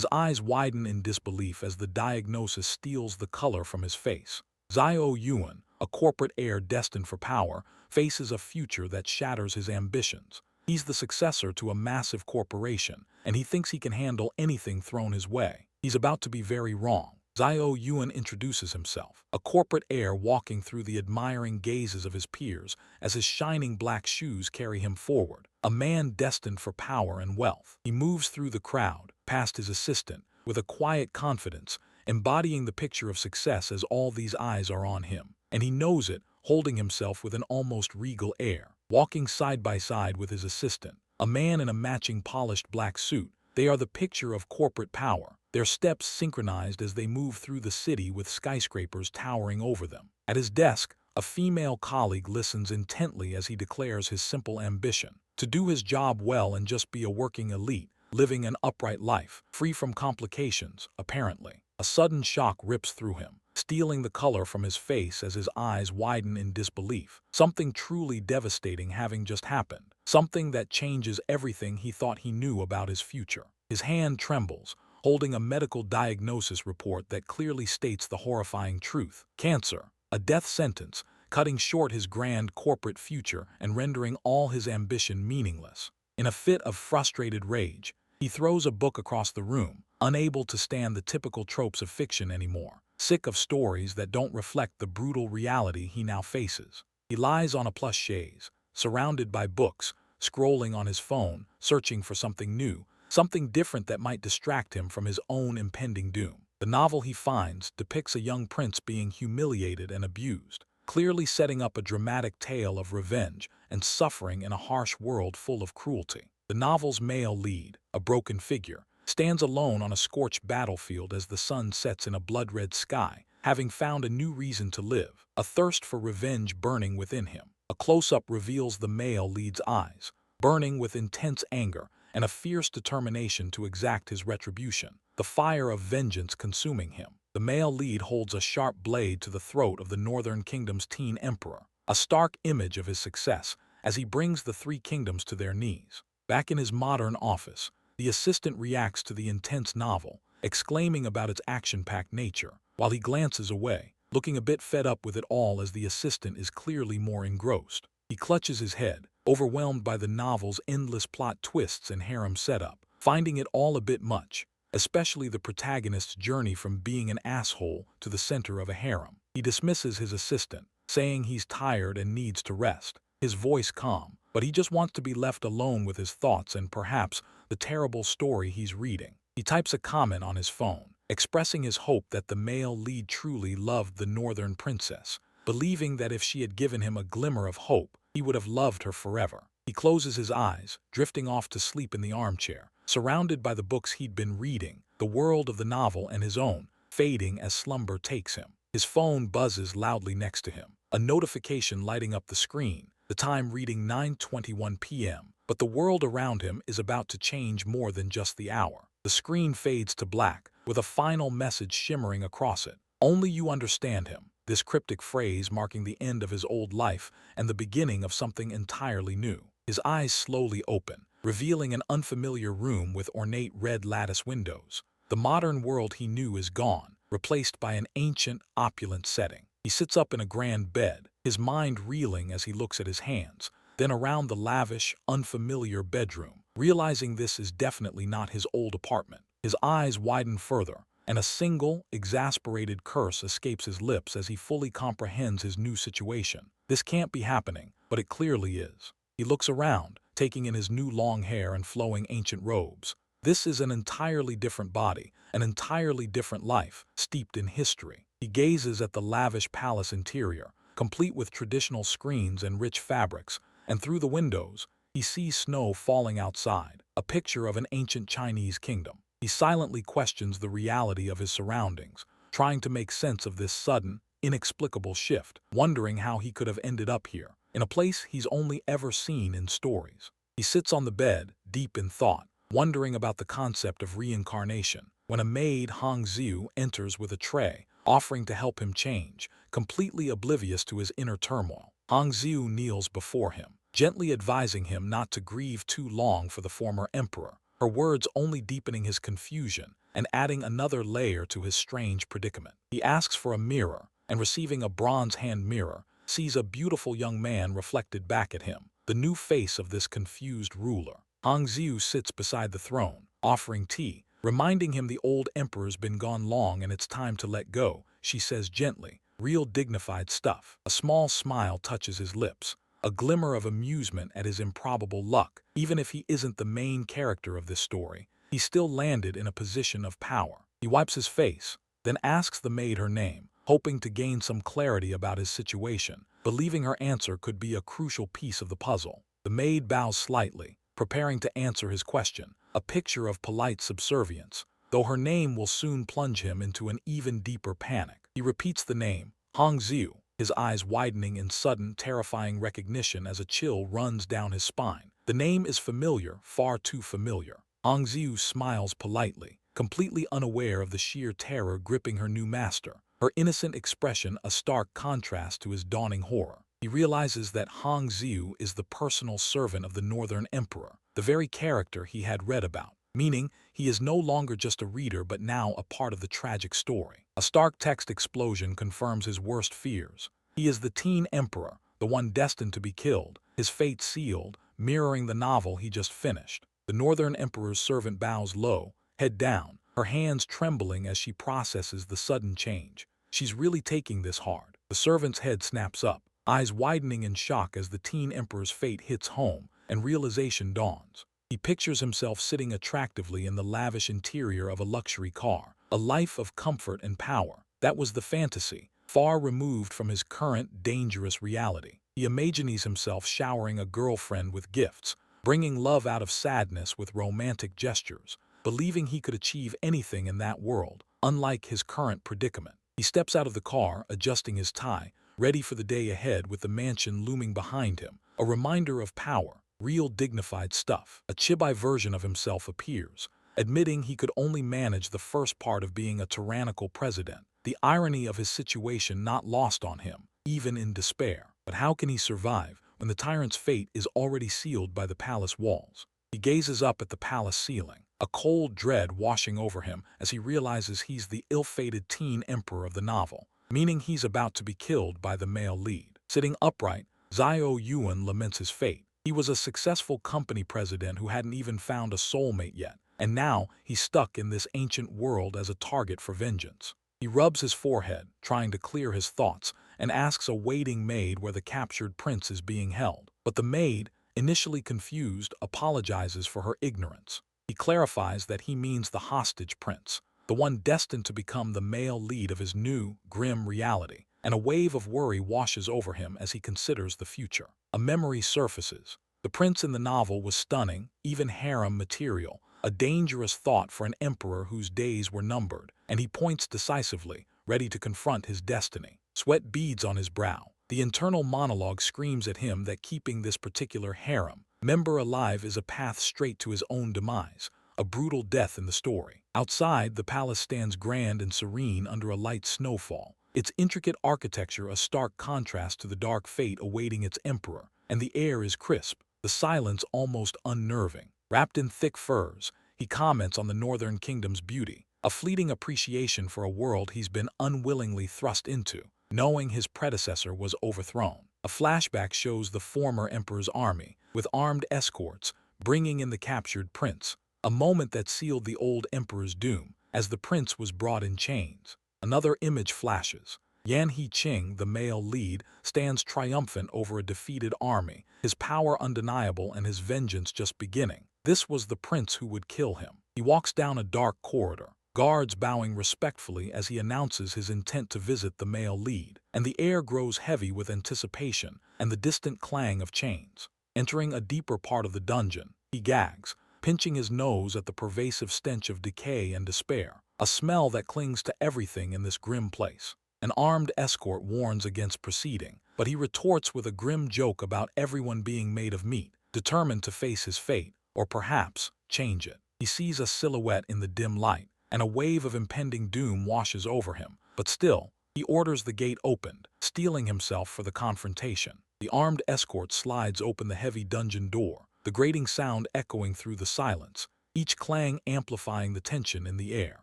His eyes widen in disbelief as the diagnosis steals the color from his face. Xiao Yu'an, a corporate heir destined for power, faces a future that shatters his ambitions. He's the successor to a massive corporation, and he thinks he can handle anything thrown his way. He's about to be very wrong. Xiao Yuan introduces himself, a corporate heir walking through the admiring gazes of his peers as his shining black shoes carry him forward, a man destined for power and wealth. He moves through the crowd, past his assistant, with a quiet confidence, embodying the picture of success as all these eyes are on him. And he knows it, holding himself with an almost regal air. Walking side by side with his assistant, a man in a matching polished black suit, they are the picture of corporate power, their steps synchronized as they move through the city with skyscrapers towering over them. At his desk, a female colleague listens intently as he declares his simple ambition: to do his job well and just be a working elite, living an upright life, free from complications, apparently. A sudden shock rips through him, stealing the color from his face as his eyes widen in disbelief. Something truly devastating having just happened. Something that changes everything he thought he knew about his future. His hand trembles, holding a medical diagnosis report that clearly states the horrifying truth: cancer, a death sentence, cutting short his grand corporate future and rendering all his ambition meaningless. In a fit of frustrated rage, he throws a book across the room, unable to stand the typical tropes of fiction anymore, sick of stories that don't reflect the brutal reality he now faces. He lies on a plush chaise, surrounded by books, scrolling on his phone, searching for something new, something different that might distract him from his own impending doom. The novel he finds depicts a young prince being humiliated and abused, clearly setting up a dramatic tale of revenge and suffering in a harsh world full of cruelty. The novel's male lead, a broken figure, stands alone on a scorched battlefield as the sun sets in a blood-red sky, having found a new reason to live, a thirst for revenge burning within him. A close-up reveals the male lead's eyes, burning with intense anger and a fierce determination to exact his retribution, the fire of vengeance consuming him. The male lead holds a sharp blade to the throat of the Northern Kingdom's teen emperor, a stark image of his success as he brings the three kingdoms to their knees. Back in his modern office, the assistant reacts to the intense novel, exclaiming about its action-packed nature, while he glances away, looking a bit fed up with it all as the assistant is clearly more engrossed. He clutches his head, overwhelmed by the novel's endless plot twists and harem setup, finding it all a bit much, especially the protagonist's journey from being an asshole to the center of a harem. He dismisses his assistant, saying he's tired and needs to rest, his voice calm, but he just wants to be left alone with his thoughts and perhaps the terrible story he's reading. He types a comment on his phone, expressing his hope that the male lead truly loved the northern princess, believing that if she had given him a glimmer of hope, he would have loved her forever. He closes his eyes, drifting off to sleep in the armchair, surrounded by the books he'd been reading, the world of the novel and his own, fading as slumber takes him. His phone buzzes loudly next to him, a notification lighting up the screen, the time reading 9:21 p.m. But the world around him is about to change more than just the hour. The screen fades to black, with a final message shimmering across it. Only you understand him. This cryptic phrase marking the end of his old life and the beginning of something entirely new. His eyes slowly open, revealing an unfamiliar room with ornate red lattice windows. The modern world he knew is gone, replaced by an ancient, opulent setting. He sits up in a grand bed, his mind reeling as he looks at his hands, then around the lavish, unfamiliar bedroom, realizing this is definitely not his old apartment. His eyes widen further, and a single, exasperated curse escapes his lips as he fully comprehends his new situation. This can't be happening, but it clearly is. He looks around, taking in his new long hair and flowing ancient robes. This is an entirely different body, an entirely different life, steeped in history. He gazes at the lavish palace interior, complete with traditional screens and rich fabrics, and through the windows, he sees snow falling outside, a picture of an ancient Chinese kingdom. He silently questions the reality of his surroundings, trying to make sense of this sudden, inexplicable shift, wondering how he could have ended up here, in a place he's only ever seen in stories. He sits on the bed, deep in thought, wondering about the concept of reincarnation, when a maid, Hong Xiu, enters with a tray, offering to help him change, completely oblivious to his inner turmoil. Hong Xiu kneels before him, gently advising him not to grieve too long for the former emperor, her words only deepening his confusion and adding another layer to his strange predicament. He asks for a mirror, and receiving a bronze hand mirror, sees a beautiful young man reflected back at him, the new face of this confused ruler. Hangzhou sits beside the throne, offering tea, reminding him the old emperor's been gone long and it's time to let go. She says gently, real dignified stuff. A small smile touches his lips, a glimmer of amusement at his improbable luck. Even if he isn't the main character of this story, he still landed in a position of power. He wipes his face, then asks the maid her name, hoping to gain some clarity about his situation, believing her answer could be a crucial piece of the puzzle. The maid bows slightly, preparing to answer his question, a picture of polite subservience, though her name will soon plunge him into an even deeper panic. He repeats the name, Hangzhou, his eyes widening in sudden, terrifying recognition as a chill runs down his spine. The name is familiar, far too familiar. Hangzhou smiles politely, completely unaware of the sheer terror gripping her new master, her innocent expression a stark contrast to his dawning horror. He realizes that Hangzhou is the personal servant of the Northern Emperor, the very character he had read about, meaning he is no longer just a reader but now a part of the tragic story. A stark text explosion confirms his worst fears. He is the teen emperor, the one destined to be killed, his fate sealed, mirroring the novel he just finished. The Northern Emperor's servant bows low, head down, her hands trembling as she processes the sudden change. She's really taking this hard. The servant's head snaps up, eyes widening in shock as the teen emperor's fate hits home and realization dawns. He pictures himself sitting attractively in the lavish interior of a luxury car, a life of comfort and power. That was the fantasy, far removed from his current dangerous reality. He imagines himself showering a girlfriend with gifts, bringing love out of sadness with romantic gestures, believing he could achieve anything in that world, unlike his current predicament. He steps out of the car, adjusting his tie, ready for the day ahead with the mansion looming behind him, a reminder of power, real dignified stuff. A chibi version of himself appears, admitting he could only manage the first part of being a tyrannical president, the irony of his situation not lost on him, even in despair. But how can he survive when the tyrant's fate is already sealed by the palace walls? He gazes up at the palace ceiling, a cold dread washing over him as he realizes he's the ill-fated teen emperor of the novel, meaning he's about to be killed by the male lead. Sitting upright, Xiao Yu'an laments his fate. He was a successful company president who hadn't even found a soulmate yet, and now he's stuck in this ancient world as a target for vengeance. He rubs his forehead, trying to clear his thoughts, and asks a waiting maid where the captured prince is being held. But the maid, initially confused, apologizes for her ignorance. He clarifies that he means the hostage prince, the one destined to become the male lead of his new, grim reality, and a wave of worry washes over him as he considers the future. A memory surfaces. The prince in the novel was stunning, even harem material, a dangerous thought for an emperor whose days were numbered, and he points decisively, ready to confront his destiny. Sweat beads on his brow. The internal monologue screams at him that keeping this particular harem member alive is a path straight to his own demise, a brutal death in the story. Outside, the palace stands grand and serene under a light snowfall, its intricate architecture a stark contrast to the dark fate awaiting its emperor, and the air is crisp, the silence almost unnerving. Wrapped in thick furs, he comments on the Northern Kingdom's beauty, a fleeting appreciation for a world he's been unwillingly thrust into, knowing his predecessor was overthrown. A flashback shows the former emperor's army, with armed escorts, bringing in the captured prince, a moment that sealed the old emperor's doom, as the prince was brought in chains. Another image flashes. Yan He-ching, the male lead, stands triumphant over a defeated army, his power undeniable and his vengeance just beginning. This was the prince who would kill him. He walks down a dark corridor, guards bowing respectfully as he announces his intent to visit the male lead, and the air grows heavy with anticipation and the distant clang of chains. Entering a deeper part of the dungeon, he gags, pinching his nose at the pervasive stench of decay and despair, a smell that clings to everything in this grim place. An armed escort warns against proceeding, but he retorts with a grim joke about everyone being made of meat, determined to face his fate, or perhaps change it. He sees a silhouette in the dim light, and a wave of impending doom washes over him, but still, he orders the gate opened, steeling himself for the confrontation. The armed escort slides open the heavy dungeon door, the grating sound echoing through the silence. each clang amplifying the tension in the air.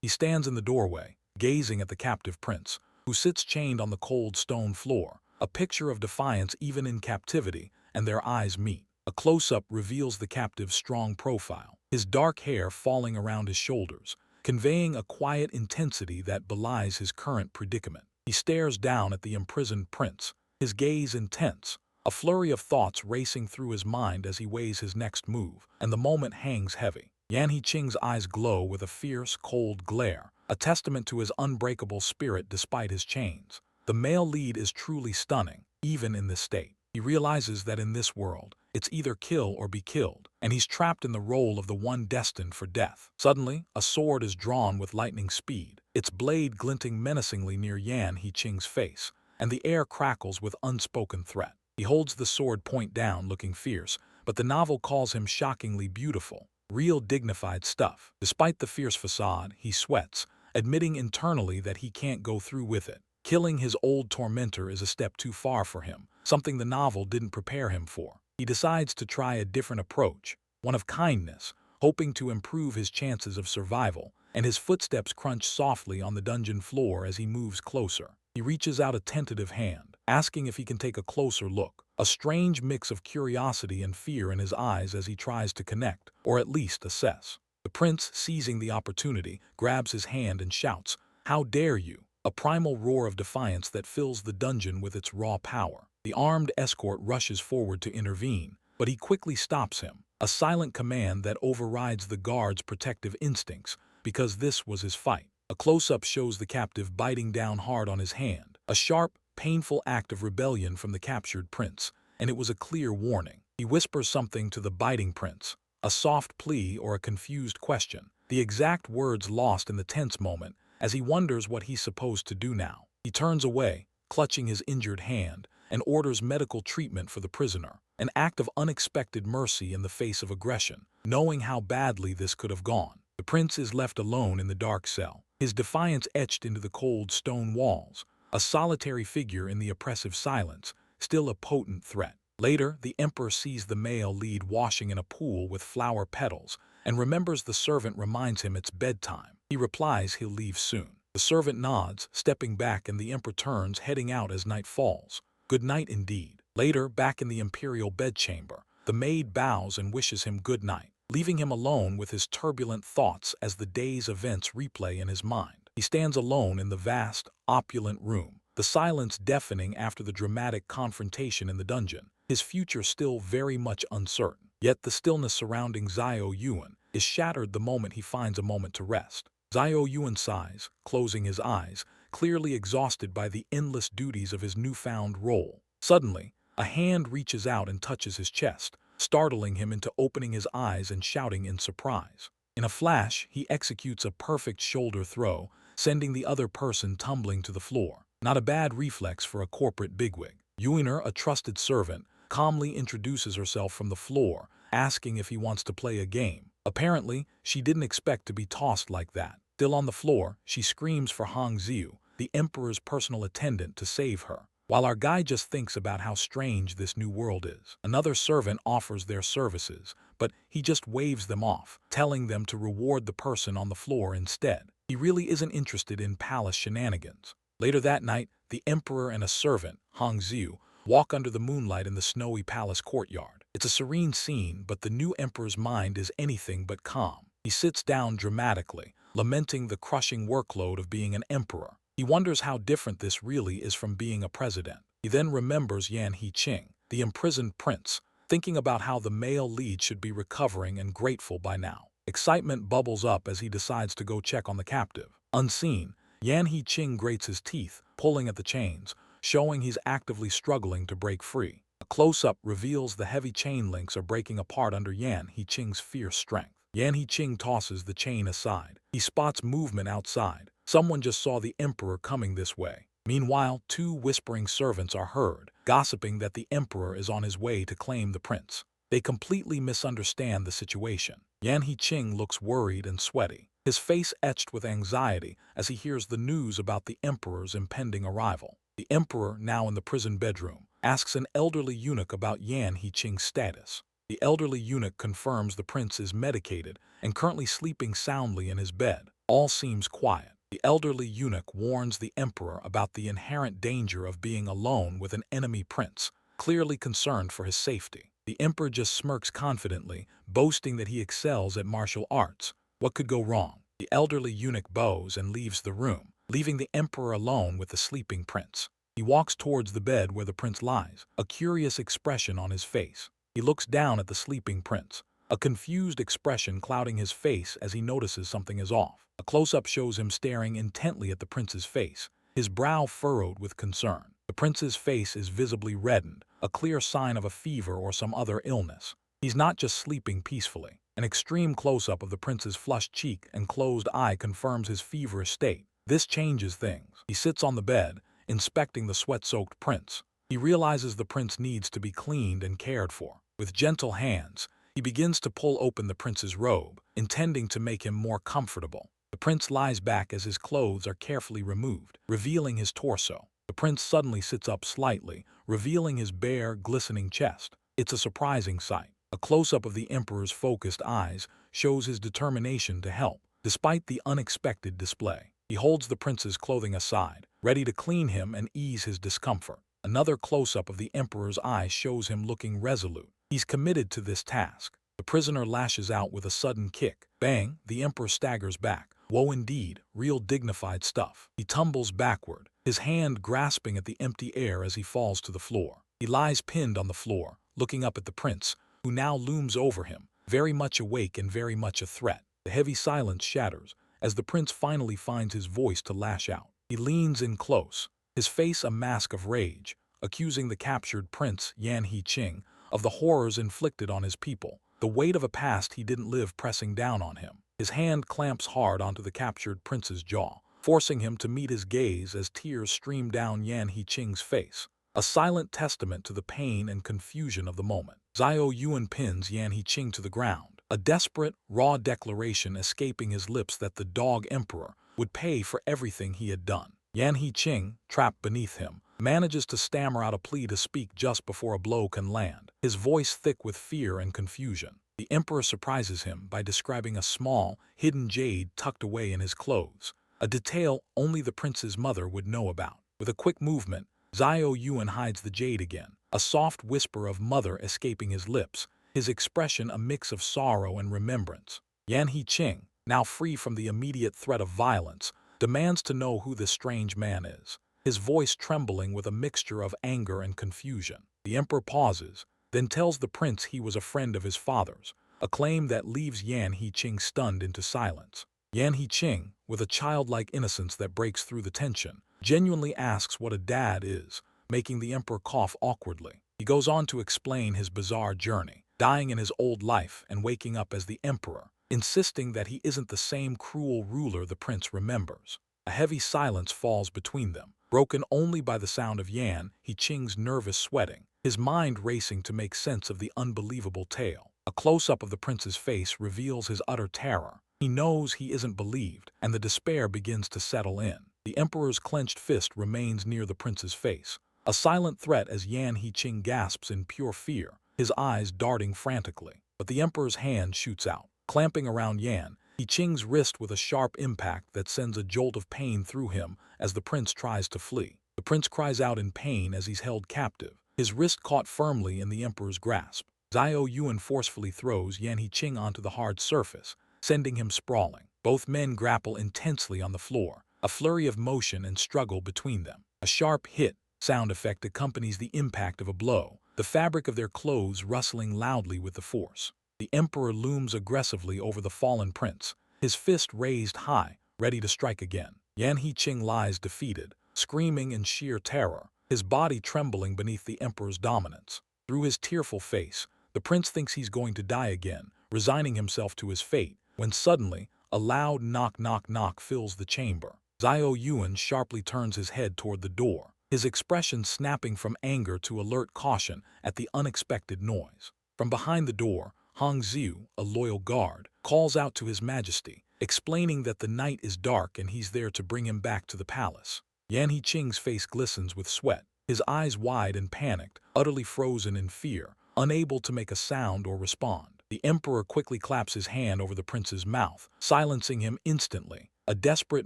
He stands in the doorway, gazing at the captive prince, who sits chained on the cold stone floor, a picture of defiance even in captivity, and their eyes meet. A close-up reveals the captive's strong profile, his dark hair falling around his shoulders, conveying a quiet intensity that belies his current predicament. He stares down at the imprisoned prince, his gaze intense, a flurry of thoughts racing through his mind as he weighs his next move, and the moment hangs heavy. Yan Hiqing's eyes glow with a fierce, cold glare, a testament to his unbreakable spirit despite his chains. The male lead is truly stunning, even in this state. He realizes that in this world, it's either kill or be killed, and he's trapped in the role of the one destined for death. Suddenly, a sword is drawn with lightning speed, its blade glinting menacingly near Yan Hiqing's face, and the air crackles with unspoken threat. He holds the sword point down, looking fierce, but the novel calls him shockingly beautiful. Real dignified stuff. Despite the fierce facade, he sweats, admitting internally that he can't go through with it. Killing his old tormentor is a step too far for him, something the novel didn't prepare him for. He decides to try a different approach, one of kindness, hoping to improve his chances of survival, and his footsteps crunch softly on the dungeon floor as he moves closer. He reaches out a tentative hand, asking if he can take a closer look, a strange mix of curiosity and fear in his eyes as he tries to connect, or at least assess. The prince, seizing the opportunity, grabs his hand and shouts, "How dare you!" A primal roar of defiance that fills the dungeon with its raw power. The armed escort rushes forward to intervene, but he quickly stops him, a silent command that overrides the guard's protective instincts, because this was his fight. A close-up shows the captive biting down hard on his hand, a sharp, painful act of rebellion from the captured prince, and it was a clear warning. He whispers something to the biting prince, a soft plea or a confused question, the exact words lost in the tense moment, as he wonders what he's supposed to do now. He turns away, clutching his injured hand, and orders medical treatment for the prisoner, an act of unexpected mercy in the face of aggression, knowing how badly this could have gone. The prince is left alone in the dark cell, his defiance etched into the cold stone walls, a solitary figure in the oppressive silence, still a potent threat. Later, the emperor sees the male lead washing in a pool with flower petals, and remembers the servant reminds him it's bedtime. He replies he'll leave soon. The servant nods, stepping back, and the emperor turns, heading out as night falls. Good night indeed. Later, back in the imperial bedchamber, the maid bows and wishes him good night, leaving him alone with his turbulent thoughts as the day's events replay in his mind. He stands alone in the vast, opulent room, the silence deafening after the dramatic confrontation in the dungeon, his future still very much uncertain. Yet the stillness surrounding Xiao Yu'an is shattered the moment he finds a moment to rest. Xiao Yu'an sighs, closing his eyes, clearly exhausted by the endless duties of his newfound role. Suddenly, a hand reaches out and touches his chest, startling him into opening his eyes and shouting in surprise. In a flash, he executes a perfect shoulder throw, sending the other person tumbling to the floor. Not a bad reflex for a corporate bigwig. Yuiner, a trusted servant, calmly introduces herself from the floor, asking if he wants to play a game. Apparently, she didn't expect to be tossed like that. Still on the floor, she screams for Hong Xiu, the emperor's personal attendant, to save her. While our guy just thinks about how strange this new world is, another servant offers their services, but he just waves them off, telling them to reward the person on the floor instead. He really isn't interested in palace shenanigans. Later that night, the emperor and a servant, Hong Xiu, walk under the moonlight in the snowy palace courtyard. It's a serene scene, but the new emperor's mind is anything but calm. He sits down dramatically, lamenting the crushing workload of being an emperor. He wonders how different this really is from being a president. He then remembers Yan Hiqing, the imprisoned prince, thinking about how the male lead should be recovering and grateful by now. Excitement bubbles up as he decides to go check on the captive. Unseen, Yan Hiqing grates his teeth, pulling at the chains, showing he's actively struggling to break free. A close-up reveals the heavy chain links are breaking apart under Yan Hiqing's fierce strength. Yan Hiqing tosses the chain aside. He spots movement outside. Someone just saw the emperor coming this way. Meanwhile, two whispering servants are heard, gossiping that the emperor is on his way to claim the prince. They completely misunderstand the situation. Yan Hiqing looks worried and sweaty, his face etched with anxiety as he hears the news about the emperor's impending arrival. The emperor, now in the prison bedroom, asks an elderly eunuch about Yan Hiqing's status. The elderly eunuch confirms the prince is medicated and currently sleeping soundly in his bed. All seems quiet. The elderly eunuch warns the emperor about the inherent danger of being alone with an enemy prince, clearly concerned for his safety. The emperor just smirks confidently, boasting that he excels at martial arts. What could go wrong? The elderly eunuch bows and leaves the room, leaving the emperor alone with the sleeping prince. He walks towards the bed where the prince lies, a curious expression on his face. He looks down at the sleeping prince, a confused expression clouding his face as he notices something is off. A close-up shows him staring intently at the prince's face, his brow furrowed with concern. The prince's face is visibly reddened, a clear sign of a fever or some other illness. He's not just sleeping peacefully. An extreme close-up of the prince's flushed cheek and closed eye confirms his feverish state. This changes things. He sits on the bed, inspecting the sweat-soaked prince. He realizes the prince needs to be cleaned and cared for. With gentle hands, he begins to pull open the prince's robe, intending to make him more comfortable. The prince lies back as his clothes are carefully removed, revealing his torso. The prince suddenly sits up slightly, revealing his bare, glistening chest. It's a surprising sight. A close-up of the emperor's focused eyes shows his determination to help, despite the unexpected display. He holds the prince's clothing aside, ready to clean him and ease his discomfort. Another close-up of the emperor's eyes shows him looking resolute. He's committed to this task. The prisoner lashes out with a sudden kick. Bang! The emperor staggers back. Woe indeed, real dignified stuff. He tumbles backward, his hand grasping at the empty air as he falls to the floor. He lies pinned on the floor, looking up at the prince, who now looms over him, very much awake and very much a threat. The heavy silence shatters as the prince finally finds his voice to lash out. He leans in close, his face a mask of rage, accusing the captured prince, Yan He-ching, of the horrors inflicted on his people, the weight of a past he didn't live pressing down on him. His hand clamps hard onto the captured prince's jaw, forcing him to meet his gaze as tears stream down Yan He-ching's face, a silent testament to the pain and confusion of the moment. Xiao Yu'an pins Yan He-ching to the ground, a desperate, raw declaration escaping his lips that the dog emperor would pay for everything he had done. Yan He-ching, trapped beneath him, manages to stammer out a plea to speak just before a blow can land, his voice thick with fear and confusion. The emperor surprises him by describing a small, hidden jade tucked away in his clothes, a detail only the prince's mother would know about. With a quick movement, Xiao Yu'an hides the jade again, a soft whisper of mother escaping his lips, his expression a mix of sorrow and remembrance. Yan He-ching, now free from the immediate threat of violence, demands to know who this strange man is, his voice trembling with a mixture of anger and confusion. The emperor pauses, then tells the prince he was a friend of his father's, a claim that leaves Yan He-ching stunned into silence. Yan He-ching, with a childlike innocence that breaks through the tension, genuinely asks what a dad is, making the emperor cough awkwardly. He goes on to explain his bizarre journey, dying in his old life and waking up as the emperor, insisting that he isn't the same cruel ruler the prince remembers. A heavy silence falls between them, broken only by the sound of Yan He-ching's nervous sweating, his mind racing to make sense of the unbelievable tale. A close-up of the prince's face reveals his utter terror. He knows he isn't believed, and the despair begins to settle in. The emperor's clenched fist remains near the prince's face, a silent threat as Yan He-ching gasps in pure fear, his eyes darting frantically. But the emperor's hand shoots out, clamping around Yan He-ching's wrist with a sharp impact that sends a jolt of pain through him as the prince tries to flee. The prince cries out in pain as he's held captive, his wrist caught firmly in the emperor's grasp. Xiao Yu'an forcefully throws Yan He-ching onto the hard surface, sending him sprawling. Both men grapple intensely on the floor, a flurry of motion and struggle between them. A sharp hit sound effect accompanies the impact of a blow, the fabric of their clothes rustling loudly with the force. The emperor looms aggressively over the fallen prince, his fist raised high, ready to strike again. Yan He-ching lies defeated, screaming in sheer terror, his body trembling beneath the emperor's dominance. Through his tearful face, the prince thinks he's going to die again, resigning himself to his fate, when suddenly, a loud knock fills the chamber. Xiao Yu'an sharply turns his head toward the door, his expression snapping from anger to alert caution at the unexpected noise. From behind the door, Hong Xiu, a loyal guard, calls out to His Majesty, explaining that the night is dark and he's there to bring him back to the palace. Yan He-ching's face glistens with sweat, his eyes wide and panicked, utterly frozen in fear, unable to make a sound or respond. The emperor quickly claps his hand over the prince's mouth, silencing him instantly, a desperate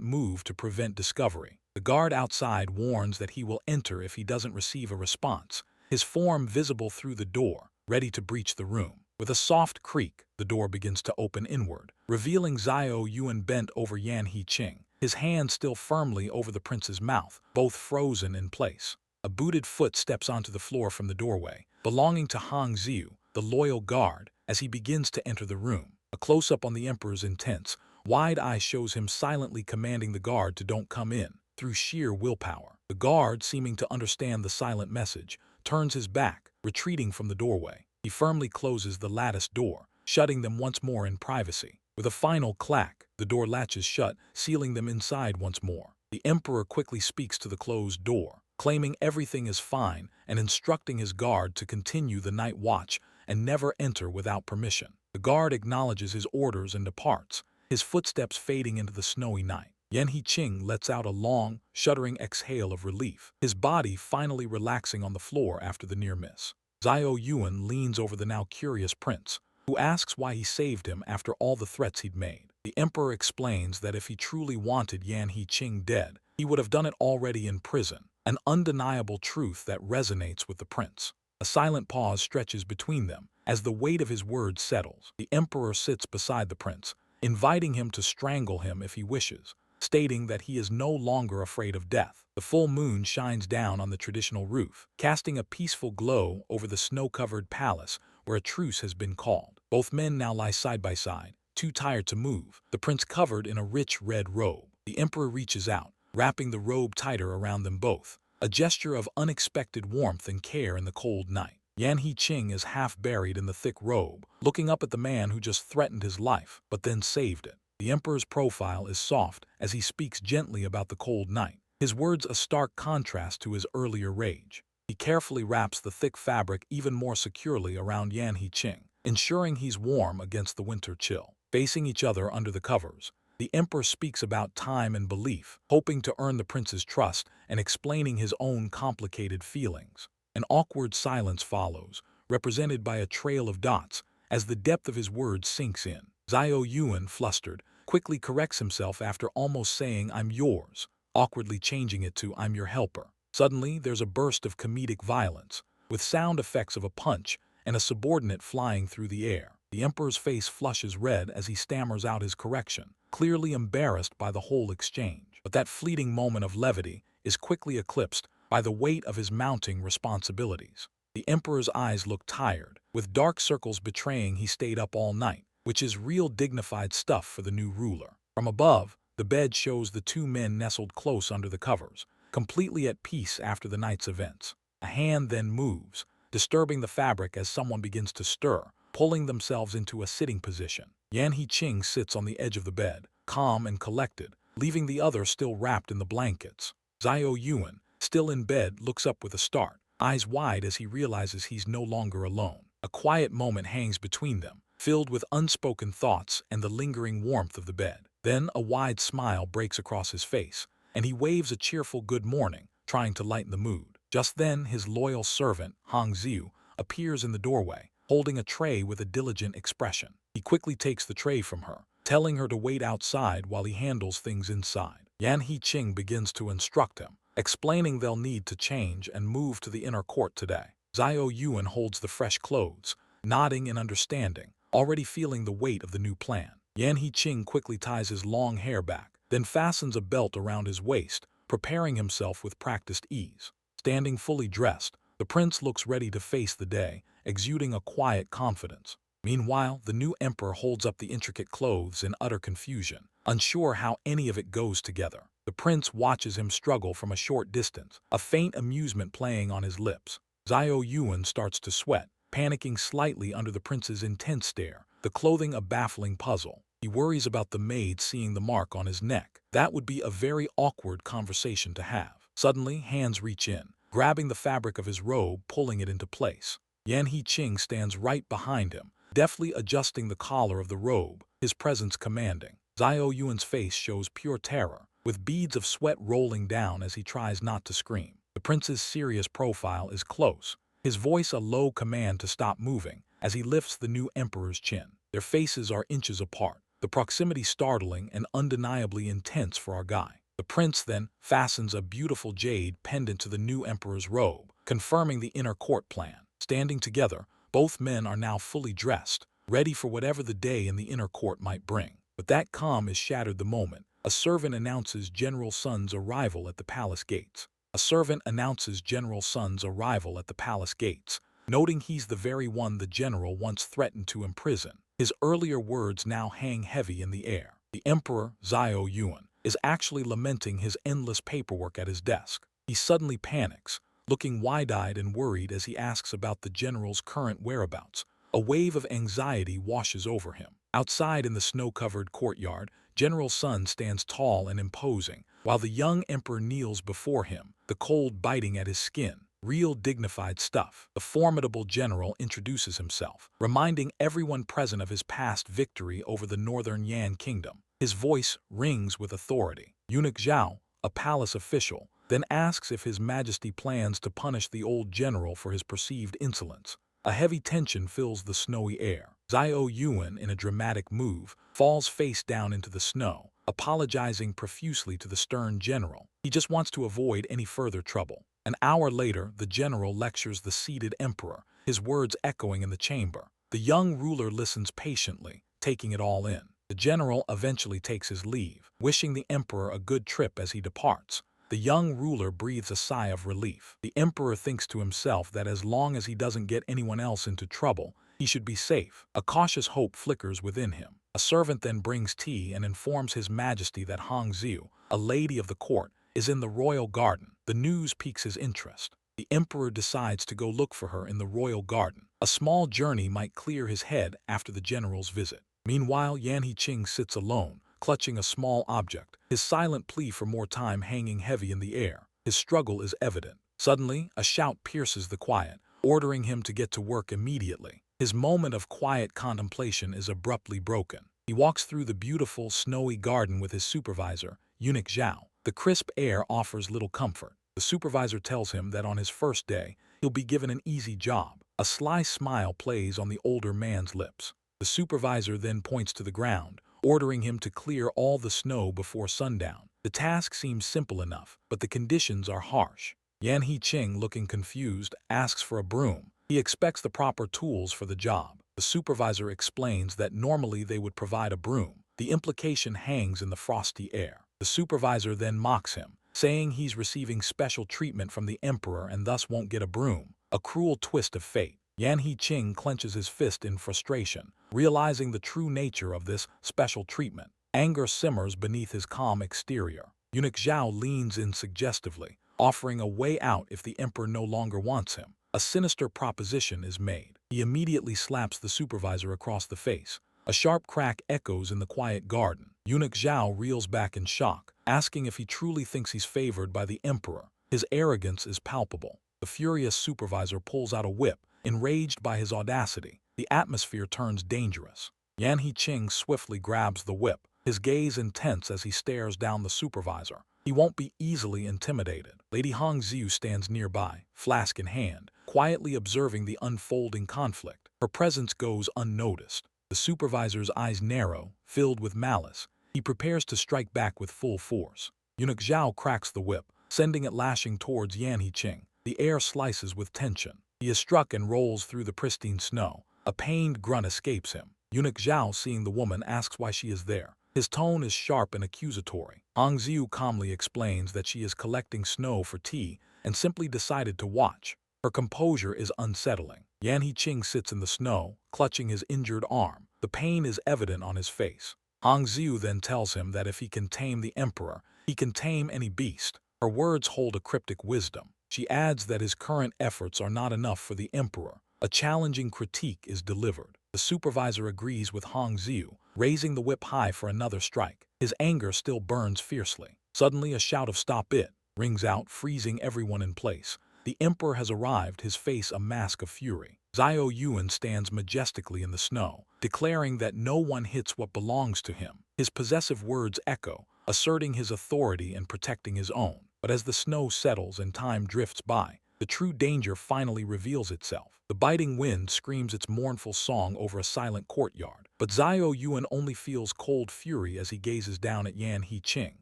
move to prevent discovery. The guard outside warns that he will enter if he doesn't receive a response, his form visible through the door, ready to breach the room. With a soft creak, the door begins to open inward, revealing Xiao Yu'an bent over Yan He-ching, his hand still firmly over the prince's mouth, both frozen in place. A booted foot steps onto the floor from the doorway, belonging to Hong Xiu, the loyal guard, as he begins to enter the room. A close-up on the emperor's intense, wide eye shows him silently commanding the guard to don't come in, through sheer willpower. The guard, seeming to understand the silent message, turns his back, retreating from the doorway. He firmly closes the latticed door, shutting them once more in privacy. With a final clack, the door latches shut, sealing them inside once more. The emperor quickly speaks to the closed door, claiming everything is fine and instructing his guard to continue the night watch and never enter without permission. The guard acknowledges his orders and departs, his footsteps fading into the snowy night. Yan He-ching lets out a long, shuddering exhale of relief, his body finally relaxing on the floor after the near miss. Xiao Yu'an leans over the now curious prince, who asks why he saved him after all the threats he'd made. The emperor explains that if he truly wanted Yan He-ching dead, he would have done it already in prison, an undeniable truth that resonates with the prince. A silent pause stretches between them as the weight of his words settles. The emperor sits beside the prince, inviting him to strangle him if he wishes, stating that he is no longer afraid of death. The full moon shines down on the traditional roof, casting a peaceful glow over the snow-covered palace where a truce has been called. Both men now lie side by side, too tired to move, the prince covered in a rich red robe. The emperor reaches out, wrapping the robe tighter around them both, a gesture of unexpected warmth and care in the cold night. Yan He-ching is half buried in the thick robe, looking up at the man who just threatened his life, but then saved it. The emperor's profile is soft as he speaks gently about the cold night, his words a stark contrast to his earlier rage. He carefully wraps the thick fabric even more securely around Yan He-ching, ensuring he's warm against the winter chill. Facing each other under the covers, the emperor speaks about time and belief, hoping to earn the prince's trust and explaining his own complicated feelings. An awkward silence follows, represented by a trail of dots, as the depth of his words sinks in. Xiao Yu'an, flustered, quickly corrects himself after almost saying "I'm yours," awkwardly changing it to "I'm your helper." Suddenly, there's a burst of comedic violence, with sound effects of a punch and a subordinate flying through the air. The emperor's face flushes red as he stammers out his correction, clearly embarrassed by the whole exchange. But that fleeting moment of levity is quickly eclipsed by the weight of his mounting responsibilities. The emperor's eyes look tired, with dark circles betraying he stayed up all night, which is real dignified stuff for the new ruler. From above, the bed shows the two men nestled close under the covers, completely at peace after the night's events. A hand then moves, disturbing the fabric as someone begins to stir, pulling themselves into a sitting position. Yan He-ching sits on the edge of the bed, calm and collected, leaving the other still wrapped in the blankets. Xiao Yu'an, still in bed, looks up with a start, eyes wide as he realizes he's no longer alone. A quiet moment hangs between them, filled with unspoken thoughts and the lingering warmth of the bed. Then a wide smile breaks across his face, and he waves a cheerful good morning, trying to lighten the mood. Just then, his loyal servant, Hong Xiu, appears in the doorway, holding a tray with a diligent expression. He quickly takes the tray from her, telling her to wait outside while he handles things inside. Yan He-ching begins to instruct him, explaining they'll need to change and move to the inner court today. Xiao Yu'an holds the fresh clothes, nodding in understanding, already feeling the weight of the new plan. Yan He-ching quickly ties his long hair back, then fastens a belt around his waist, preparing himself with practiced ease. Standing fully dressed, the prince looks ready to face the day, exuding a quiet confidence. Meanwhile, the new emperor holds up the intricate clothes in utter confusion, unsure how any of it goes together. The prince watches him struggle from a short distance, a faint amusement playing on his lips. Xiao Yu'an starts to sweat, panicking slightly under the prince's intense stare, the clothing a baffling puzzle. He worries about the maid seeing the mark on his neck. That would be a very awkward conversation to have. Suddenly, hands reach in, grabbing the fabric of his robe, pulling it into place. Yan He-ching stands right behind him, deftly adjusting the collar of the robe, his presence commanding. Xiao Yuan's face shows pure terror, with beads of sweat rolling down as he tries not to scream. The prince's serious profile is close, his voice a low command to stop moving as he lifts the new emperor's chin. Their faces are inches apart, the proximity startling and undeniably intense for our guy. The prince then fastens a beautiful jade pendant to the new emperor's robe, confirming the inner court plan. Standing together, both men are now fully dressed, ready for whatever the day in the inner court might bring. But that calm is shattered the moment a servant announces General Sun's arrival at the palace gates. A servant announces General Sun's arrival at the palace gates, noting he's the very one the general once threatened to imprison. His earlier words now hang heavy in the air. The emperor, Xiao Yu'an, is actually lamenting his endless paperwork at his desk. He suddenly panics, looking wide-eyed and worried as he asks about the general's current whereabouts. A wave of anxiety washes over him. Outside in the snow-covered courtyard, General Sun stands tall and imposing, while the young emperor kneels before him, the cold biting at his skin. Real dignified stuff. The formidable general introduces himself, reminding everyone present of his past victory over the northern Yan kingdom. His voice rings with authority. Eunuch Xiao, a palace official, then asks if His Majesty plans to punish the old general for his perceived insolence. A heavy tension fills the snowy air. Xiao Yu'an, in a dramatic move, falls face down into the snow, apologizing profusely to the stern general. He just wants to avoid any further trouble. An hour later, the general lectures the seated emperor, his words echoing in the chamber. The young ruler listens patiently, taking it all in. The general eventually takes his leave, wishing the emperor a good trip as he departs. The young ruler breathes a sigh of relief. The emperor thinks to himself that as long as he doesn't get anyone else into trouble, he should be safe. A cautious hope flickers within him. A servant then brings tea and informs His Majesty that Hangzhou, a lady of the court, is in the royal garden. The news piques his interest. The emperor decides to go look for her in the royal garden. A small journey might clear his head after the general's visit. Meanwhile, Yan Hiqing sits alone, clutching a small object, his silent plea for more time hanging heavy in the air. His struggle is evident. Suddenly, a shout pierces the quiet, ordering him to get to work immediately. His moment of quiet contemplation is abruptly broken. He walks through the beautiful, snowy garden with his supervisor, Eunuch Xiao. The crisp air offers little comfort. The supervisor tells him that on his first day, he'll be given an easy job. A sly smile plays on the older man's lips. The supervisor then points to the ground, ordering him to clear all the snow before sundown. The task seems simple enough, but the conditions are harsh. Yan Hiqing, looking confused, asks for a broom. He expects the proper tools for the job. The supervisor explains that normally they would provide a broom. The implication hangs in the frosty air. The supervisor then mocks him, saying he's receiving special treatment from the emperor and thus won't get a broom. A cruel twist of fate. Yan Hiqing clenches his fist in frustration, realizing the true nature of this special treatment. Anger simmers beneath his calm exterior. Eunuch Xiao leans in suggestively, offering a way out if the emperor no longer wants him. A sinister proposition is made. He immediately slaps the supervisor across the face. A sharp crack echoes in the quiet garden. Eunuch Xiao reels back in shock, asking if he truly thinks he's favored by the emperor. His arrogance is palpable. The furious supervisor pulls out a whip, enraged by his audacity. The atmosphere turns dangerous. Yan Hiqing swiftly grabs the whip, his gaze intense as he stares down the supervisor. He won't be easily intimidated. Lady Hangzhou stands nearby, flask in hand, quietly observing the unfolding conflict. Her presence goes unnoticed. The supervisor's eyes narrow, filled with malice. He prepares to strike back with full force. Eunuch Xiao cracks the whip, sending it lashing towards Yan Hiqing. The air slices with tension. He is struck and rolls through the pristine snow. A pained grunt escapes him. Eunuch Xiao, seeing the woman, asks why she is there. His tone is sharp and accusatory. Hangzhou calmly explains that she is collecting snow for tea and simply decided to watch. Her composure is unsettling. Yan Hiqing sits in the snow, clutching his injured arm. The pain is evident on his face. Hangzhou then tells him that if he can tame the emperor, he can tame any beast. Her words hold a cryptic wisdom. She adds that his current efforts are not enough for the emperor. A challenging critique is delivered. The supervisor agrees with Hangzhou, raising the whip high for another strike. His anger still burns fiercely. Suddenly, a shout of "Stop it!" rings out, freezing everyone in place. The emperor has arrived, his face a mask of fury. Xiao Yu'an stands majestically in the snow, declaring that no one hits what belongs to him. His possessive words echo, asserting his authority and protecting his own. But as the snow settles and time drifts by, the true danger finally reveals itself. The biting wind screams its mournful song over a silent courtyard, but Xiao Yuan only feels cold fury as he gazes down at Yan He-ching,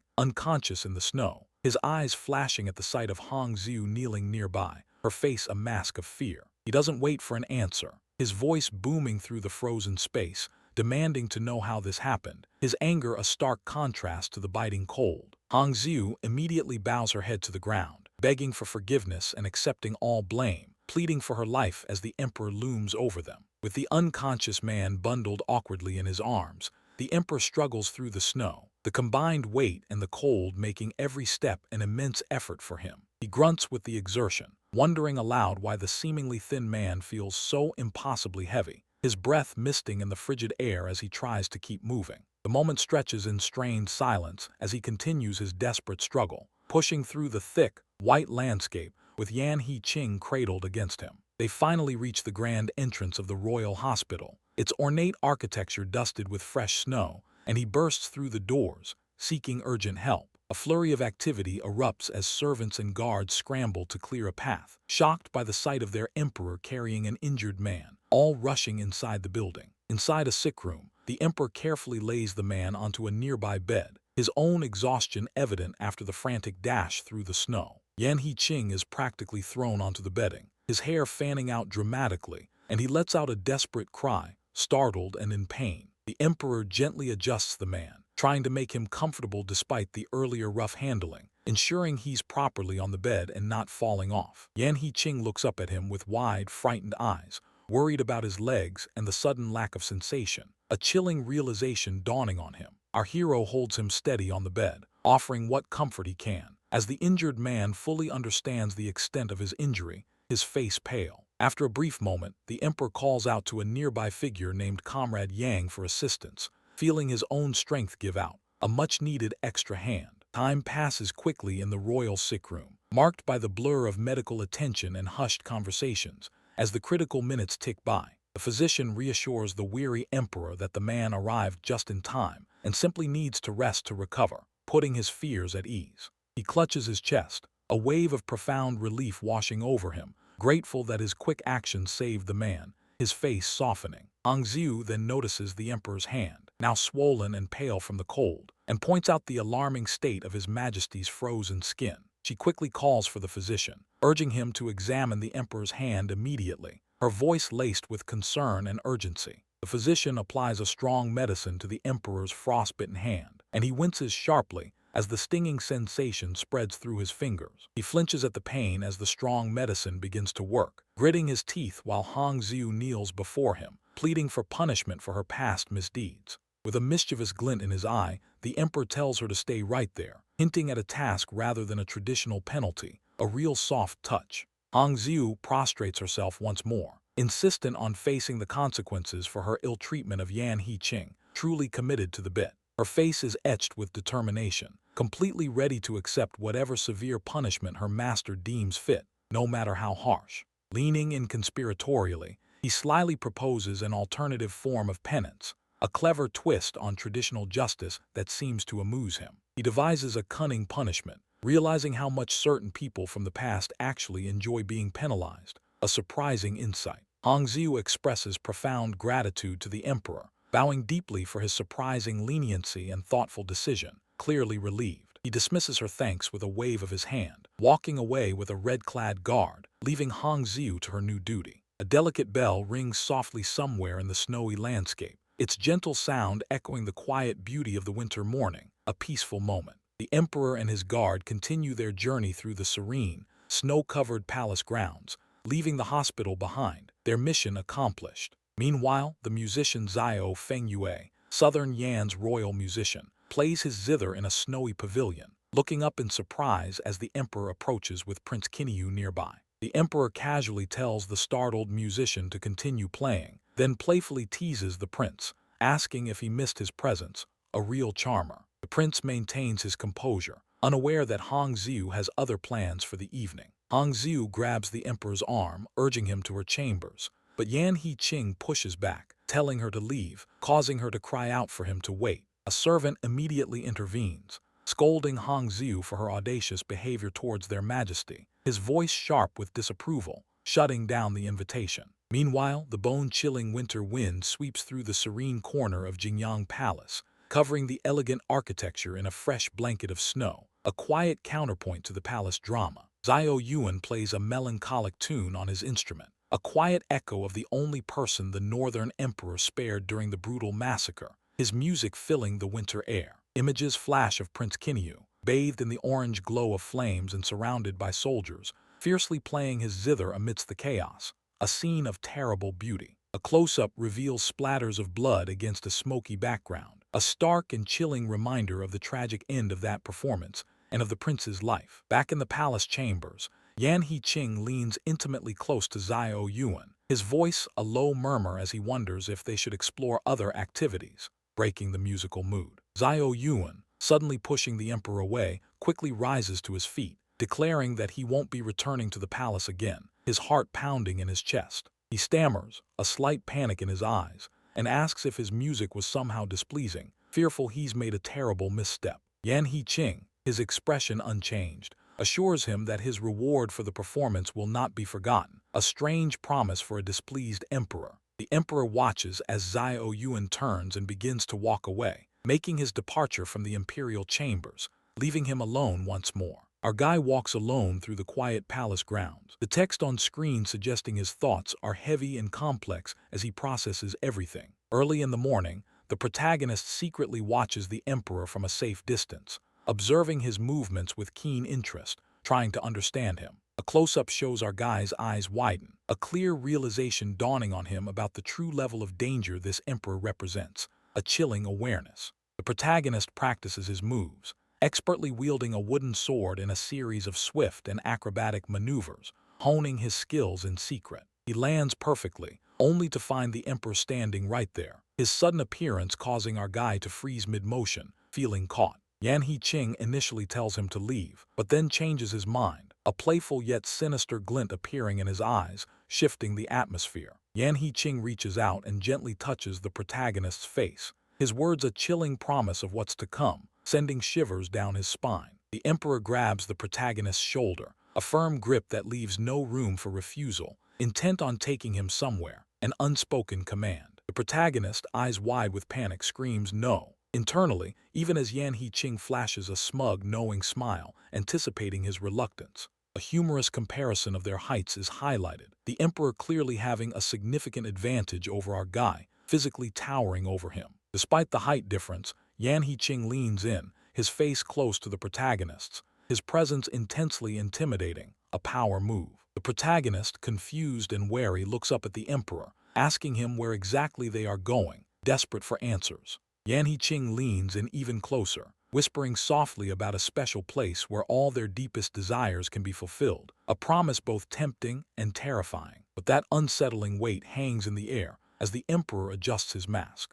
unconscious in the snow, his eyes flashing at the sight of Hong Xiu kneeling nearby, her face a mask of fear. He doesn't wait for an answer, his voice booming through the frozen space, demanding to know how this happened, his anger a stark contrast to the biting cold. Hong Xiu immediately bows her head to the ground, begging for forgiveness and accepting all blame, pleading for her life as the emperor looms over them. With the unconscious man bundled awkwardly in his arms, the emperor struggles through the snow, the combined weight and the cold making every step an immense effort for him. He grunts with the exertion, wondering aloud why the seemingly thin man feels so impossibly heavy, his breath misting in the frigid air as he tries to keep moving. The moment stretches in strained silence as he continues his desperate struggle, pushing through the thick, white landscape with Yan He-ching cradled against him. They finally reach the grand entrance of the royal hospital, its ornate architecture dusted with fresh snow, and he bursts through the doors, seeking urgent help. A flurry of activity erupts as servants and guards scramble to clear a path, shocked by the sight of their emperor carrying an injured man, all rushing inside the building. Inside a sick room, the emperor carefully lays the man onto a nearby bed, his own exhaustion evident after the frantic dash through the snow. Yan He-ching is practically thrown onto the bedding, his hair fanning out dramatically, and he lets out a desperate cry, startled and in pain. The emperor gently adjusts the man, trying to make him comfortable despite the earlier rough handling, ensuring he's properly on the bed and not falling off. Yan He-ching looks up at him with wide, frightened eyes, worried about his legs and the sudden lack of sensation, a chilling realization dawning on him. Our hero holds him steady on the bed, offering what comfort he can. As the injured man fully understands the extent of his injury, his face pale. After a brief moment, the emperor calls out to a nearby figure named Comrade Yang for assistance, feeling his own strength give out, a much-needed extra hand. Time passes quickly in the royal sick room, marked by the blur of medical attention and hushed conversations. As the critical minutes tick by, the physician reassures the weary emperor that the man arrived just in time and simply needs to rest to recover, putting his fears at ease. He clutches his chest, a wave of profound relief washing over him, grateful that his quick action saved the man, his face softening. Hong Xiu then notices the emperor's hand, now swollen and pale from the cold, and points out the alarming state of his majesty's frozen skin. She quickly calls for the physician, urging him to examine the emperor's hand immediately, her voice laced with concern and urgency. The physician applies a strong medicine to the emperor's frostbitten hand, and he winces sharply as the stinging sensation spreads through his fingers. He flinches at the pain as the strong medicine begins to work, gritting his teeth while Hong Xiu kneels before him, pleading for punishment for her past misdeeds. With a mischievous glint in his eye, the emperor tells her to stay right there, hinting at a task rather than a traditional penalty, a real soft touch. Hong Xiu prostrates herself once more, insistent on facing the consequences for her ill treatment of Yan He-ching, truly committed to the bit. Her face is etched with determination, completely ready to accept whatever severe punishment her master deems fit, no matter how harsh. Leaning in conspiratorially, he slyly proposes an alternative form of penance, a clever twist on traditional justice that seems to amuse him. He devises a cunning punishment, realizing how much certain people from the past actually enjoy being penalized, a surprising insight. Hong Xiu expresses profound gratitude to the emperor, bowing deeply for his surprising leniency and thoughtful decision, clearly relieved. He dismisses her thanks with a wave of his hand, walking away with a red-clad guard, leaving Hong Xiu to her new duty. A delicate bell rings softly somewhere in the snowy landscape, its gentle sound echoing the quiet beauty of the winter morning, a peaceful moment. The emperor and his guard continue their journey through the serene, snow-covered palace grounds, leaving the hospital behind, their mission accomplished. Meanwhile, the musician Xiao Fengyue, Southern Yan's royal musician, plays his zither in a snowy pavilion, looking up in surprise as the emperor approaches with Prince Kinyu nearby. The emperor casually tells the startled musician to continue playing, then playfully teases the prince, asking if he missed his presence, a real charmer. The prince maintains his composure, unaware that Hong Xiu has other plans for the evening. Hong Xiu grabs the emperor's arm, urging him to her chambers, but Yan He-ching pushes back, telling her to leave, causing her to cry out for him to wait. A servant immediately intervenes, scolding Hong Xiu for her audacious behavior towards their majesty, his voice sharp with disapproval, shutting down the invitation. Meanwhile, the bone-chilling winter wind sweeps through the serene corner of Jingyang Palace, covering the elegant architecture in a fresh blanket of snow, a quiet counterpoint to the palace drama. Xiao Yu'an plays a melancholic tune on his instrument, a quiet echo of the only person the northern emperor spared during the brutal massacre, his music filling the winter air. Images flash of Prince Kinyu, bathed in the orange glow of flames and surrounded by soldiers, fiercely playing his zither amidst the chaos, a scene of terrible beauty. A close-up reveals splatters of blood against a smoky background, a stark and chilling reminder of the tragic end of that performance and of the prince's life. Back in the palace chambers, Yan Hiqing leans intimately close to Xiao Yuan, his voice a low murmur as he wonders if they should explore other activities, breaking the musical mood. Xiao Yuan, suddenly pushing the emperor away, quickly rises to his feet, declaring that he won't be returning to the palace again, his heart pounding in his chest. He stammers, a slight panic in his eyes, and asks if his music was somehow displeasing, fearful he's made a terrible misstep. Yan Hiqing, his expression unchanged, assures him that his reward for the performance will not be forgotten, a strange promise for a displeased emperor. The emperor watches as Xiao Yuan turns and begins to walk away, making his departure from the imperial chambers, leaving him alone once more. Our guy walks alone through the quiet palace grounds, the text on screen suggesting his thoughts are heavy and complex as he processes everything. Early in the morning, the protagonist secretly watches the emperor from a safe distance, observing his movements with keen interest, trying to understand him. A close-up shows our guy's eyes widen, a clear realization dawning on him about the true level of danger this emperor represents, a chilling awareness. The protagonist practices his moves, expertly wielding a wooden sword in a series of swift and acrobatic maneuvers, honing his skills in secret. He lands perfectly, only to find the emperor standing right there, his sudden appearance causing our guy to freeze mid-motion, feeling caught. Yan Hiqing initially tells him to leave, but then changes his mind, a playful yet sinister glint appearing in his eyes, shifting the atmosphere. Yan Hiqing reaches out and gently touches the protagonist's face, his words a chilling promise of what's to come, sending shivers down his spine. The emperor grabs the protagonist's shoulder, a firm grip that leaves no room for refusal, intent on taking him somewhere, an unspoken command. The protagonist, eyes wide with panic, screams no. Internally, even as Yan Hiqing flashes a smug, knowing smile, anticipating his reluctance. A humorous comparison of their heights is highlighted, the emperor clearly having a significant advantage over our guy, physically towering over him. Despite the height difference, Yan Hiqing leans in, his face close to the protagonist's, his presence intensely intimidating, a power move. The protagonist, confused and wary, looks up at the emperor, asking him where exactly they are going, desperate for answers. Yan Hiqing leans in even closer, whispering softly about a special place where all their deepest desires can be fulfilled, a promise both tempting and terrifying. But that unsettling weight hangs in the air as the emperor adjusts his mask.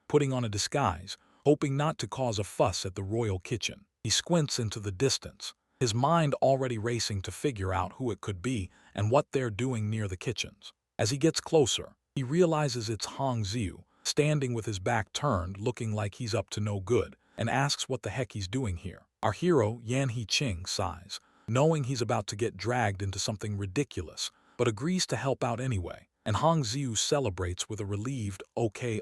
Putting on a disguise, hoping not to cause a fuss at the royal kitchen. He squints into the distance, his mind already racing to figure out who it could be and what they're doing near the kitchens. As he gets closer, he realizes it's Hong Xiu, standing with his back turned, looking like he's up to no good, and asks what the heck he's doing here. Our hero, Yan Hiqing, sighs, knowing he's about to get dragged into something ridiculous, but agrees to help out anyway, and Hong Xiu celebrates with a relieved, okay.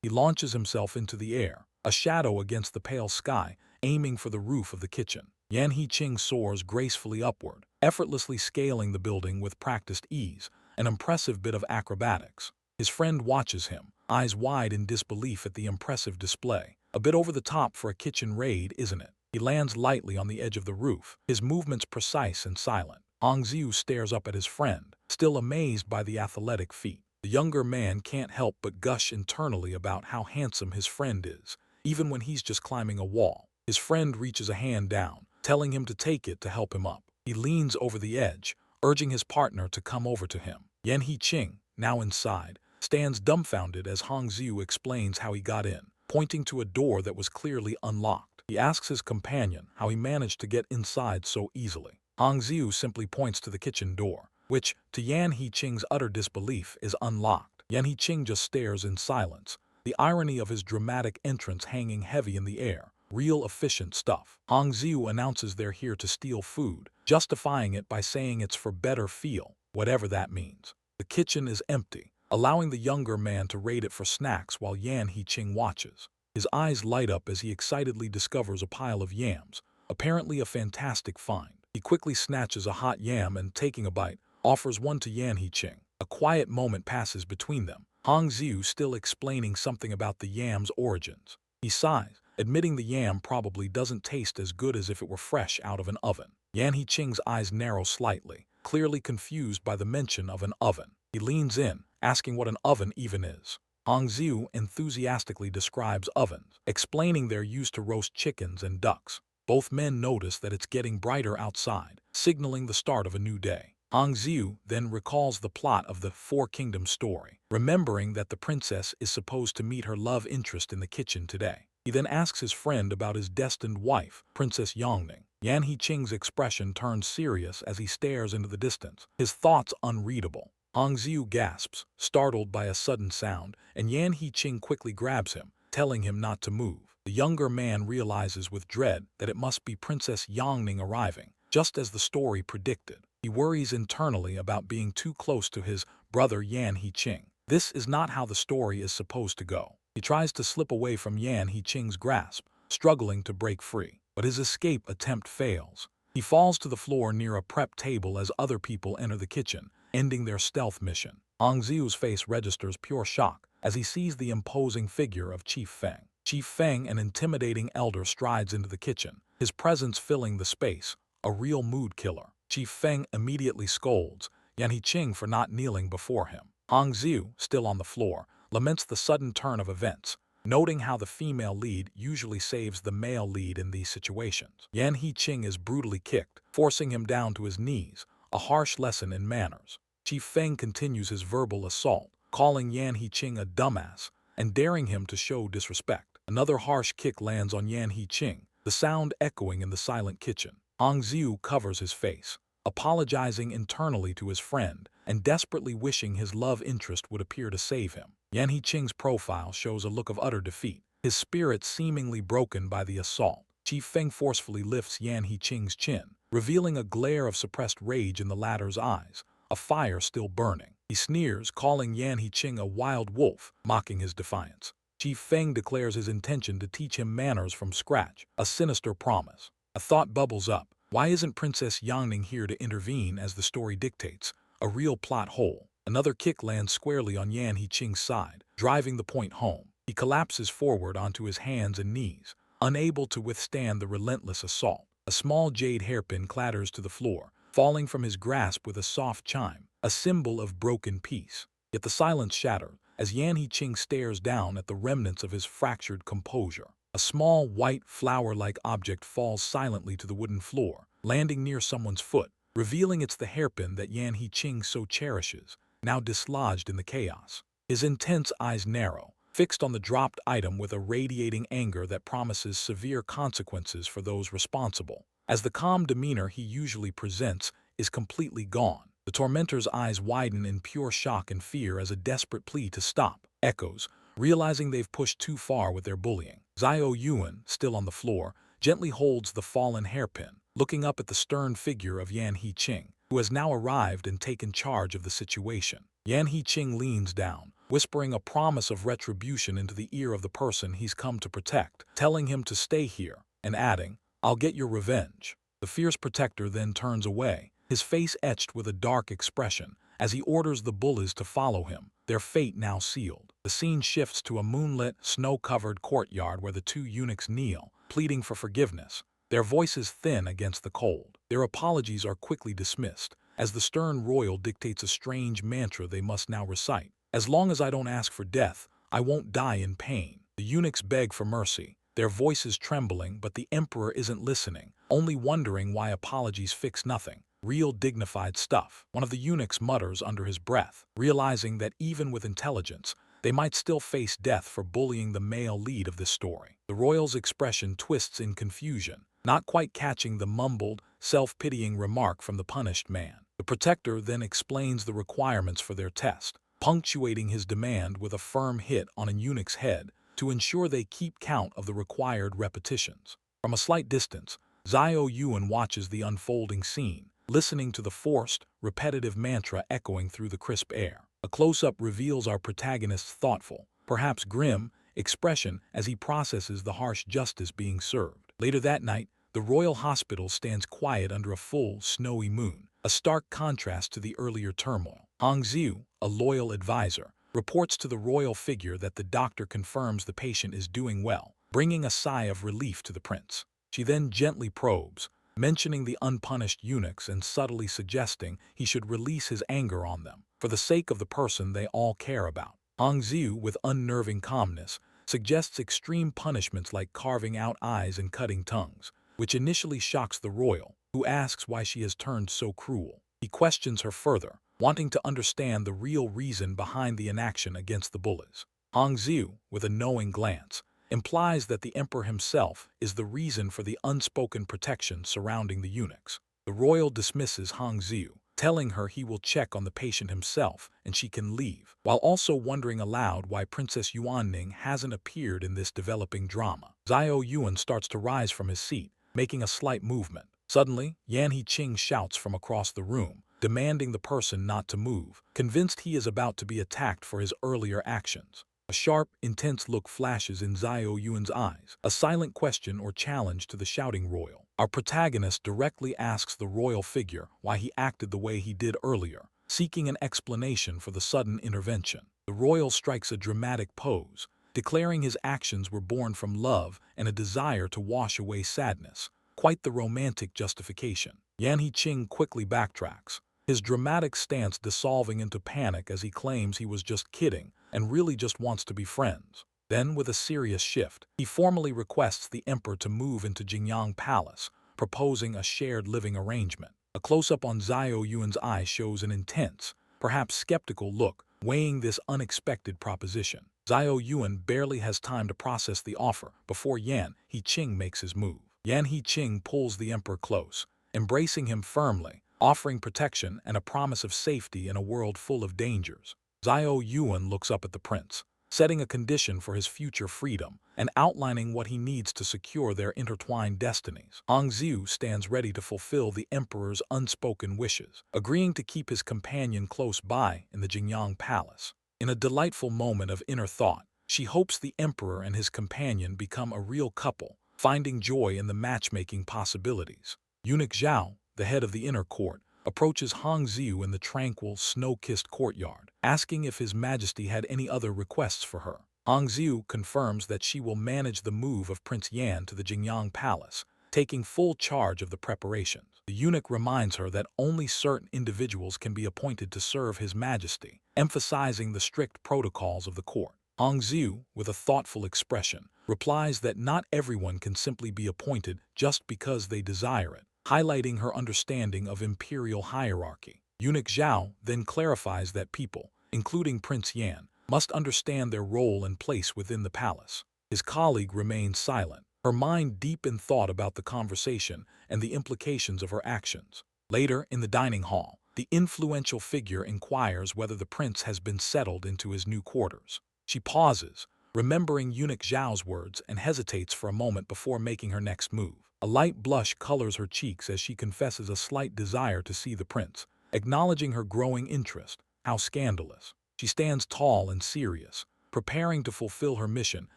He launches himself into the air, a shadow against the pale sky, aiming for the roof of the kitchen. Yan Hiqing soars gracefully upward, effortlessly scaling the building with practiced ease, an impressive bit of acrobatics. His friend watches him, eyes wide in disbelief at the impressive display. A bit over the top for a kitchen raid, isn't it? He lands lightly on the edge of the roof, his movements precise and silent. Hong Xiu stares up at his friend, still amazed by the athletic feat. The younger man can't help but gush internally about how handsome his friend is, even when he's just climbing a wall. His friend reaches a hand down, telling him to take it to help him up. He leans over the edge, urging his partner to come over to him. Yan Hiqing, now inside, stands dumbfounded as Hong Xiu explains how he got in, pointing to a door that was clearly unlocked. He asks his companion how he managed to get inside so easily. Hong Xiu simply points to the kitchen door, which, to Yan Hiqing's utter disbelief, is unlocked. Yan Hiqing just stares in silence, the irony of his dramatic entrance hanging heavy in the air, Real efficient stuff. Hong Xiu announces they're here to steal food, justifying it by saying it's for better feel, whatever that means. The kitchen is empty, allowing the younger man to raid it for snacks while Yan Hiqing watches. His eyes light up as he excitedly discovers a pile of yams, apparently a fantastic find. He quickly snatches a hot yam and, taking a bite, offers one to Yan Hiqing. A quiet moment passes between them, Hong Xiu still explaining something about the yam's origins. He sighs, admitting the yam probably doesn't taste as good as if it were fresh out of an oven. Yan Hiqing's eyes narrow slightly, clearly confused by the mention of an oven. He leans in, asking what an oven even is. Hong Xiu enthusiastically describes ovens, explaining they're used to roast chickens and ducks. Both men notice that it's getting brighter outside, signaling the start of a new day. Hong Xiu then recalls the plot of the Four Kingdoms story, remembering that the princess is supposed to meet her love interest in the kitchen today. He then asks his friend about his destined wife, Princess Yongning. Yan Hiqing's expression turns serious as he stares into the distance, his thoughts unreadable. Hong Xiu gasps, startled by a sudden sound, and Yan Hiqing quickly grabs him, telling him not to move. The younger man realizes with dread that it must be Princess Yongning arriving, just as the story predicted. He worries internally about being too close to his brother Yan Hiqing. This is not how the story is supposed to go. He tries to slip away from Yan Hiqing's grasp, struggling to break free, but his escape attempt fails. He falls to the floor near a prep table as other people enter the kitchen, ending their stealth mission. Hong Xiu's face registers pure shock as he sees the imposing figure of Chief Feng. Chief Feng, an intimidating elder, strides into the kitchen, his presence filling the space, a real mood killer. Chief Feng immediately scolds Yan Hiqing for not kneeling before him. Hong Xiu, still on the floor, laments the sudden turn of events, noting how the female lead usually saves the male lead in these situations. Yan Hiqing is brutally kicked, forcing him down to his knees, a harsh lesson in manners. Chief Feng continues his verbal assault, calling Yan Hiqing a dumbass and daring him to show disrespect. Another harsh kick lands on Yan Hiqing, the sound echoing in the silent kitchen. Hong Xiu covers his face, apologizing internally to his friend and desperately wishing his love interest would appear to save him. Yan Hiqing's profile shows a look of utter defeat, his spirit seemingly broken by the assault. Chief Feng forcefully lifts Yan Hiqing's chin, revealing a glare of suppressed rage in the latter's eyes, a fire still burning. He sneers, calling Yan Hiqing a wild wolf, mocking his defiance. Chief Feng declares his intention to teach him manners from scratch, a sinister promise. A thought bubbles up. Why isn't Princess Yongning here to intervene as the story dictates? A real plot hole. Another kick lands squarely on Yan Hiqing's side, driving the point home. He collapses forward onto his hands and knees, unable to withstand the relentless assault. A small jade hairpin clatters to the floor, falling from his grasp with a soft chime, a symbol of broken peace. Yet the silence shatters as Yan Hiqing stares down at the remnants of his fractured composure. A small, white, flower-like object falls silently to the wooden floor, landing near someone's foot, revealing it's the hairpin that Yan Hiqing so cherishes, now dislodged in the chaos. His intense eyes narrow, fixed on the dropped item with a radiating anger that promises severe consequences for those responsible. As the calm demeanor he usually presents is completely gone, the tormentor's eyes widen in pure shock and fear as a desperate plea to stop echoes, realizing they've pushed too far with their bullying. Xiao Yu'an, still on the floor, gently holds the fallen hairpin, looking up at the stern figure of Yan Hiqing, who has now arrived and taken charge of the situation. Yan Hiqing leans down, whispering a promise of retribution into the ear of the person he's come to protect, telling him to stay here, and adding, "I'll get your revenge." The fierce protector then turns away, his face etched with a dark expression, as he orders the bullies to follow him, their fate now sealed. The scene shifts to a moonlit, snow-covered courtyard where the two eunuchs kneel, pleading for forgiveness, their voices thin against the cold. Their apologies are quickly dismissed, as the stern royal dictates a strange mantra they must now recite. "As long as I don't ask for death, I won't die in pain." The eunuchs beg for mercy, their voices trembling, but the emperor isn't listening, only wondering why apologies fix nothing. Real dignified stuff. One of the eunuchs mutters under his breath, realizing that even with intelligence, they might still face death for bullying the male lead of this story. The royal's expression twists in confusion, not quite catching the mumbled, self-pitying remark from the punished man. The protector then explains the requirements for their test, punctuating his demand with a firm hit on a eunuch's head, to ensure they keep count of the required repetitions. From a slight distance, Xiao Yuan watches the unfolding scene, listening to the forced, repetitive mantra echoing through the crisp air. A close-up reveals our protagonist's thoughtful, perhaps grim, expression as he processes the harsh justice being served. Later that night, the royal hospital stands quiet under a full, snowy moon, a stark contrast to the earlier turmoil. Hong Xiu, a loyal advisor, reports to the royal figure that the doctor confirms the patient is doing well, bringing a sigh of relief to the prince. She then gently probes, mentioning the unpunished eunuchs and subtly suggesting he should release his anger on them, for the sake of the person they all care about. Hong Xiu, with unnerving calmness, suggests extreme punishments like carving out eyes and cutting tongues, which initially shocks the royal, who asks why she has turned so cruel. He questions her further, wanting to understand the real reason behind the inaction against the bullies. Hong Xiu, with a knowing glance, implies that the emperor himself is the reason for the unspoken protection surrounding the eunuchs. The royal dismisses Hong Xiu, telling her he will check on the patient himself and she can leave, while also wondering aloud why Princess Yuanning hasn't appeared in this developing drama. Xiao Yuan starts to rise from his seat, making a slight movement. Suddenly, Yan He-ching shouts from across the room, demanding the person not to move, convinced he is about to be attacked for his earlier actions. A sharp, intense look flashes in Xiao Yuan's eyes, a silent question or challenge to the shouting royal. Our protagonist directly asks the royal figure why he acted the way he did earlier, seeking an explanation for the sudden intervention. The royal strikes a dramatic pose, declaring his actions were born from love and a desire to wash away sadness. Quite the romantic justification. Yan He-ching quickly backtracks, his dramatic stance dissolving into panic as he claims he was just kidding and really just wants to be friends. Then, with a serious shift, he formally requests the emperor to move into Jingyang Palace, proposing a shared living arrangement. A close-up on Xiao Yuan's eye shows an intense, perhaps skeptical look, weighing this unexpected proposition. Xiao Yuan barely has time to process the offer before Yan He-ching makes his move. Yan He-ching pulls the emperor close, embracing him firmly, offering protection and a promise of safety in a world full of dangers. Xiao Yuan looks up at the prince, setting a condition for his future freedom and outlining what he needs to secure their intertwined destinies. Hong Xiu stands ready to fulfill the emperor's unspoken wishes, agreeing to keep his companion close by in the Jingyang Palace. In a delightful moment of inner thought, she hopes the emperor and his companion become a real couple, finding joy in the matchmaking possibilities. Eunuch Zhao, the head of the inner court, approaches Hong Xiu in the tranquil, snow-kissed courtyard, asking if His Majesty had any other requests for her. Hong Xiu confirms that she will manage the move of Prince Yan to the Jingyang Palace, taking full charge of the preparations. The eunuch reminds her that only certain individuals can be appointed to serve His Majesty, emphasizing the strict protocols of the court. Hong Xiu, with a thoughtful expression, replies that not everyone can simply be appointed just because they desire it, highlighting her understanding of imperial hierarchy. Eunuch Zhao then clarifies that people, including Prince Yan, must understand their role and place within the palace. His colleague remains silent, her mind deep in thought about the conversation and the implications of her actions. Later, in the dining hall, the influential figure inquires whether the prince has been settled into his new quarters. She pauses, remembering Eunuch Zhao's words, and hesitates for a moment before making her next move. A light blush colors her cheeks as she confesses a slight desire to see the prince, acknowledging her growing interest. How scandalous. She stands tall and serious, preparing to fulfill her mission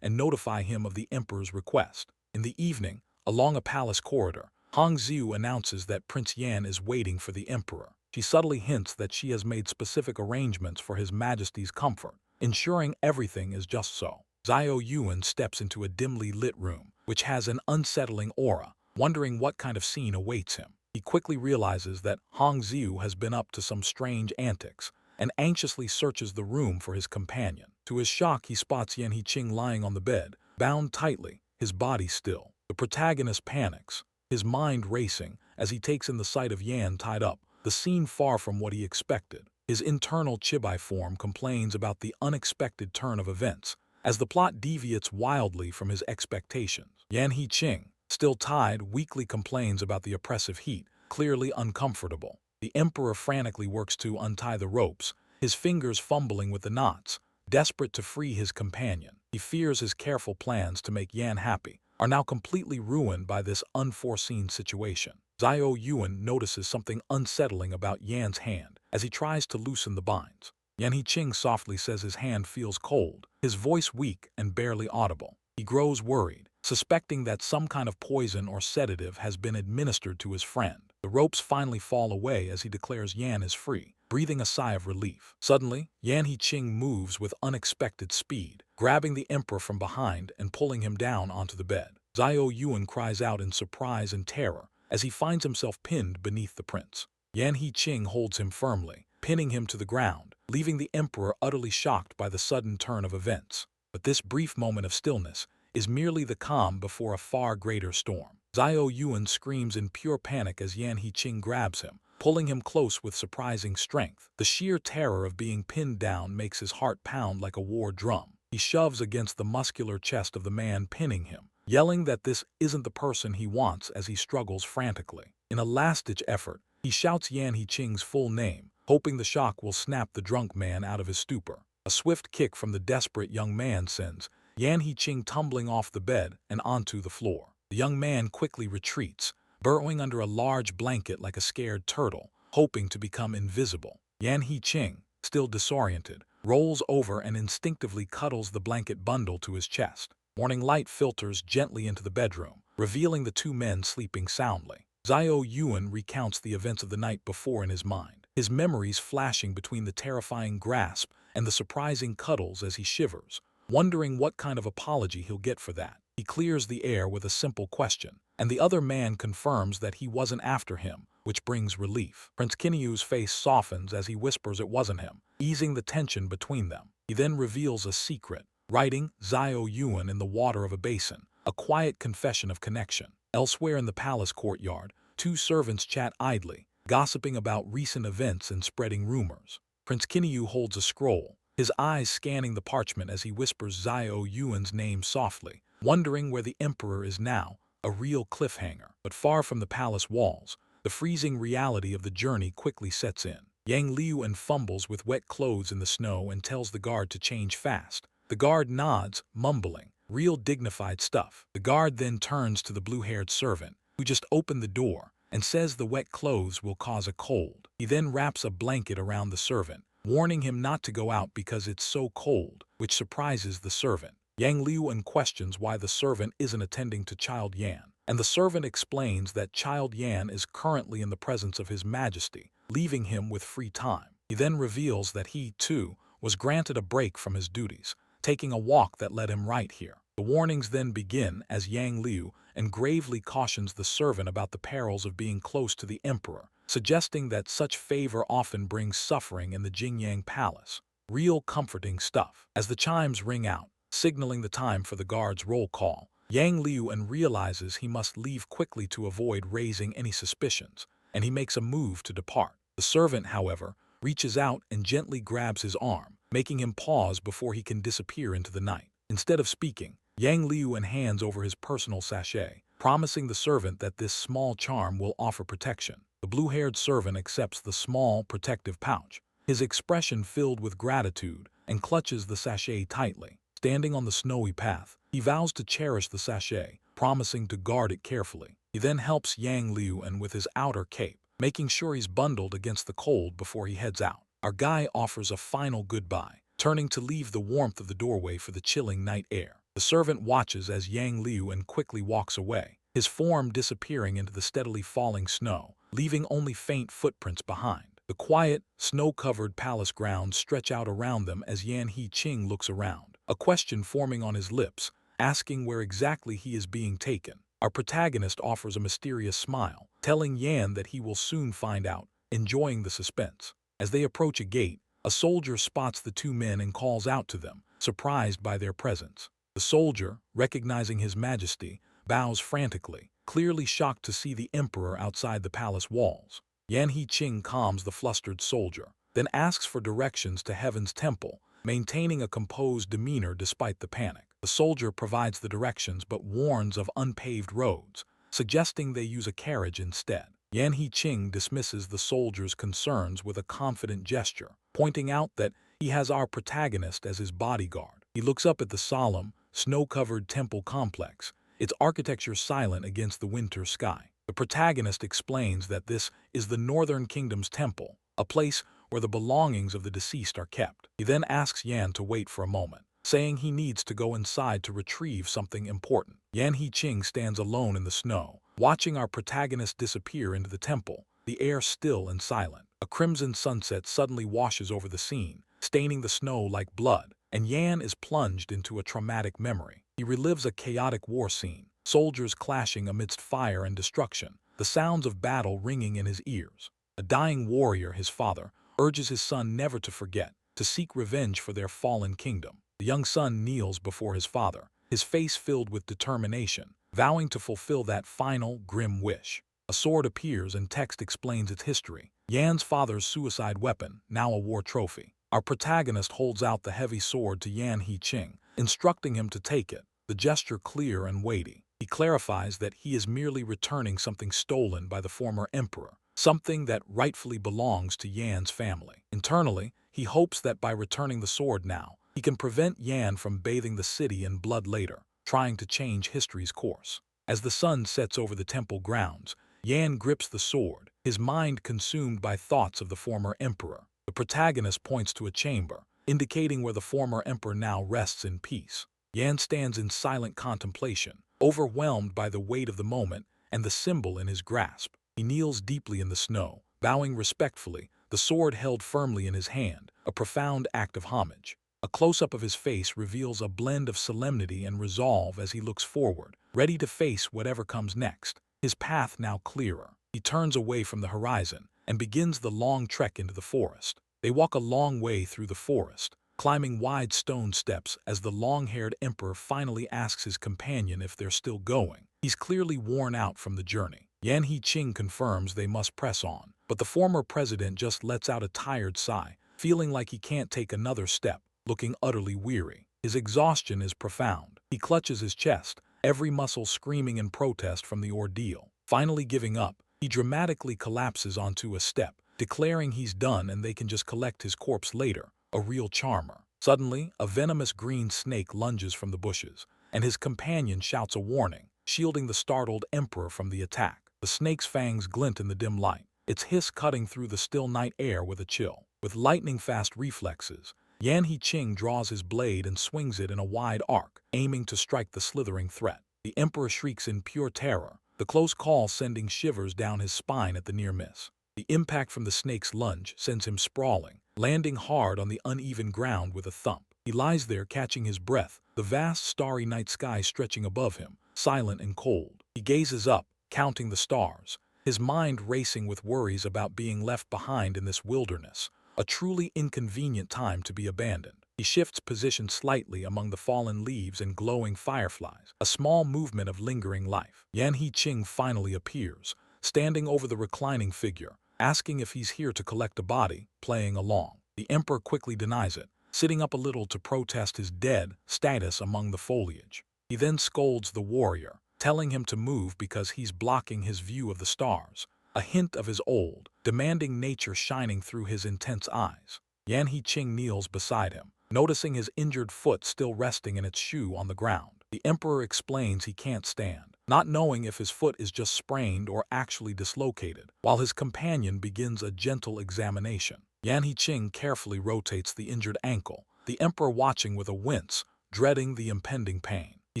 and notify him of the emperor's request. In the evening, along a palace corridor, Hong Xiu announces that Prince Yan is waiting for the emperor. She subtly hints that she has made specific arrangements for His Majesty's comfort, ensuring everything is just so. Xiao Yuan steps into a dimly lit room, which has an unsettling aura, wondering what kind of scene awaits him. He quickly realizes that Hong Xiu has been up to some strange antics, and anxiously searches the room for his companion. To his shock, he spots Yan He-ching lying on the bed, bound tightly, his body still. The protagonist panics, his mind racing as he takes in the sight of Yan tied up, the scene far from what he expected. His internal chibai form complains about the unexpected turn of events, as the plot deviates wildly from his expectations. Yan He-ching, still tied, weakly complains about the oppressive heat, clearly uncomfortable. The emperor frantically works to untie the ropes, his fingers fumbling with the knots, desperate to free his companion. He fears his careful plans to make Yan happy are now completely ruined by this unforeseen situation. Xiao Yu'an notices something unsettling about Yan's hand as he tries to loosen the binds. Yan Hiqing softly says his hand feels cold, his voice weak and barely audible. He grows worried, suspecting that some kind of poison or sedative has been administered to his friend. The ropes finally fall away as he declares Yan is free, breathing a sigh of relief. Suddenly, Yan Hiqing moves with unexpected speed, grabbing the emperor from behind and pulling him down onto the bed. Xiao Yu'an cries out in surprise and terror as he finds himself pinned beneath the prince. Yan Hiqing holds him firmly, pinning him to the ground, leaving the emperor utterly shocked by the sudden turn of events. But this brief moment of stillness is merely the calm before a far greater storm. Xiao Yu'an screams in pure panic as Yan Hiqing grabs him, pulling him close with surprising strength. The sheer terror of being pinned down makes his heart pound like a war drum. He shoves against the muscular chest of the man pinning him, yelling that this isn't the person he wants as he struggles frantically. In a last-ditch effort, he shouts Yan Hiqing's full name, hoping the shock will snap the drunk man out of his stupor. A swift kick from the desperate young man sends Yan Hiqing tumbling off the bed and onto the floor. The young man quickly retreats, burrowing under a large blanket like a scared turtle, hoping to become invisible. Yan Hiqing, still disoriented, rolls over and instinctively cuddles the blanket bundle to his chest. Morning light filters gently into the bedroom, revealing the two men sleeping soundly. Xiao Yu'an recounts the events of the night before in his mind, his memories flashing between the terrifying grasp and the surprising cuddles as he shivers, wondering what kind of apology he'll get for that. He clears the air with a simple question, and the other man confirms that he wasn't after him, which brings relief. Prince Kinyu's face softens as he whispers it wasn't him, easing the tension between them. He then reveals a secret, writing Xiao Yu'an in the water of a basin, a quiet confession of connection. Elsewhere in the palace courtyard, two servants chat idly, gossiping about recent events and spreading rumors. Prince Kinyu holds a scroll, his eyes scanning the parchment as he whispers Xiao Yuan's name softly, wondering where the emperor is now, a real cliffhanger. But far from the palace walls, the freezing reality of the journey quickly sets in. Yang Liuan fumbles with wet clothes in the snow and tells the guard to change fast. The guard nods, mumbling, real dignified stuff. The guard then turns to the blue-haired servant, who just opened the door, and says the wet clothes will cause a cold. He then wraps a blanket around the servant, warning him not to go out because it's so cold, which surprises the servant. Yang Liuan questions why the servant isn't attending to Child Yan, and the servant explains that Child Yan is currently in the presence of His Majesty, leaving him with free time. He then reveals that he, too, was granted a break from his duties, taking a walk that led him right here. The warnings then begin as Yang Liu and gravely cautions the servant about the perils of being close to the emperor, suggesting that such favor often brings suffering in the Jingyang Palace. Real comforting stuff. As the chimes ring out, signaling the time for the guard's roll call, Yang Liuan realizes he must leave quickly to avoid raising any suspicions, and he makes a move to depart. The servant, however, reaches out and gently grabs his arm, making him pause before he can disappear into the night. Instead of speaking, Yang Liuan hands over his personal sachet, promising the servant that this small charm will offer protection. The blue-haired servant accepts the small, protective pouch, his expression filled with gratitude, and clutches the sachet tightly. Standing on the snowy path, he vows to cherish the sachet, promising to guard it carefully. He then helps Yang Liuan with his outer cape, making sure he's bundled against the cold before he heads out. Our guy offers a final goodbye, turning to leave the warmth of the doorway for the chilling night air. The servant watches as Yang Liuan quickly walks away, his form disappearing into the steadily falling snow, leaving only faint footprints behind. The quiet, snow-covered palace grounds stretch out around them as Yan Hiqing looks around, a question forming on his lips, asking where exactly he is being taken. Our protagonist offers a mysterious smile, telling Yan that he will soon find out, enjoying the suspense. As they approach a gate, a soldier spots the two men and calls out to them, surprised by their presence. The soldier, recognizing His Majesty, bows frantically, clearly shocked to see the emperor outside the palace walls. Yan Hiqing calms the flustered soldier, then asks for directions to Heaven's temple, maintaining a composed demeanor despite the panic. The soldier provides the directions but warns of unpaved roads, suggesting they use a carriage instead. Yan Hiqing dismisses the soldier's concerns with a confident gesture, pointing out that he has our protagonist as his bodyguard. He looks up at the solemn, snow-covered temple complex, its architecture silent against the winter sky. The protagonist explains that this is the Northern Kingdom's temple, a place where the belongings of the deceased are kept. He then asks Yan to wait for a moment, saying he needs to go inside to retrieve something important. Yan He-ching stands alone in the snow, watching our protagonist disappear into the temple, the air still and silent. A crimson sunset suddenly washes over the scene, staining the snow like blood, and Yan is plunged into a traumatic memory. He relives a chaotic war scene, soldiers clashing amidst fire and destruction, the sounds of battle ringing in his ears. A dying warrior, his father, urges his son never to forget, to seek revenge for their fallen kingdom. The young son kneels before his father, his face filled with determination, vowing to fulfill that final, grim wish. A sword appears and text explains its history. Yan's father's suicide weapon, now a war trophy. Our protagonist holds out the heavy sword to Yan He-ching, instructing him to take it, the gesture clear and weighty. He clarifies that he is merely returning something stolen by the former emperor, something that rightfully belongs to Yan's family. Internally, he hopes that by returning the sword now, he can prevent Yan from bathing the city in blood later, trying to change history's course. As the sun sets over the temple grounds, Yan grips the sword, his mind consumed by thoughts of the former emperor. The protagonist points to a chamber, indicating where the former emperor now rests in peace. Yan stands in silent contemplation, overwhelmed by the weight of the moment and the symbol in his grasp. He kneels deeply in the snow, bowing respectfully, the sword held firmly in his hand, a profound act of homage. A close-up of his face reveals a blend of solemnity and resolve as he looks forward, ready to face whatever comes next. His path now clearer, he turns away from the horizon and begins the long trek into the forest. They walk a long way through the forest, climbing wide stone steps as the long-haired emperor finally asks his companion if they're still going. He's clearly worn out from the journey. Yan He-ching confirms they must press on, but the former president just lets out a tired sigh, feeling like he can't take another step, looking utterly weary. His exhaustion is profound. He clutches his chest, every muscle screaming in protest from the ordeal. Finally giving up, he dramatically collapses onto a step, declaring he's done and they can just collect his corpse later, a real charmer. Suddenly, a venomous green snake lunges from the bushes, and his companion shouts a warning, shielding the startled emperor from the attack. The snake's fangs glint in the dim light, its hiss cutting through the still night air with a chill. With lightning-fast reflexes, Yan He-ching draws his blade and swings it in a wide arc, aiming to strike the slithering threat. The emperor shrieks in pure terror, the close call sending shivers down his spine at the near miss. The impact from the snake's lunge sends him sprawling, landing hard on the uneven ground with a thump. He lies there catching his breath, the vast starry night sky stretching above him, silent and cold. He gazes up, counting the stars, his mind racing with worries about being left behind in this wilderness, a truly inconvenient time to be abandoned. He shifts position slightly among the fallen leaves and glowing fireflies, a small movement of lingering life. Yan He-ching finally appears, standing over the reclining figure, asking if he's here to collect a body, playing along. The emperor quickly denies it, sitting up a little to protest his dead status among the foliage. He then scolds the warrior, telling him to move because he's blocking his view of the stars, a hint of his old, demanding nature shining through his intense eyes. Yan He-ching kneels beside him, noticing his injured foot still resting in its shoe on the ground. The emperor explains he can't stand, not knowing if his foot is just sprained or actually dislocated, while his companion begins a gentle examination. Yan He-ching carefully rotates the injured ankle, the emperor watching with a wince, dreading the impending pain. He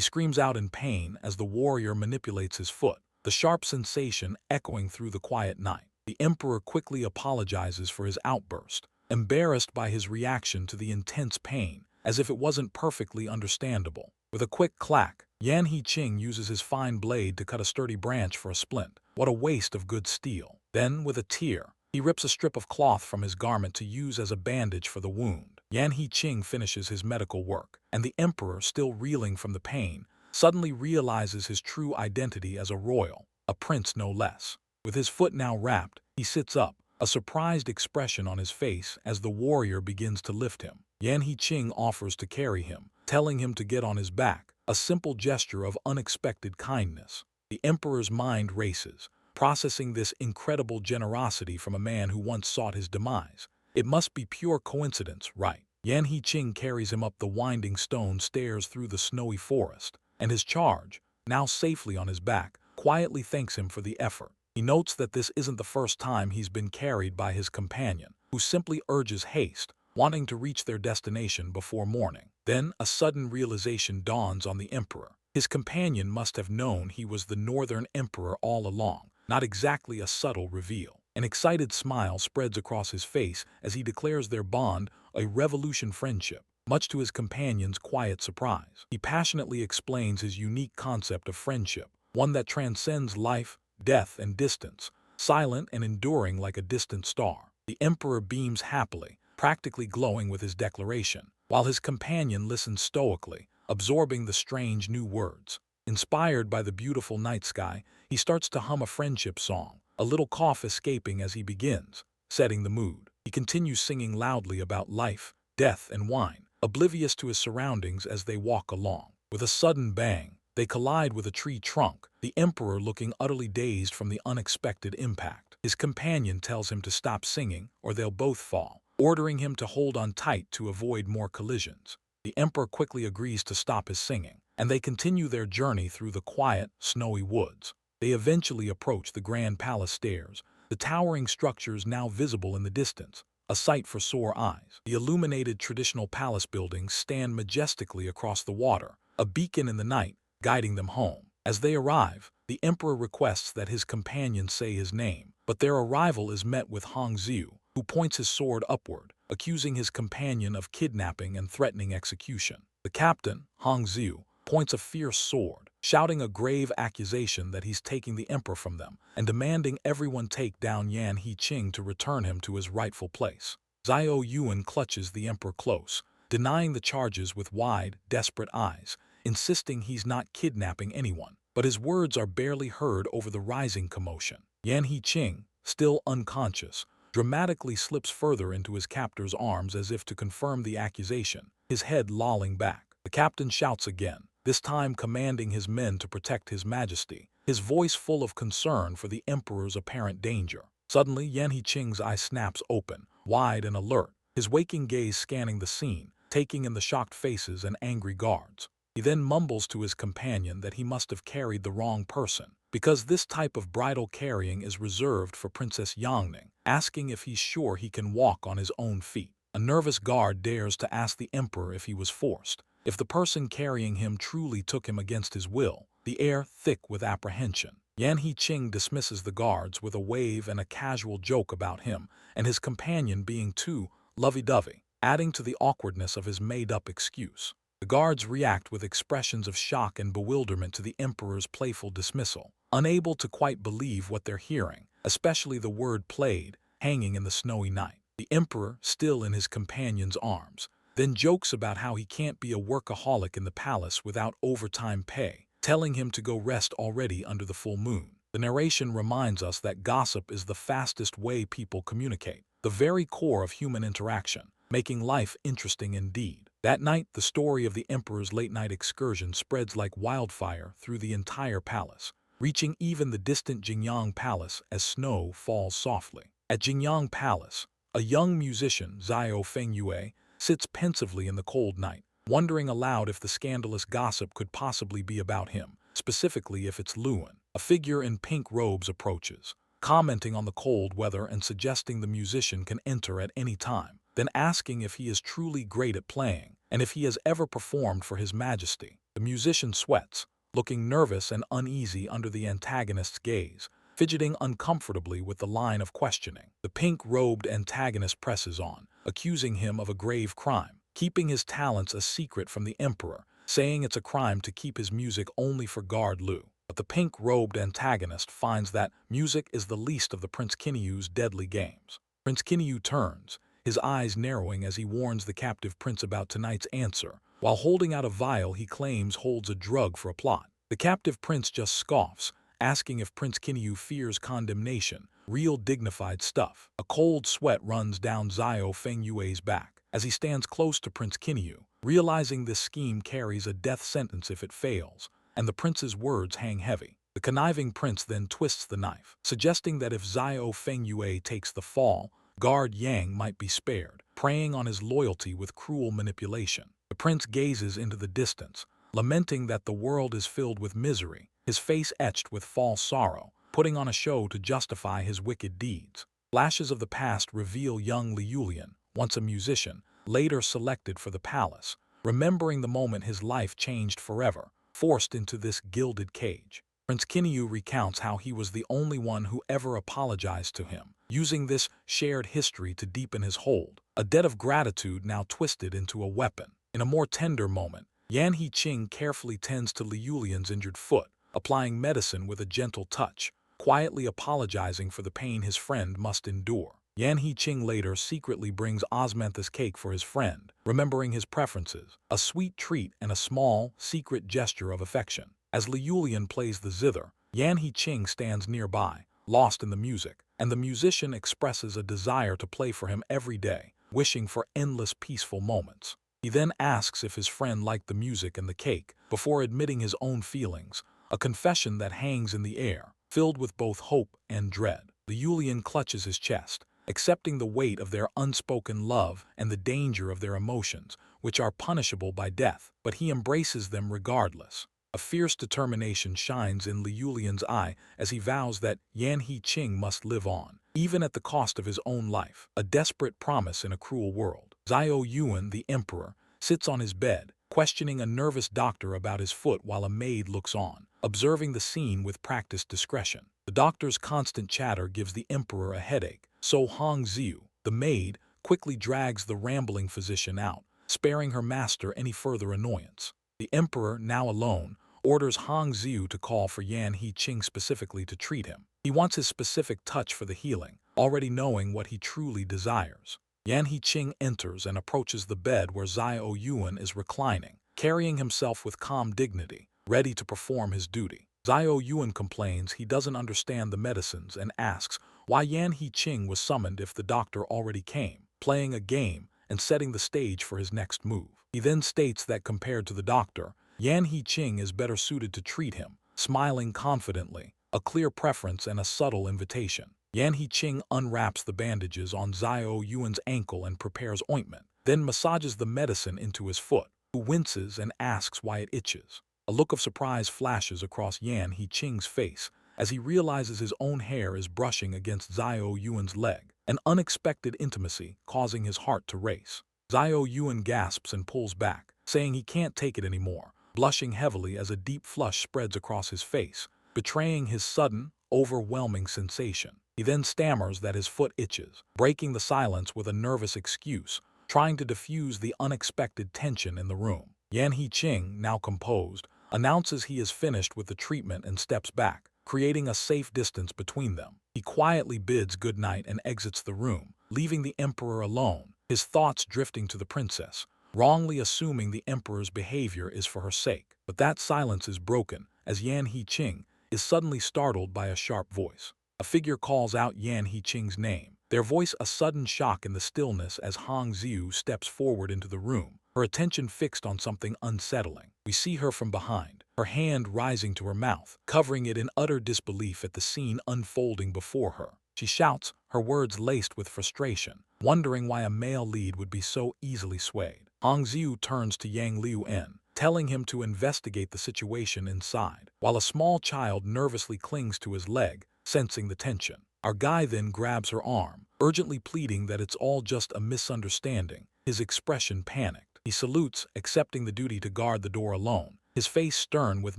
screams out in pain as the warrior manipulates his foot, the sharp sensation echoing through the quiet night. The emperor quickly apologizes for his outburst, embarrassed by his reaction to the intense pain, as if it wasn't perfectly understandable. With a quick clack, Yan He-ching uses his fine blade to cut a sturdy branch for a splint. What a waste of good steel. Then, with a tear, he rips a strip of cloth from his garment to use as a bandage for the wound. Yan He-ching finishes his medical work, and the emperor, still reeling from the pain, suddenly realizes his true identity as a royal, a prince no less. With his foot now wrapped, he sits up, a surprised expression on his face as the warrior begins to lift him. Yan He-ching offers to carry him, telling him to get on his back, a simple gesture of unexpected kindness. The emperor's mind races, processing this incredible generosity from a man who once sought his demise. It must be pure coincidence, right? Yan He-ching carries him up the winding stone stairs through the snowy forest, and his charge, now safely on his back, quietly thanks him for the effort. He notes that this isn't the first time he's been carried by his companion, who simply urges haste, wanting to reach their destination before morning. Then a sudden realization dawns on the emperor. His companion must have known he was the Northern Emperor all along, not exactly a subtle reveal. An excited smile spreads across his face as he declares their bond a revolution friendship, much to his companion's quiet surprise. He passionately explains his unique concept of friendship, one that transcends life, death, and distance, silent and enduring like a distant star. The emperor beams happily, practically glowing with his declaration, while his companion listens stoically, absorbing the strange new words. Inspired by the beautiful night sky, he starts to hum a friendship song, a little cough escaping as he begins, setting the mood. He continues singing loudly about life, death, and wine, oblivious to his surroundings as they walk along. With a sudden bang, they collide with a tree trunk, the emperor looking utterly dazed from the unexpected impact. His companion tells him to stop singing or they'll both fall, ordering him to hold on tight to avoid more collisions. The emperor quickly agrees to stop his singing, and they continue their journey through the quiet, snowy woods. They eventually approach the grand palace stairs, the towering structures now visible in the distance, a sight for sore eyes. The illuminated traditional palace buildings stand majestically across the water, a beacon in the night, guiding them home. As they arrive, the emperor requests that his companion say his name, but their arrival is met with Hongxiu, who points his sword upward, accusing his companion of kidnapping and threatening execution. The captain, Hongxiu, points a fierce sword, shouting a grave accusation that he's taking the emperor from them and demanding everyone take down Yan He-ching to return him to his rightful place. Xiao Yu'an clutches the emperor close, denying the charges with wide, desperate eyes, insisting he's not kidnapping anyone. But his words are barely heard over the rising commotion. Yan He-ching, still unconscious, dramatically slips further into his captor's arms as if to confirm the accusation, his head lolling back. The captain shouts again, this time commanding his men to protect his majesty, his voice full of concern for the emperor's apparent danger. Suddenly, Yan He-ching's eye snaps open, wide and alert, his waking gaze scanning the scene, taking in the shocked faces and angry guards. He then mumbles to his companion that he must have carried the wrong person, because this type of bridal carrying is reserved for Princess Yangning, asking if he's sure he can walk on his own feet. A nervous guard dares to ask the emperor if he was forced, if the person carrying him truly took him against his will, the air thick with apprehension. Yan He-ching dismisses the guards with a wave and a casual joke about him and his companion being too lovey-dovey, adding to the awkwardness of his made-up excuse. The guards react with expressions of shock and bewilderment to the emperor's playful dismissal, unable to quite believe what they're hearing, especially the word played, hanging in the snowy night. The emperor, still in his companion's arms, then jokes about how he can't be a workaholic in the palace without overtime pay, telling him to go rest already under the full moon. The narration reminds us that gossip is the fastest way people communicate, the very core of human interaction, making life interesting indeed. That night, the story of the emperor's late-night excursion spreads like wildfire through the entire palace, reaching even the distant Jingyang Palace as snow falls softly. At Jingyang Palace, a young musician, Xiao Fengyue, sits pensively in the cold night, wondering aloud if the scandalous gossip could possibly be about him, specifically if it's Luan. A figure in pink robes approaches, commenting on the cold weather and suggesting the musician can enter at any time, then asking if he is truly great at playing and if he has ever performed for His Majesty. The musician sweats, looking nervous and uneasy under the antagonist's gaze, fidgeting uncomfortably with the line of questioning. The pink-robed antagonist presses on, accusing him of a grave crime, keeping his talents a secret from the emperor, saying it's a crime to keep his music only for guard Lu. But the pink-robed antagonist finds that music is the least of the Prince Kinyu's deadly games. Prince Kinyu turns, his eyes narrowing as he warns the captive prince about tonight's answer, while holding out a vial he claims holds a drug for a plot. The captive prince just scoffs, asking if Prince Kinyu fears condemnation, real dignified stuff. A cold sweat runs down Xiao Fengyue's back as he stands close to Prince Kinyu, realizing this scheme carries a death sentence if it fails, and the prince's words hang heavy. The conniving prince then twists the knife, suggesting that if Xiao Fengyue takes the fall, Guard Yang might be spared, preying on his loyalty with cruel manipulation. The prince gazes into the distance, lamenting that the world is filled with misery, his face etched with false sorrow, putting on a show to justify his wicked deeds. Flashes of the past reveal young Liulian, once a musician, later selected for the palace, remembering the moment his life changed forever, forced into this gilded cage. Prince Kinyu recounts how he was the only one who ever apologized to him, using this shared history to deepen his hold, a debt of gratitude now twisted into a weapon. In a more tender moment, Yan He-ching carefully tends to Liulian's injured foot, applying medicine with a gentle touch, quietly apologizing for the pain his friend must endure. Yan He-ching later secretly brings osmanthus cake for his friend, remembering his preferences, a sweet treat and a small, secret gesture of affection. As Liulian plays the zither, Yan He-ching stands nearby, lost in the music, and the musician expresses a desire to play for him every day, wishing for endless peaceful moments. He then asks if his friend liked the music and the cake, before admitting his own feelings, a confession that hangs in the air, filled with both hope and dread. Liulian clutches his chest, accepting the weight of their unspoken love and the danger of their emotions, which are punishable by death, but he embraces them regardless. A fierce determination shines in Liulian's eye as he vows that Yan He-ching must live on, even at the cost of his own life, a desperate promise in a cruel world. Xiao Yu'an, the emperor, sits on his bed, questioning a nervous doctor about his foot while a maid looks on, observing the scene with practiced discretion. The doctor's constant chatter gives the emperor a headache, so Hongxiu, the maid, quickly drags the rambling physician out, sparing her master any further annoyance. The emperor, now alone, orders Hongxiu to call for Yan He-ching specifically to treat him. He wants his specific touch for the healing, already knowing what he truly desires. Yan He-ching enters and approaches the bed where Xiao Yu'an is reclining, carrying himself with calm dignity, ready to perform his duty. Xiao Yu'an complains he doesn't understand the medicines and asks why Yan He-ching was summoned if the doctor already came, playing a game and setting the stage for his next move. He then states that compared to the doctor, Yan He-ching is better suited to treat him, smiling confidently, a clear preference and a subtle invitation. Yan He-ching unwraps the bandages on Xiao Yuan's ankle and prepares ointment, then massages the medicine into his foot, who winces and asks why it itches. A look of surprise flashes across Yan He-ching's face as he realizes his own hair is brushing against Xiao Yuan's leg, an unexpected intimacy causing his heart to race. Xiao Yuan gasps and pulls back, saying he can't take it anymore, blushing heavily as a deep flush spreads across his face, betraying his sudden, overwhelming sensation. He then stammers that his foot itches, breaking the silence with a nervous excuse, trying to diffuse the unexpected tension in the room. Yan He-ching, now composed, announces he is finished with the treatment and steps back, creating a safe distance between them. He quietly bids goodnight and exits the room, leaving the emperor alone, his thoughts drifting to the princess, wrongly assuming the emperor's behavior is for her sake. But that silence is broken as Yan He-ching is suddenly startled by a sharp voice. A figure calls out Yan He-ching's name, their voice a sudden shock in the stillness as Hongxiu steps forward into the room, her attention fixed on something unsettling. We see her from behind, her hand rising to her mouth, covering it in utter disbelief at the scene unfolding before her. She shouts, her words laced with frustration, wondering why a male lead would be so easily swayed. Hongxiu turns to Yang Liuan, telling him to investigate the situation inside, while a small child nervously clings to his leg, sensing the tension. Our guy then grabs her arm, urgently pleading that it's all just a misunderstanding, his expression panicked. He salutes, accepting the duty to guard the door alone, his face stern with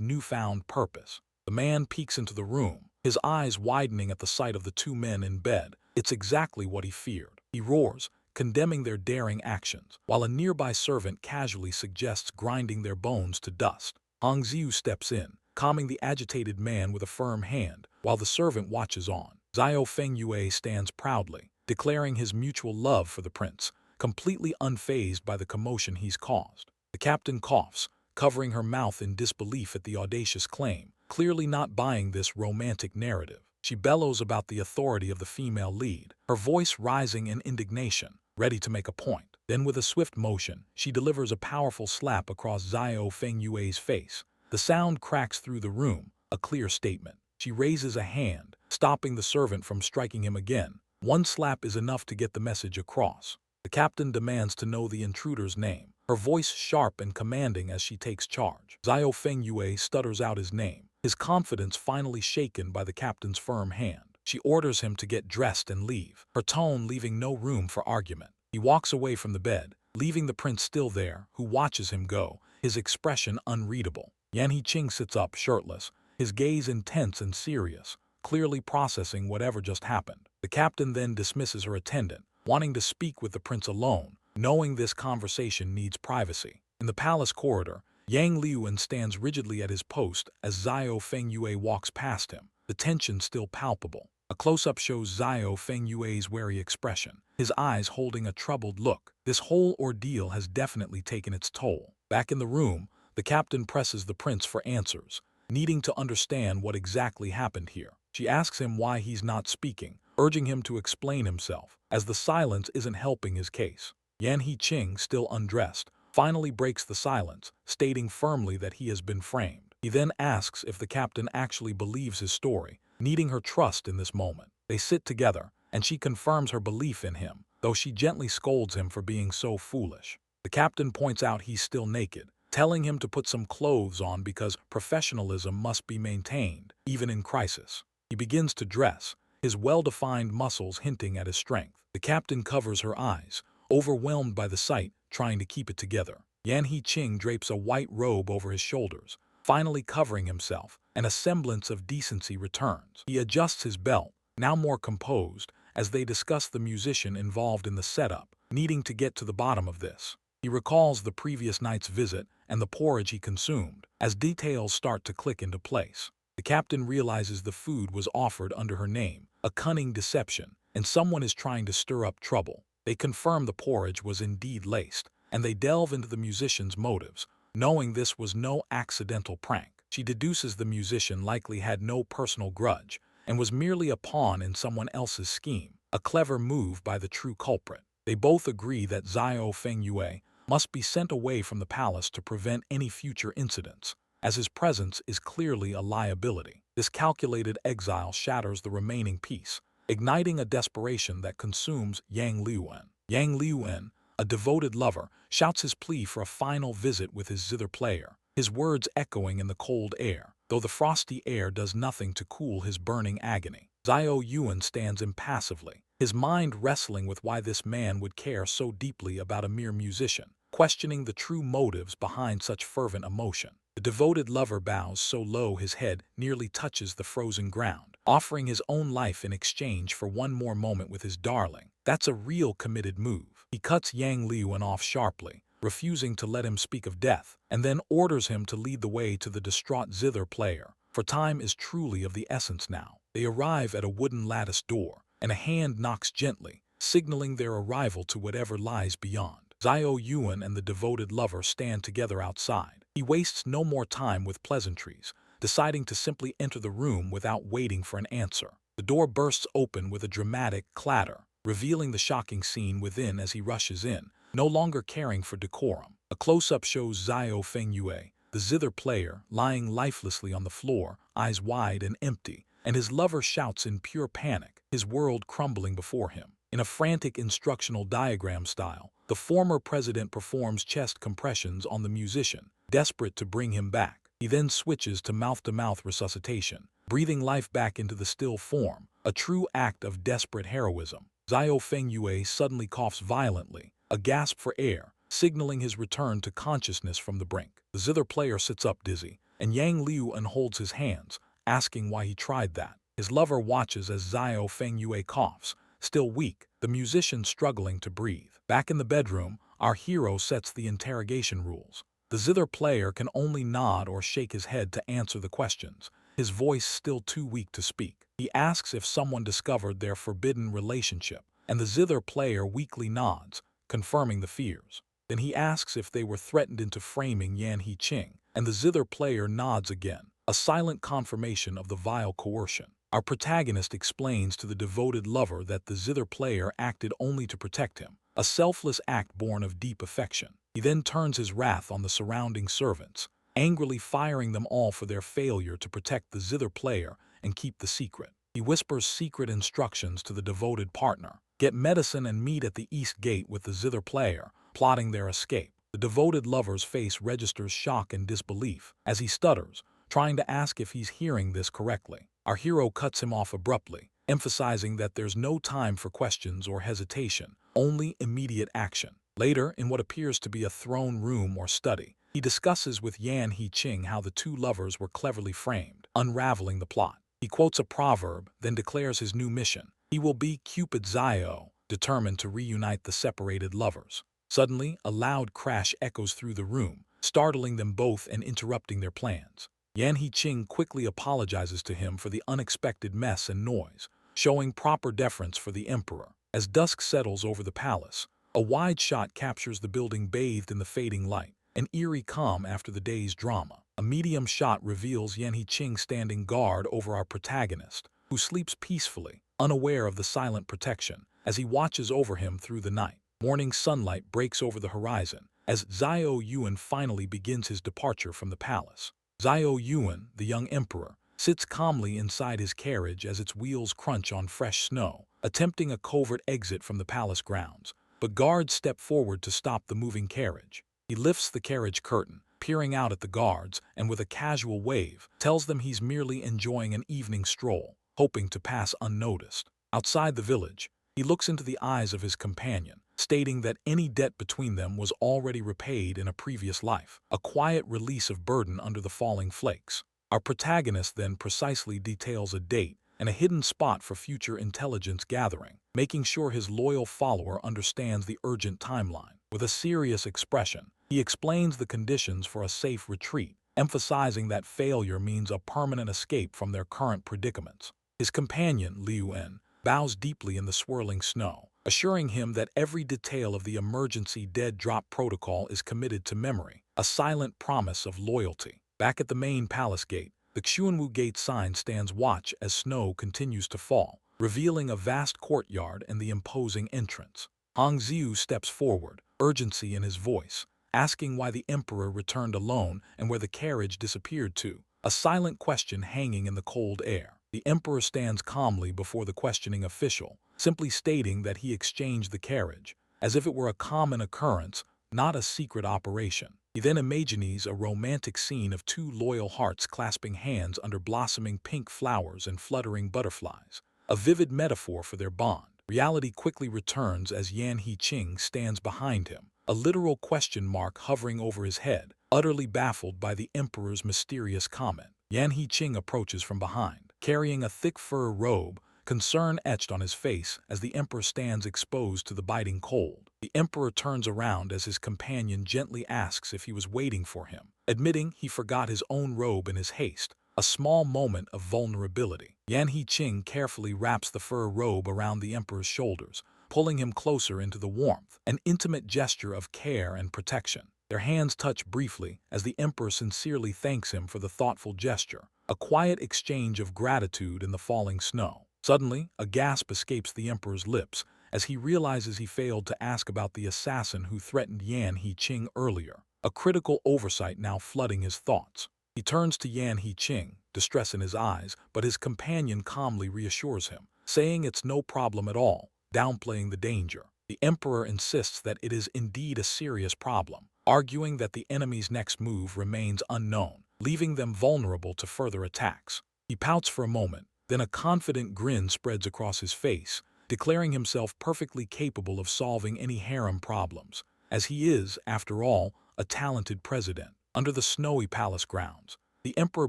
newfound purpose. The man peeks into the room, his eyes widening at the sight of the two men in bed. It's exactly what he feared. He roars, condemning their daring actions, while a nearby servant casually suggests grinding their bones to dust. Hongxiu steps in, calming the agitated man with a firm hand, while the servant watches on. Xiao Fengyue stands proudly, declaring his mutual love for the prince, completely unfazed by the commotion he's caused. The captain coughs, covering her mouth in disbelief at the audacious claim, clearly not buying this romantic narrative. She bellows about the authority of the female lead, her voice rising in indignation, ready to make a point. Then with a swift motion, she delivers a powerful slap across Xiao Fengyue's face. The sound cracks through the room, a clear statement. She raises a hand, stopping the servant from striking him again. One slap is enough to get the message across. The captain demands to know the intruder's name, her voice sharp and commanding as she takes charge. Xiao Fengyue stutters out his name, his confidence finally shaken by the captain's firm hand. She orders him to get dressed and leave, her tone leaving no room for argument. He walks away from the bed, leaving the prince still there, who watches him go, his expression unreadable. Yan Hiqing sits up shirtless, his gaze intense and serious, clearly processing whatever just happened. The captain then dismisses her attendant, wanting to speak with the prince alone, knowing this conversation needs privacy. In the palace corridor, Yang Liuan stands rigidly at his post as Xiao Fengyue walks past him, the tension still palpable. A close-up shows Xiao Fengyue's wary expression, his eyes holding a troubled look. This whole ordeal has definitely taken its toll. Back in the room, the captain presses the prince for answers, needing to understand what exactly happened here. She asks him why he's not speaking, urging him to explain himself, as the silence isn't helping his case. Yan Hiqing, still undressed, finally breaks the silence, stating firmly that he has been framed. He then asks if the captain actually believes his story, needing her trust in this moment. They sit together, and she confirms her belief in him, though she gently scolds him for being so foolish. The captain points out he's still naked, telling him to put some clothes on because professionalism must be maintained, even in crisis. He begins to dress, his well-defined muscles hinting at his strength. The captain covers her eyes, overwhelmed by the sight, trying to keep it together. Yan Hiqing drapes a white robe over his shoulders, finally covering himself, and a semblance of decency returns. He adjusts his belt, now more composed, as they discuss the musician involved in the setup, needing to get to the bottom of this. He recalls the previous night's visit and the porridge he consumed, as details start to click into place. The captain realizes the food was offered under her name, a cunning deception, and someone is trying to stir up trouble. They confirm the porridge was indeed laced, and they delve into the musician's motives, knowing this was no accidental prank. She deduces the musician likely had no personal grudge, and was merely a pawn in someone else's scheme, a clever move by the true culprit. They both agree that Xiao Fengyue must be sent away from the palace to prevent any future incidents, as his presence is clearly a liability. This calculated exile shatters the remaining peace, igniting a desperation that consumes Yang Liuan. Yang Liuan, a devoted lover, shouts his plea for a final visit with his zither player, his words echoing in the cold air, though the frosty air does nothing to cool his burning agony. Xiao Yu'an stands impassively, his mind wrestling with why this man would care so deeply about a mere musician, questioning the true motives behind such fervent emotion. The devoted lover bows so low his head nearly touches the frozen ground, offering his own life in exchange for one more moment with his darling. That's a real committed move. He cuts Yang Liuan off sharply, refusing to let him speak of death, and then orders him to lead the way to the distraught zither player, for time is truly of the essence now. They arrive at a wooden lattice door, and a hand knocks gently, signaling their arrival to whatever lies beyond. Xiao Yuan and the devoted lover stand together outside. He wastes no more time with pleasantries, deciding to simply enter the room without waiting for an answer. The door bursts open with a dramatic clatter, revealing the shocking scene within as he rushes in, no longer caring for decorum. A close-up shows Xiao Fengyue, the zither player, lying lifelessly on the floor, eyes wide and empty, and his lover shouts in pure panic, his world crumbling before him. In a frantic instructional diagram style, the former president performs chest compressions on the musician, desperate to bring him back. He then switches to mouth-to-mouth resuscitation, breathing life back into the still form, a true act of desperate heroism. Xiao Fengyue suddenly coughs violently, a gasp for air, signaling his return to consciousness from the brink. The zither player sits up dizzy, and Yang Liuan holds his hands, asking why he tried that. His lover watches as Xiao Fengyue coughs, still weak, the musician struggling to breathe. Back in the bedroom, our hero sets the interrogation rules. The zither player can only nod or shake his head to answer the questions, his voice still too weak to speak. He asks if someone discovered their forbidden relationship, and the zither player weakly nods, confirming the fears. Then he asks if they were threatened into framing Yan Hiqing, and the zither player nods again, a silent confirmation of the vile coercion. Our protagonist explains to the devoted lover that the zither player acted only to protect him, a selfless act born of deep affection. He then turns his wrath on the surrounding servants, angrily firing them all for their failure to protect the zither player and keep the secret. He whispers secret instructions to the devoted partner. Get medicine and meet at the east gate with the zither player, plotting their escape. The devoted lover's face registers shock and disbelief as he stutters, trying to ask if he's hearing this correctly. Our hero cuts him off abruptly, emphasizing that there's no time for questions or hesitation, only immediate action. Later, in what appears to be a throne room or study, he discusses with Yan He-ching how the two lovers were cleverly framed, unraveling the plot. He quotes a proverb, then declares his new mission. He will be Cupid Xiao, determined to reunite the separated lovers. Suddenly, a loud crash echoes through the room, startling them both and interrupting their plans. Yan He-ching quickly apologizes to him for the unexpected mess and noise, showing proper deference for the emperor. As dusk settles over the palace, a wide shot captures the building bathed in the fading light, an eerie calm after the day's drama. A medium shot reveals Yan He-ching standing guard over our protagonist, who sleeps peacefully, unaware of the silent protection, as he watches over him through the night. Morning sunlight breaks over the horizon, as Xiao Yu'an finally begins his departure from the palace. Xiao Yu'an, the young emperor, sits calmly inside his carriage as its wheels crunch on fresh snow, attempting a covert exit from the palace grounds. But guards step forward to stop the moving carriage. He lifts the carriage curtain, peering out at the guards, and with a casual wave, tells them he's merely enjoying an evening stroll, hoping to pass unnoticed. Outside the village, he looks into the eyes of his companion, stating that any debt between them was already repaid in a previous life, a quiet release of burden under the falling flakes. Our protagonist then precisely details a date and a hidden spot for future intelligence gathering, making sure his loyal follower understands the urgent timeline. With a serious expression, he explains the conditions for a safe retreat, emphasizing that failure means a permanent escape from their current predicaments. His companion, Liu En, bows deeply in the swirling snow, assuring him that every detail of the emergency dead drop protocol is committed to memory, a silent promise of loyalty. Back at the main palace gate, the Xuanwu Gate sign stands watch as snow continues to fall, revealing a vast courtyard and the imposing entrance. Hong Xiu steps forward, urgency in his voice, asking why the emperor returned alone and where the carriage disappeared to, a silent question hanging in the cold air. The emperor stands calmly before the questioning official, simply stating that he exchanged the carriage, as if it were a common occurrence, not a secret operation. He then imagines a romantic scene of two loyal hearts clasping hands under blossoming pink flowers and fluttering butterflies, a vivid metaphor for their bond. Reality quickly returns as Yan He-ching stands behind him, a literal question mark hovering over his head, utterly baffled by the emperor's mysterious comment. Yan He-ching approaches from behind, carrying a thick fur robe, concern etched on his face as the emperor stands exposed to the biting cold. The emperor turns around as his companion gently asks if he was waiting for him, admitting he forgot his own robe in his haste, a small moment of vulnerability. Yan He-ching carefully wraps the fur robe around the emperor's shoulders, pulling him closer into the warmth, an intimate gesture of care and protection. Their hands touch briefly as the emperor sincerely thanks him for the thoughtful gesture, a quiet exchange of gratitude in the falling snow. Suddenly, a gasp escapes the emperor's lips as he realizes he failed to ask about the assassin who threatened Yan He-ching earlier, a critical oversight now flooding his thoughts. He turns to Yan He-ching, distress in his eyes, but his companion calmly reassures him, saying it's no problem at all, downplaying the danger. The emperor insists that it is indeed a serious problem, arguing that the enemy's next move remains unknown, leaving them vulnerable to further attacks. He pouts for a moment, then a confident grin spreads across his face, declaring himself perfectly capable of solving any harem problems, as he is, after all, a talented president. Under the snowy palace grounds, the emperor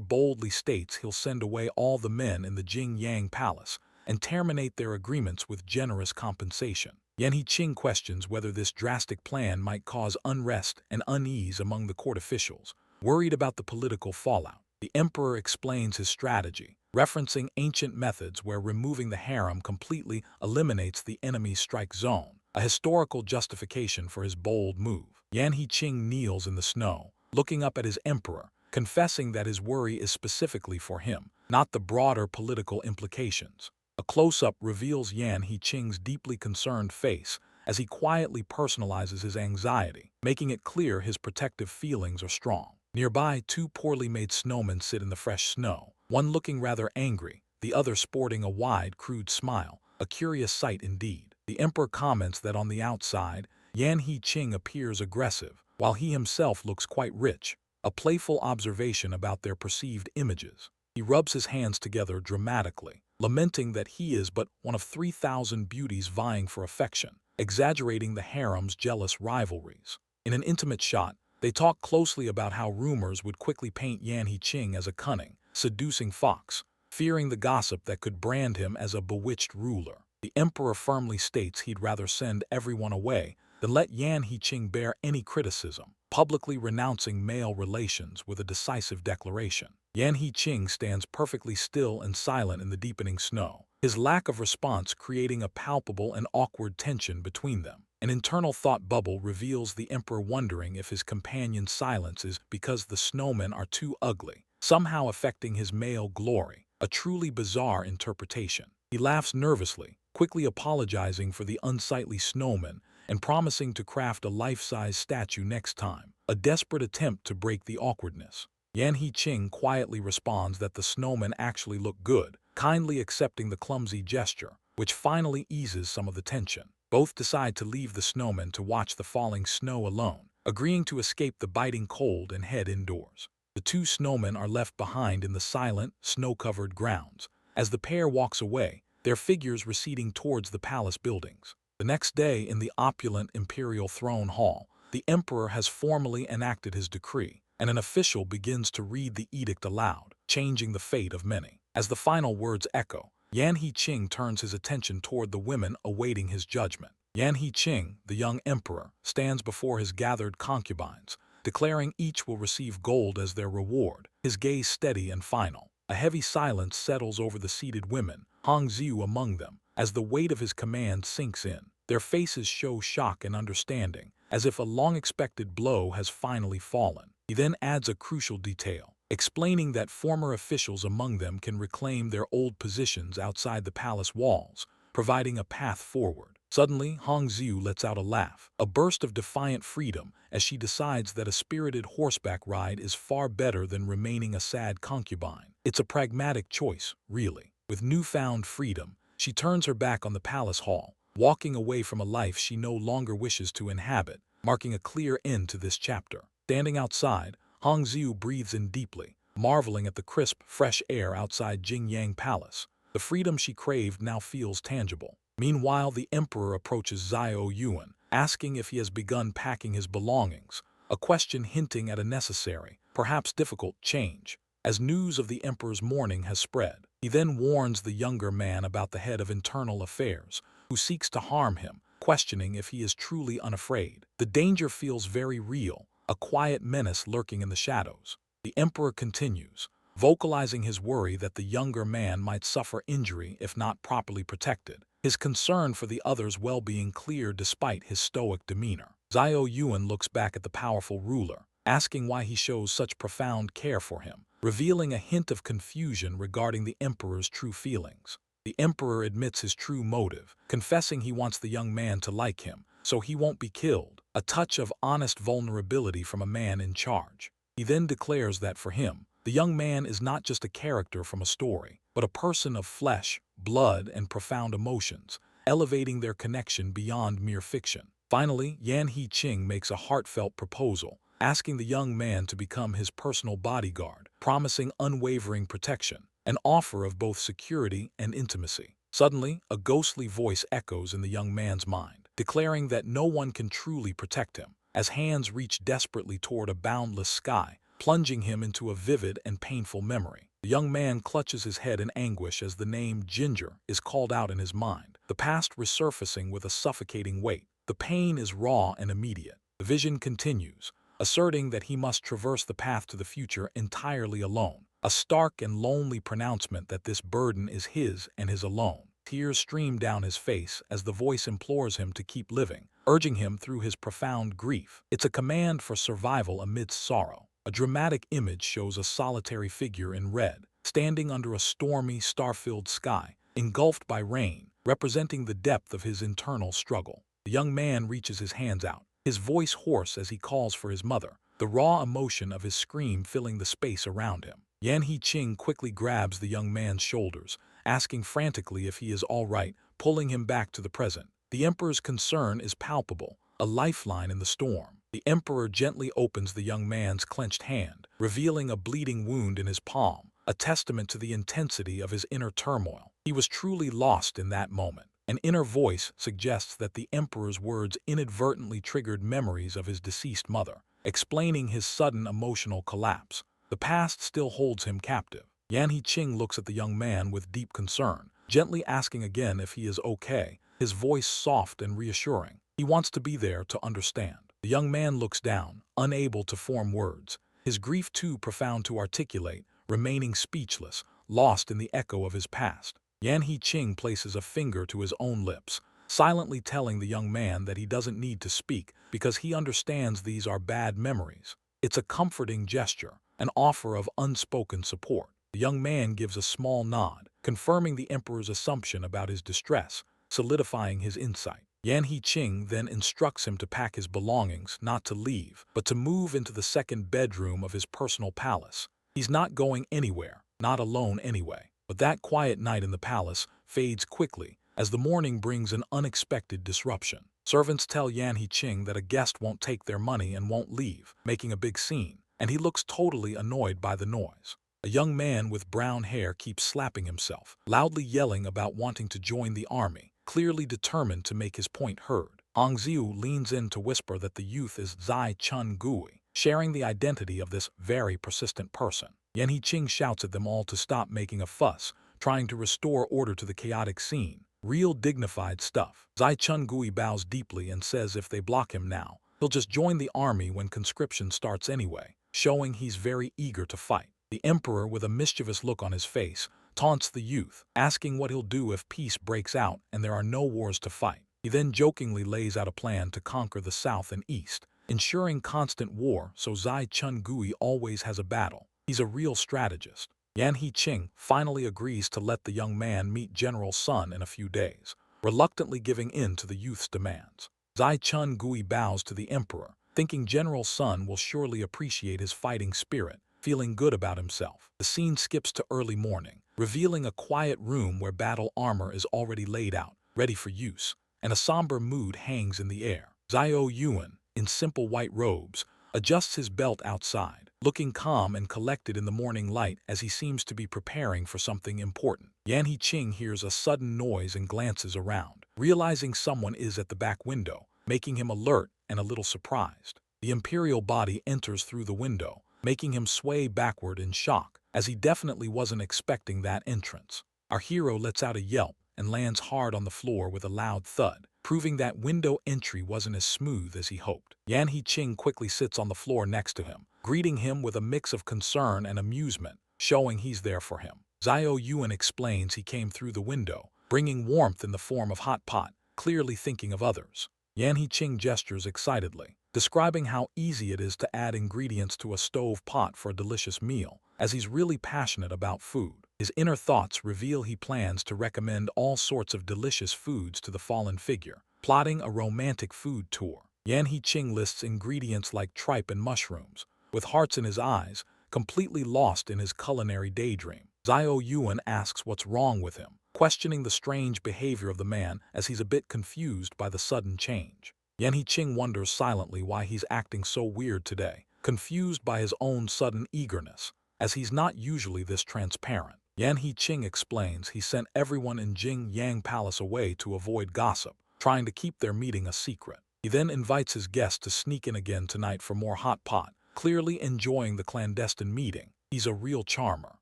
boldly states he'll send away all the men in the Jing-Yang Palace and terminate their agreements with generous compensation. Yan He-ching questions whether this drastic plan might cause unrest and unease among the court officials, worried about the political fallout. The emperor explains his strategy, referencing ancient methods where removing the harem completely eliminates the enemy's strike zone, a historical justification for his bold move. Yan He-ching kneels in the snow, looking up at his emperor, confessing that his worry is specifically for him, not the broader political implications. A close-up reveals Yan He-ching's deeply concerned face as he quietly personalizes his anxiety, making it clear his protective feelings are strong. Nearby, two poorly made snowmen sit in the fresh snow, one looking rather angry, the other sporting a wide, crude smile, a curious sight indeed. The emperor comments that on the outside, Yan He-ching appears aggressive, while he himself looks quite rich, a playful observation about their perceived images. He rubs his hands together dramatically, lamenting that he is but one of 3,000 beauties vying for affection, exaggerating the harem's jealous rivalries. In an intimate shot, they talk closely about how rumors would quickly paint Yan He-ching as a cunning, seducing fox, fearing the gossip that could brand him as a bewitched ruler. The emperor firmly states he'd rather send everyone away than let Yan He-ching bear any criticism, publicly renouncing male relations with a decisive declaration. Yan He-ching stands perfectly still and silent in the deepening snow, his lack of response creating a palpable and awkward tension between them. An internal thought bubble reveals the emperor wondering if his companion's silence is because the snowmen are too ugly, somehow affecting his male glory, a truly bizarre interpretation. He laughs nervously, quickly apologizing for the unsightly snowman and promising to craft a life-size statue next time, a desperate attempt to break the awkwardness. Yan He-ching quietly responds that the snowmen actually look good, kindly accepting the clumsy gesture, which finally eases some of the tension. Both decide to leave the snowmen to watch the falling snow alone, agreeing to escape the biting cold and head indoors. The two snowmen are left behind in the silent, snow-covered grounds. As the pair walks away, their figures receding towards the palace buildings. The next day, in the opulent imperial throne hall, the emperor has formally enacted his decree, and an official begins to read the edict aloud, changing the fate of many. As the final words echo, Yan He-ching turns his attention toward the women awaiting his judgment. Yan He-ching, the young emperor, stands before his gathered concubines, declaring each will receive gold as their reward, his gaze steady and final. A heavy silence settles over the seated women, Hongxiu among them, as the weight of his command sinks in. Their faces show shock and understanding, as if a long-expected blow has finally fallen. He then adds a crucial detail, explaining that former officials among them can reclaim their old positions outside the palace walls, providing a path forward. Suddenly, Hongxiu lets out a laugh, a burst of defiant freedom, as she decides that a spirited horseback ride is far better than remaining a sad concubine. It's a pragmatic choice, really. With newfound freedom, she turns her back on the palace hall, walking away from a life she no longer wishes to inhabit, marking a clear end to this chapter. Standing outside, Hongxiu breathes in deeply, marveling at the crisp, fresh air outside Jingyang Palace. The freedom she craved now feels tangible. Meanwhile, the emperor approaches Xiao Yu'an, asking if he has begun packing his belongings, a question hinting at a necessary, perhaps difficult, change. As news of the emperor's mourning has spread, he then warns the younger man about the head of internal affairs, who seeks to harm him, questioning if he is truly unafraid. The danger feels very real, a quiet menace lurking in the shadows. The emperor continues, vocalizing his worry that the younger man might suffer injury if not properly protected, his concern for the other's well-being clear despite his stoic demeanor. Xiao Yuan looks back at the powerful ruler, asking why he shows such profound care for him, revealing a hint of confusion regarding the emperor's true feelings. The emperor admits his true motive, confessing he wants the young man to like him, so he won't be killed, a touch of honest vulnerability from a man in charge. He then declares that for him, the young man is not just a character from a story, but a person of flesh, blood, and profound emotions, elevating their connection beyond mere fiction. Finally, Yan He-ching makes a heartfelt proposal, asking the young man to become his personal bodyguard, promising unwavering protection, an offer of both security and intimacy. Suddenly, a ghostly voice echoes in the young man's mind, declaring that no one can truly protect him, as hands reach desperately toward a boundless sky, plunging him into a vivid and painful memory. The young man clutches his head in anguish as the name Ginger is called out in his mind, the past resurfacing with a suffocating weight. The pain is raw and immediate. The vision continues, asserting that he must traverse the path to the future entirely alone, a stark and lonely pronouncement that this burden is his and his alone. Tears stream down his face as the voice implores him to keep living, urging him through his profound grief. It's a command for survival amidst sorrow. A dramatic image shows a solitary figure in red, standing under a stormy, star-filled sky, engulfed by rain, representing the depth of his internal struggle. The young man reaches his hands out, his voice hoarse as he calls for his mother, the raw emotion of his scream filling the space around him. Yan He-ching quickly grabs the young man's shoulders, asking frantically if he is all right, pulling him back to the present. The emperor's concern is palpable, a lifeline in the storm. The emperor gently opens the young man's clenched hand, revealing a bleeding wound in his palm, a testament to the intensity of his inner turmoil. He was truly lost in that moment. An inner voice suggests that the emperor's words inadvertently triggered memories of his deceased mother, explaining his sudden emotional collapse. The past still holds him captive. Yan He-ching looks at the young man with deep concern, gently asking again if he is okay, his voice soft and reassuring. He wants to be there to understand. The young man looks down, unable to form words, his grief too profound to articulate, remaining speechless, lost in the echo of his past. Yan He-ching places a finger to his own lips, silently telling the young man that he doesn't need to speak because he understands these are bad memories. It's a comforting gesture, an offer of unspoken support. The young man gives a small nod, confirming the emperor's assumption about his distress, solidifying his insight. Yan He-ching then instructs him to pack his belongings, not to leave, but to move into the second bedroom of his personal palace. He's not going anywhere, not alone anyway. But that quiet night in the palace fades quickly as the morning brings an unexpected disruption. Servants tell Yan He-ching that a guest won't take their money and won't leave, making a big scene, and he looks totally annoyed by the noise. A young man with brown hair keeps slapping himself, loudly yelling about wanting to join the army, clearly determined to make his point heard. Hong Xiu leans in to whisper that the youth is Zai Chun Gui, sharing the identity of this very persistent person. Yan He-ching shouts at them all to stop making a fuss, trying to restore order to the chaotic scene. Real dignified stuff. Zai Chun Gui bows deeply and says if they block him now, he'll just join the army when conscription starts anyway, showing he's very eager to fight. The emperor, with a mischievous look on his face, taunts the youth, asking what he'll do if peace breaks out and there are no wars to fight. He then jokingly lays out a plan to conquer the south and east, ensuring constant war so Zai Chun Gui always has a battle. He's a real strategist. Yan He-ching finally agrees to let the young man meet General Sun in a few days, reluctantly giving in to the youth's demands. Zai Chun Gui bows to the emperor, thinking General Sun will surely appreciate his fighting spirit, feeling good about himself. The scene skips to early morning, revealing a quiet room where battle armor is already laid out, ready for use, and a somber mood hangs in the air. Xiao Yu'an, in simple white robes, adjusts his belt outside, looking calm and collected in the morning light as he seems to be preparing for something important. Yan He-ching hears a sudden noise and glances around, realizing someone is at the back window, making him alert and a little surprised. The imperial body enters through the window, making him sway backward in shock, as he definitely wasn't expecting that entrance. Our hero lets out a yelp and lands hard on the floor with a loud thud, proving that window entry wasn't as smooth as he hoped. Yan He-ching quickly sits on the floor next to him, greeting him with a mix of concern and amusement, showing he's there for him. Xiao Yu'an explains he came through the window, bringing warmth in the form of hot pot, clearly thinking of others. Yan He-ching gestures excitedly, describing how easy it is to add ingredients to a stove pot for a delicious meal, as he's really passionate about food. His inner thoughts reveal he plans to recommend all sorts of delicious foods to the fallen figure, plotting a romantic food tour. Yan He-ching lists ingredients like tripe and mushrooms, with hearts in his eyes, completely lost in his culinary daydream. Xiao Yu'an asks what's wrong with him, questioning the strange behavior of the man as he's a bit confused by the sudden change. Yan He-ching wonders silently why he's acting so weird today, confused by his own sudden eagerness, as he's not usually this transparent. Yan He-ching explains he sent everyone in Jing Yang Palace away to avoid gossip, trying to keep their meeting a secret. He then invites his guests to sneak in again tonight for more hot pot, clearly enjoying the clandestine meeting. He's a real charmer.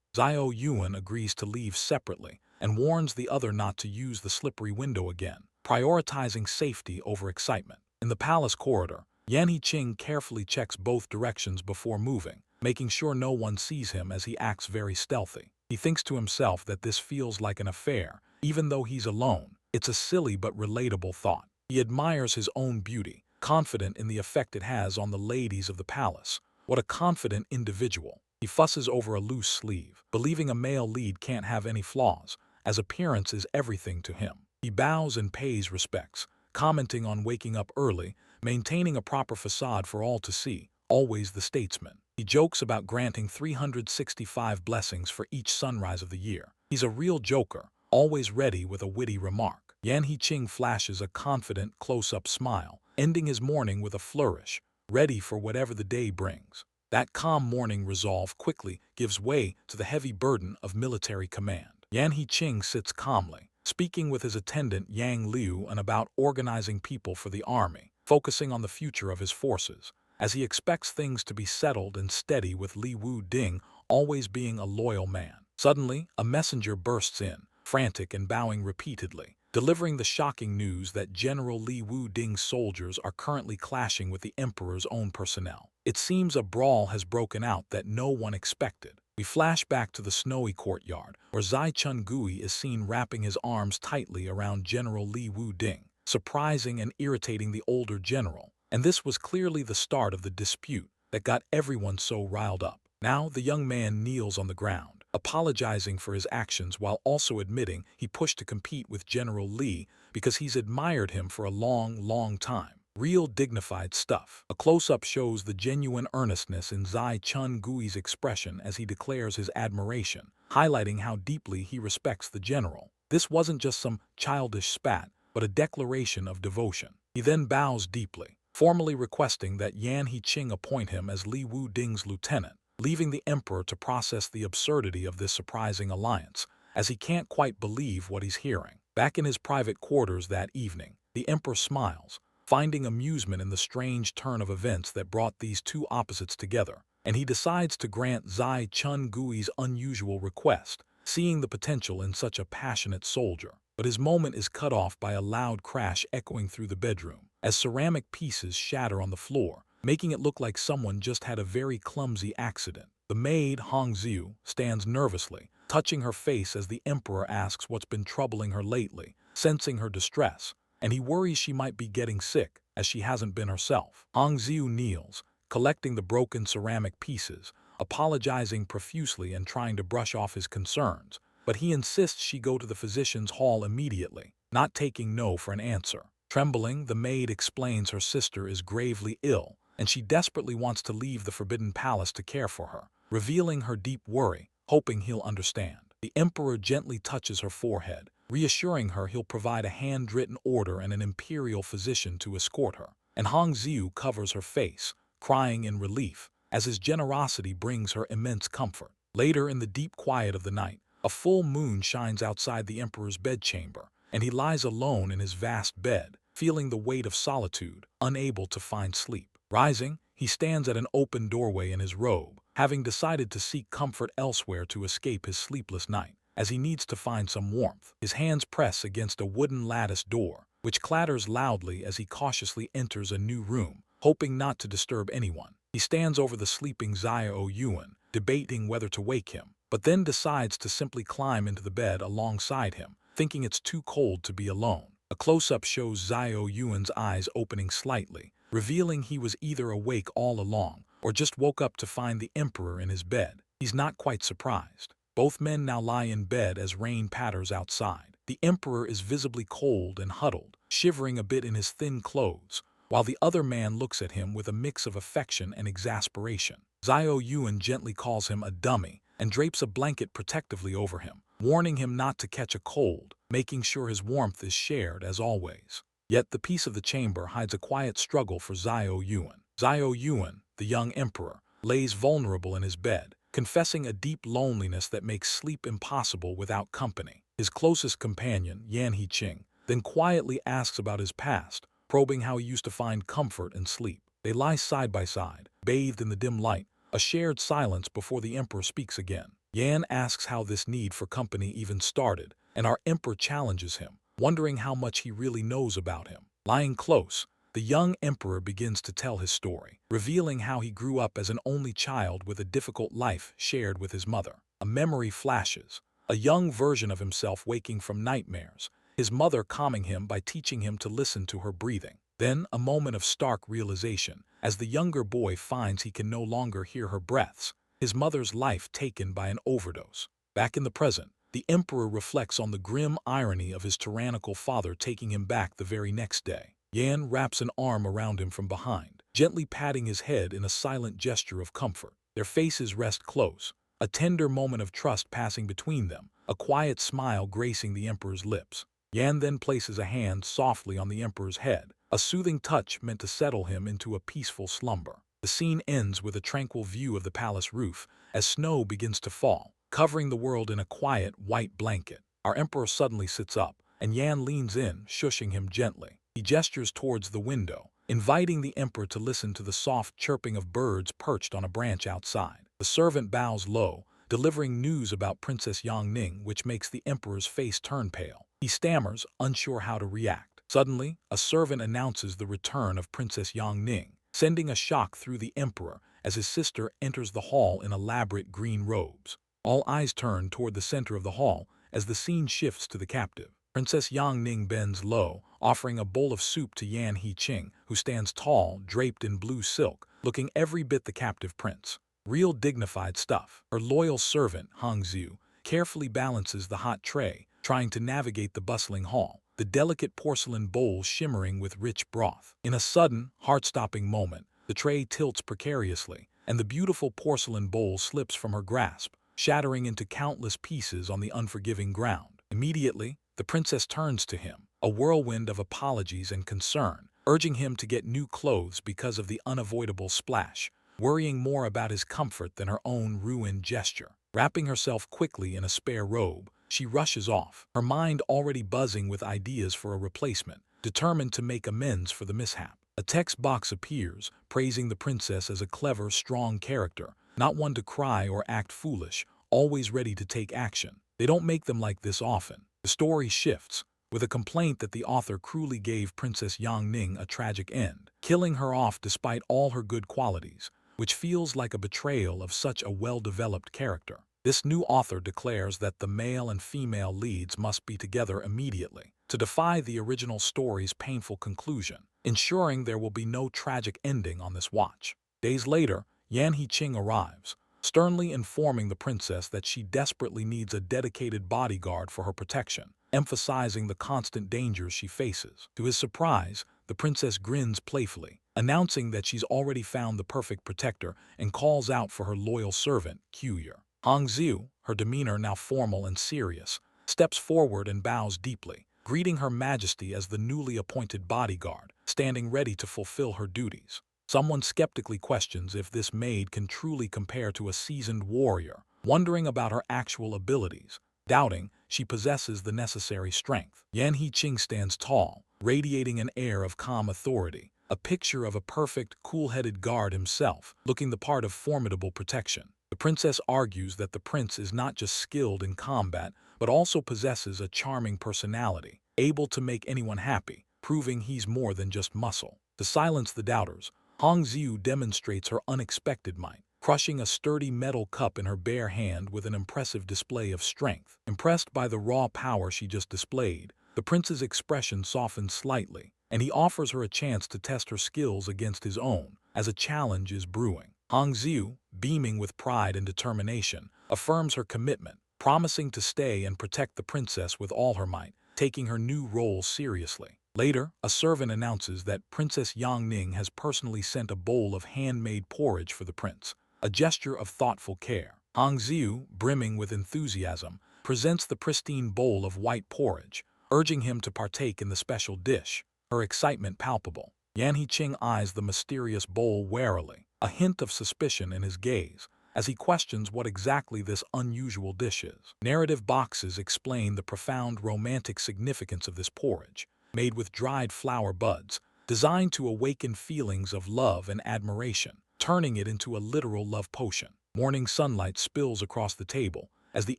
Xiao Yu'an agrees to leave separately and warns the other not to use the slippery window again, prioritizing safety over excitement. In the palace corridor, Yan He-ching carefully checks both directions before moving, making sure no one sees him as he acts very stealthy. He thinks to himself that this feels like an affair, even though he's alone. It's a silly but relatable thought. He admires his own beauty, confident in the effect it has on the ladies of the palace. What a confident individual. He fusses over a loose sleeve, believing a male lead can't have any flaws, as appearance is everything to him. He bows and pays respects, commenting on waking up early, maintaining a proper facade for all to see, always the statesman. He jokes about granting 365 blessings for each sunrise of the year. He's a real joker, always ready with a witty remark. Yan Hiqing flashes a confident, close-up smile, ending his morning with a flourish, ready for whatever the day brings. That calm morning resolve quickly gives way to the heavy burden of military command. Yan Hiqing sits calmly, speaking with his attendant Yang Liu and about organizing people for the army, focusing on the future of his forces, as he expects things to be settled and steady with Li Wu Ding always being a loyal man. Suddenly, a messenger bursts in, frantic and bowing repeatedly, delivering the shocking news that General Li Wu Ding's soldiers are currently clashing with the Emperor's own personnel. It seems a brawl has broken out that no one expected. We flash back to the snowy courtyard, where Zai Chun Gui is seen wrapping his arms tightly around General Li Wu Ding, surprising and irritating the older general. And this was clearly the start of the dispute that got everyone so riled up. Now the young man kneels on the ground, apologizing for his actions while also admitting he pushed to compete with General Li because he's admired him for a long time. Real dignified stuff. A close-up shows the genuine earnestness in Zai Chun Gui's expression as he declares his admiration, highlighting how deeply he respects the general. This wasn't just some childish spat, but a declaration of devotion. He then bows deeply, formally requesting that Yan Hiqing appoint him as Li Wu Ding's lieutenant, leaving the emperor to process the absurdity of this surprising alliance, as he can't quite believe what he's hearing. Back in his private quarters that evening, the emperor smiles, finding amusement in the strange turn of events that brought these two opposites together, and he decides to grant Zai Chun Gui's unusual request, seeing the potential in such a passionate soldier. But his moment is cut off by a loud crash echoing through the bedroom, as ceramic pieces shatter on the floor, making it look like someone just had a very clumsy accident. The maid, Hong Xiu, stands nervously, touching her face as the emperor asks what's been troubling her lately, sensing her distress, and he worries she might be getting sick, as she hasn't been herself. Hong Xiu kneels, collecting the broken ceramic pieces, apologizing profusely and trying to brush off his concerns, but he insists she go to the physician's hall immediately, not taking no for an answer. Trembling, the maid explains her sister is gravely ill, and she desperately wants to leave the Forbidden Palace to care for her, revealing her deep worry, hoping he'll understand. The emperor gently touches her forehead, reassuring her he'll provide a handwritten order and an imperial physician to escort her. And Hong Xiu covers her face, crying in relief, as his generosity brings her immense comfort. Later, in the deep quiet of the night, a full moon shines outside the emperor's bedchamber, and he lies alone in his vast bed, feeling the weight of solitude, unable to find sleep. Rising, he stands at an open doorway in his robe, having decided to seek comfort elsewhere to escape his sleepless night, as he needs to find some warmth. His hands press against a wooden lattice door, which clatters loudly as he cautiously enters a new room, hoping not to disturb anyone. He stands over the sleeping Xiao Yu'an, debating whether to wake him, but then decides to simply climb into the bed alongside him, thinking it's too cold to be alone. A close-up shows Xiao Yuan's eyes opening slightly, revealing he was either awake all along or just woke up to find the emperor in his bed. He's not quite surprised. Both men now lie in bed as rain patters outside. The emperor is visibly cold and huddled, shivering a bit in his thin clothes, while the other man looks at him with a mix of affection and exasperation. Xiao Yuan gently calls him a dummy and drapes a blanket protectively over him, warning him not to catch a cold, making sure his warmth is shared as always. Yet the peace of the chamber hides a quiet struggle for Xiao Yuan. Xiao Yuan, the young emperor, lays vulnerable in his bed, confessing a deep loneliness that makes sleep impossible without company. His closest companion, Yan Hiqing, then quietly asks about his past, probing how he used to find comfort in sleep. They lie side by side, bathed in the dim light, a shared silence before the emperor speaks again. Yan asks how this need for company even started, and our emperor challenges him, wondering how much he really knows about him. Lying close, the young emperor begins to tell his story, revealing how he grew up as an only child with a difficult life shared with his mother. A memory flashes, a young version of himself waking from nightmares, his mother calming him by teaching him to listen to her breathing. Then a moment of stark realization, as the younger boy finds he can no longer hear her breaths, his mother's life taken by an overdose. Back in the present, the emperor reflects on the grim irony of his tyrannical father taking him back the very next day. Yan wraps an arm around him from behind, gently patting his head in a silent gesture of comfort. Their faces rest close, a tender moment of trust passing between them, a quiet smile gracing the emperor's lips. Yan then places a hand softly on the emperor's head, a soothing touch meant to settle him into a peaceful slumber. The scene ends with a tranquil view of the palace roof as snow begins to fall, covering the world in a quiet, white blanket. Our emperor suddenly sits up, and Yan leans in, shushing him gently. He gestures towards the window, inviting the emperor to listen to the soft chirping of birds perched on a branch outside. The servant bows low, delivering news about Princess Yang Ning, which makes the emperor's face turn pale. He stammers, unsure how to react. Suddenly, a servant announces the return of Princess Yang Ning, sending a shock through the emperor as his sister enters the hall in elaborate green robes. All eyes turn toward the center of the hall as the scene shifts to the captive. Princess Yang Ning bends low, offering a bowl of soup to Yan He-ching, who stands tall, draped in blue silk, looking every bit the captive prince. Real dignified stuff. Her loyal servant, Hong Xiu, carefully balances the hot tray, trying to navigate the bustling hall, the delicate porcelain bowl shimmering with rich broth. In a sudden, heart-stopping moment, the tray tilts precariously, and the beautiful porcelain bowl slips from her grasp, shattering into countless pieces on the unforgiving ground. Immediately, the princess turns to him, a whirlwind of apologies and concern, urging him to get new clothes because of the unavoidable splash, worrying more about his comfort than her own ruined gesture. Wrapping herself quickly in a spare robe, she rushes off, her mind already buzzing with ideas for a replacement, determined to make amends for the mishap. A text box appears, praising the princess as a clever, strong character, not one to cry or act foolish, always ready to take action. They don't make them like this often. The story shifts, with a complaint that the author cruelly gave Princess Yang Ning a tragic end, killing her off despite all her good qualities, which feels like a betrayal of such a well-developed character. This new author declares that the male and female leads must be together immediately, to defy the original story's painful conclusion, ensuring there will be no tragic ending on this watch. Days later, Yan He-ching arrives, sternly informing the princess that she desperately needs a dedicated bodyguard for her protection, emphasizing the constant dangers she faces. To his surprise, the princess grins playfully, announcing that she's already found the perfect protector and calls out for her loyal servant, Qiu. Hong Xiu, her demeanor now formal and serious, steps forward and bows deeply, greeting Her Majesty as the newly appointed bodyguard, standing ready to fulfill her duties. Someone skeptically questions if this maid can truly compare to a seasoned warrior, wondering about her actual abilities. Doubting she possesses the necessary strength. Yan He-ching stands tall, radiating an air of calm authority, a picture of a perfect, cool-headed guard himself, looking the part of formidable protection. The princess argues that the prince is not just skilled in combat, but also possesses a charming personality, able to make anyone happy, proving he's more than just muscle. To silence the doubters, Hong Xiu demonstrates her unexpected might, crushing a sturdy metal cup in her bare hand with an impressive display of strength. Impressed by the raw power she just displayed, the prince's expression softens slightly, and he offers her a chance to test her skills against his own, as a challenge is brewing. Hong Xiu, beaming with pride and determination, affirms her commitment, promising to stay and protect the princess with all her might, taking her new role seriously. Later, a servant announces that Princess Yang Ning has personally sent a bowl of handmade porridge for the prince, a gesture of thoughtful care. Hong Xiu, brimming with enthusiasm, presents the pristine bowl of white porridge, urging him to partake in the special dish, her excitement palpable. Yan He-ching eyes the mysterious bowl warily, a hint of suspicion in his gaze, as he questions what exactly this unusual dish is. Narrative boxes explain the profound romantic significance of this porridge, made with dried flower buds, designed to awaken feelings of love and admiration, turning it into a literal love potion. Morning sunlight spills across the table as the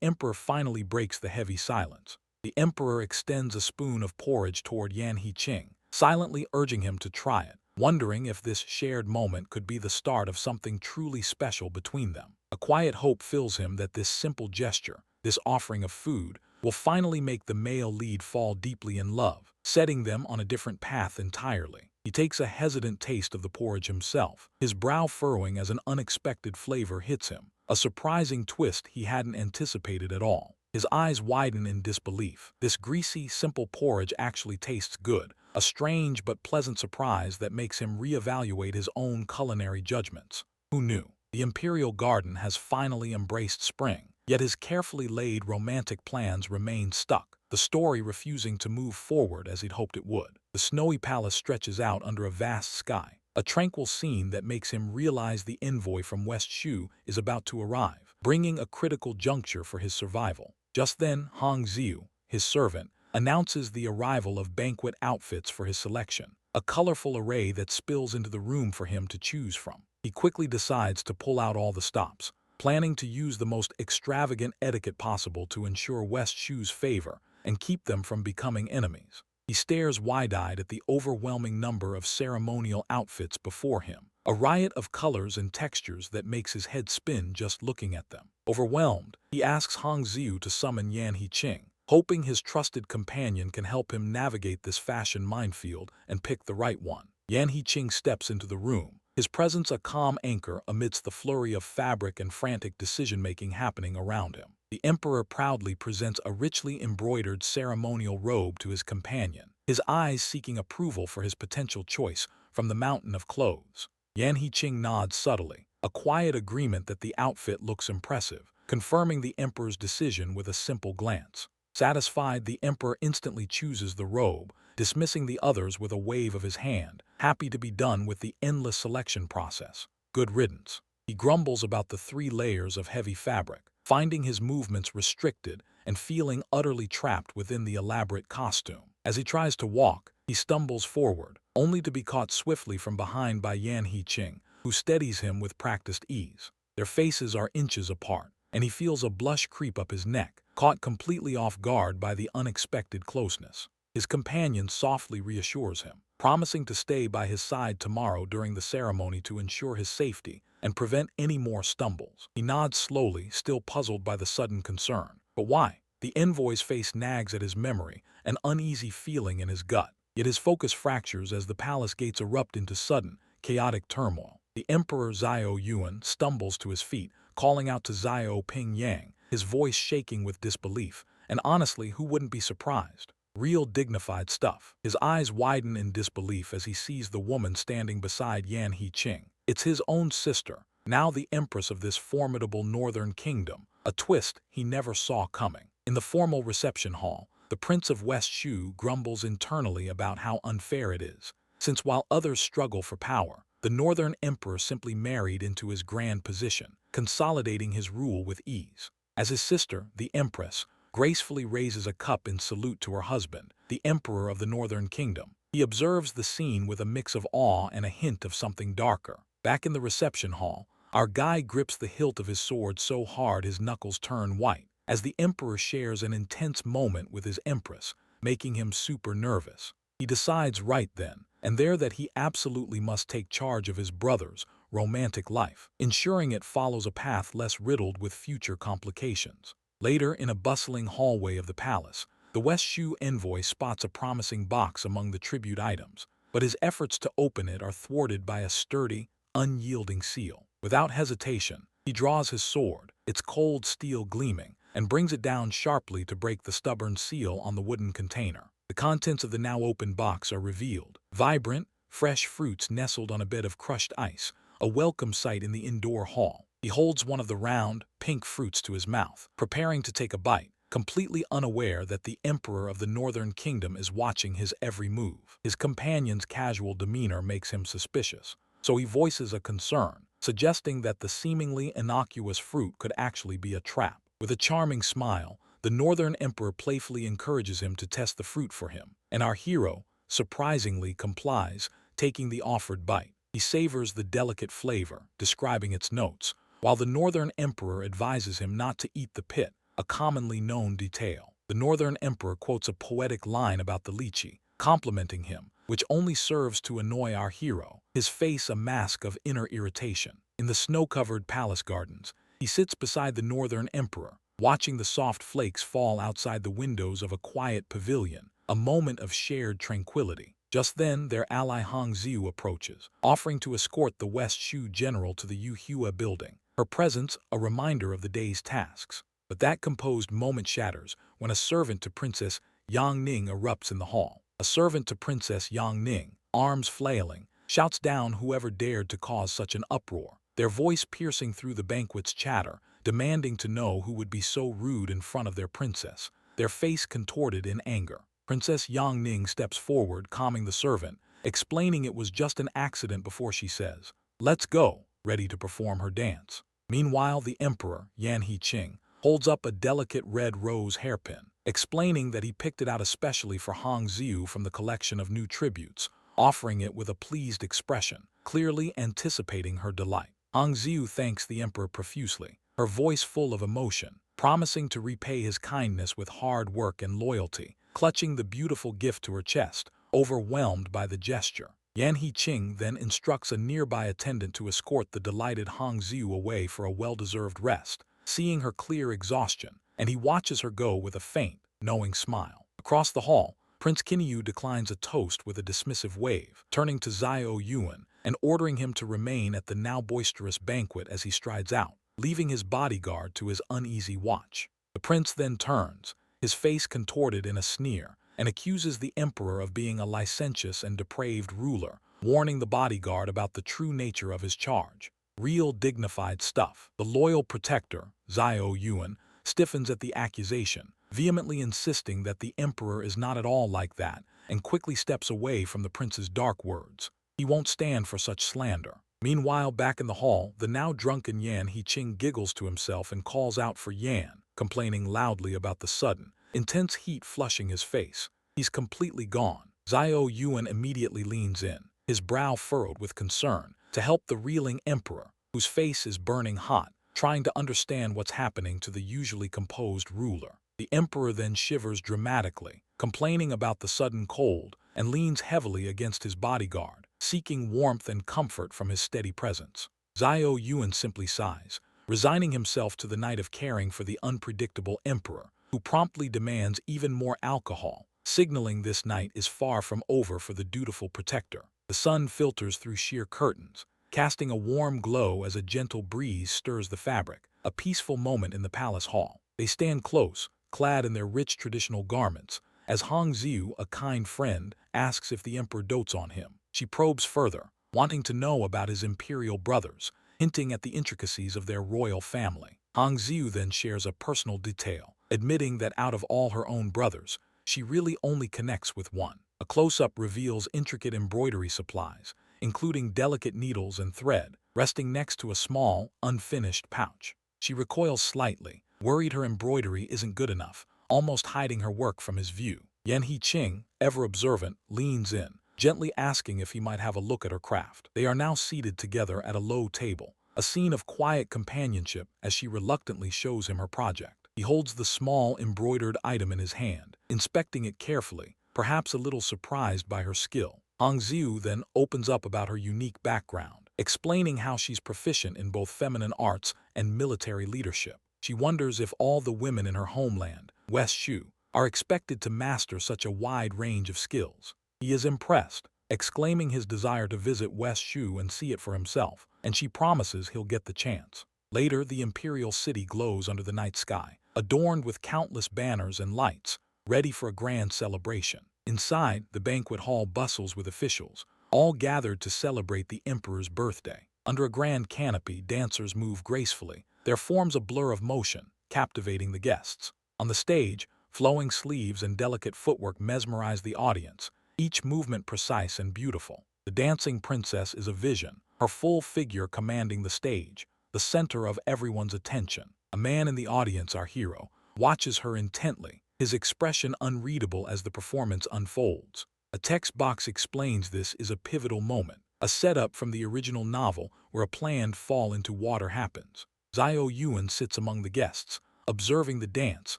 emperor finally breaks the heavy silence. The emperor extends a spoon of porridge toward Yan He-ching, silently urging him to try it, wondering if this shared moment could be the start of something truly special between them. A quiet hope fills him that this simple gesture, this offering of food, will finally make the male lead fall deeply in love, setting them on a different path entirely. He takes a hesitant taste of the porridge himself, his brow furrowing as an unexpected flavor hits him, a surprising twist he hadn't anticipated at all. His eyes widen in disbelief. This greasy, simple porridge actually tastes good, a strange but pleasant surprise that makes him reevaluate his own culinary judgments. Who knew? The imperial garden has finally embraced spring, yet his carefully laid romantic plans remain stuck, the story refusing to move forward as he'd hoped it would. The snowy palace stretches out under a vast sky, a tranquil scene that makes him realize the envoy from West Shu is about to arrive, bringing a critical juncture for his survival. Just then, Hong Xiu, his servant, announces the arrival of banquet outfits for his selection, a colorful array that spills into the room for him to choose from. He quickly decides to pull out all the stops, planning to use the most extravagant etiquette possible to ensure West Shu's favor and keep them from becoming enemies. He stares wide-eyed at the overwhelming number of ceremonial outfits before him, a riot of colors and textures that makes his head spin just looking at them. Overwhelmed, he asks Hong Xiu to summon Yan Hiqing, hoping his trusted companion can help him navigate this fashion minefield and pick the right one. Yan Hiqing steps into the room, his presence a calm anchor amidst the flurry of fabric and frantic decision-making happening around him. The emperor proudly presents a richly embroidered ceremonial robe to his companion, his eyes seeking approval for his potential choice from the mountain of clothes. Yan Hiqing nods subtly, a quiet agreement that the outfit looks impressive, confirming the emperor's decision with a simple glance. Satisfied, the emperor instantly chooses the robe, dismissing the others with a wave of his hand, happy to be done with the endless selection process. Good riddance. He grumbles about the 3 layers of heavy fabric, finding his movements restricted and feeling utterly trapped within the elaborate costume. As he tries to walk, he stumbles forward, only to be caught swiftly from behind by Yan Hiqing, who steadies him with practiced ease. Their faces are inches apart, and he feels a blush creep up his neck, caught completely off guard by the unexpected closeness. His companion softly reassures him, promising to stay by his side tomorrow during the ceremony to ensure his safety and prevent any more stumbles. He nods slowly, still puzzled by the sudden concern. But why? The envoy's face nags at his memory, an uneasy feeling in his gut. Yet his focus fractures as the palace gates erupt into sudden, chaotic turmoil. The Emperor Xiao Yu'an stumbles to his feet, calling out to Xiao Pingyang, his voice shaking with disbelief, and honestly, who wouldn't be surprised? Real dignified stuff. His eyes widen in disbelief as he sees the woman standing beside Yan Hiqing. It's his own sister, now the empress of this formidable northern kingdom, a twist he never saw coming. In the formal reception hall, the Prince of West Shu grumbles internally about how unfair it is, since while others struggle for power, the northern emperor simply married into his grand position, consolidating his rule with ease. As his sister, the empress, gracefully raises a cup in salute to her husband, the emperor of the northern kingdom, he observes the scene with a mix of awe and a hint of something darker. Back in the reception hall, our guy grips the hilt of his sword so hard his knuckles turn white, as the emperor shares an intense moment with his empress, making him super nervous. He decides right then and there that he absolutely must take charge of his brother's romantic life, ensuring it follows a path less riddled with future complications. Later, in a bustling hallway of the palace, the West Shu envoy spots a promising box among the tribute items, but his efforts to open it are thwarted by a sturdy, unyielding seal. Without hesitation, he draws his sword, its cold steel gleaming, and brings it down sharply to break the stubborn seal on the wooden container. The contents of the now open box are revealed. Vibrant, fresh fruits nestled on a bed of crushed ice, a welcome sight in the indoor hall. He holds one of the round, pink fruits to his mouth, preparing to take a bite, completely unaware that the emperor of the northern kingdom is watching his every move. His companion's casual demeanor makes him suspicious, so he voices a concern, suggesting that the seemingly innocuous fruit could actually be a trap. With a charming smile, the northern emperor playfully encourages him to test the fruit for him, and our hero, surprisingly, complies, taking the offered bite. He savors the delicate flavor, describing its notes, while the northern emperor advises him not to eat the pit, a commonly known detail. The northern emperor quotes a poetic line about the lychee, complimenting him, which only serves to annoy our hero, his face a mask of inner irritation. In the snow-covered palace gardens, he sits beside the northern emperor, watching the soft flakes fall outside the windows of a quiet pavilion, a moment of shared tranquility. Just then, their ally Hong Xiu approaches, offering to escort the West Shu general to the Yuhua building, her presence a reminder of the day's tasks. But that composed moment shatters when a servant to Princess Yang Ning erupts in the hall. A servant to Princess Yang Ning, arms flailing, shouts down whoever dared to cause such an uproar, their voice piercing through the banquet's chatter, demanding to know who would be so rude in front of their princess, their face contorted in anger. Princess Yang Ning steps forward, calming the servant, explaining it was just an accident before she says, "Let's go," ready to perform her dance. Meanwhile, the emperor, Yan He-ching, holds up a delicate red rose hairpin, explaining that he picked it out especially for Hong Xiu from the collection of new tributes, offering it with a pleased expression, clearly anticipating her delight. Hong Xiu thanks the emperor profusely, her voice full of emotion, promising to repay his kindness with hard work and loyalty, clutching the beautiful gift to her chest, overwhelmed by the gesture. Yan He-ching then instructs a nearby attendant to escort the delighted Hong Xiu away for a well-deserved rest, seeing her clear exhaustion, and he watches her go with a faint, knowing smile. Across the hall, Prince Kinyu declines a toast with a dismissive wave, turning to Xiao Yu'an and ordering him to remain at the now boisterous banquet as he strides out, leaving his bodyguard to his uneasy watch. The prince then turns, his face contorted in a sneer, and accuses the emperor of being a licentious and depraved ruler, warning the bodyguard about the true nature of his charge. Real dignified stuff. The loyal protector, Xiao Yu'an, stiffens at the accusation, vehemently insisting that the emperor is not at all like that, and quickly steps away from the prince's dark words. He won't stand for such slander. Meanwhile, back in the hall, the now drunken Yan He-ching giggles to himself and calls out for Yan, complaining loudly about the sudden, intense heat flushing his face. He's completely gone. Xiao Yuan immediately leans in, his brow furrowed with concern, to help the reeling emperor, whose face is burning hot, trying to understand what's happening to the usually composed ruler. The emperor then shivers dramatically, complaining about the sudden cold, and leans heavily against his bodyguard, seeking warmth and comfort from his steady presence. Xiao Yuan simply sighs, resigning himself to the night of caring for the unpredictable emperor, who promptly demands even more alcohol, signaling this night is far from over for the dutiful protector. The sun filters through sheer curtains, casting a warm glow as a gentle breeze stirs the fabric, a peaceful moment in the palace hall. They stand close, clad in their rich traditional garments, as Hong Xiu, a kind friend, asks if the emperor dotes on him. She probes further, wanting to know about his imperial brothers, hinting at the intricacies of their royal family. Hong Xiu then shares a personal detail, admitting that out of all her own brothers, she really only connects with one. A close-up reveals intricate embroidery supplies, including delicate needles and thread, resting next to a small, unfinished pouch. She recoils slightly, worried her embroidery isn't good enough, almost hiding her work from his view. Yan He-ching, ever observant, leans in, gently asking if he might have a look at her craft. They are now seated together at a low table, a scene of quiet companionship as she reluctantly shows him her project. He holds the small, embroidered item in his hand, inspecting it carefully, perhaps a little surprised by her skill. Hong Xiu then opens up about her unique background, explaining how she's proficient in both feminine arts and military leadership. She wonders if all the women in her homeland, West Shu, are expected to master such a wide range of skills. He is impressed, exclaiming his desire to visit West Shu and see it for himself, and she promises he'll get the chance. Later, the imperial city glows under the night sky, adorned with countless banners and lights, ready for a grand celebration. Inside, the banquet hall bustles with officials, all gathered to celebrate the emperor's birthday. Under a grand canopy, dancers move gracefully, their forms a blur of motion, captivating the guests. On the stage, flowing sleeves and delicate footwork mesmerize the audience, each movement precise and beautiful. The dancing princess is a vision, her full figure commanding the stage, the center of everyone's attention. A man in the audience, our hero, watches her intently, his expression unreadable as the performance unfolds. A text box explains this is a pivotal moment, a setup from the original novel where a planned fall into water happens. Xiao Yuan sits among the guests, observing the dance,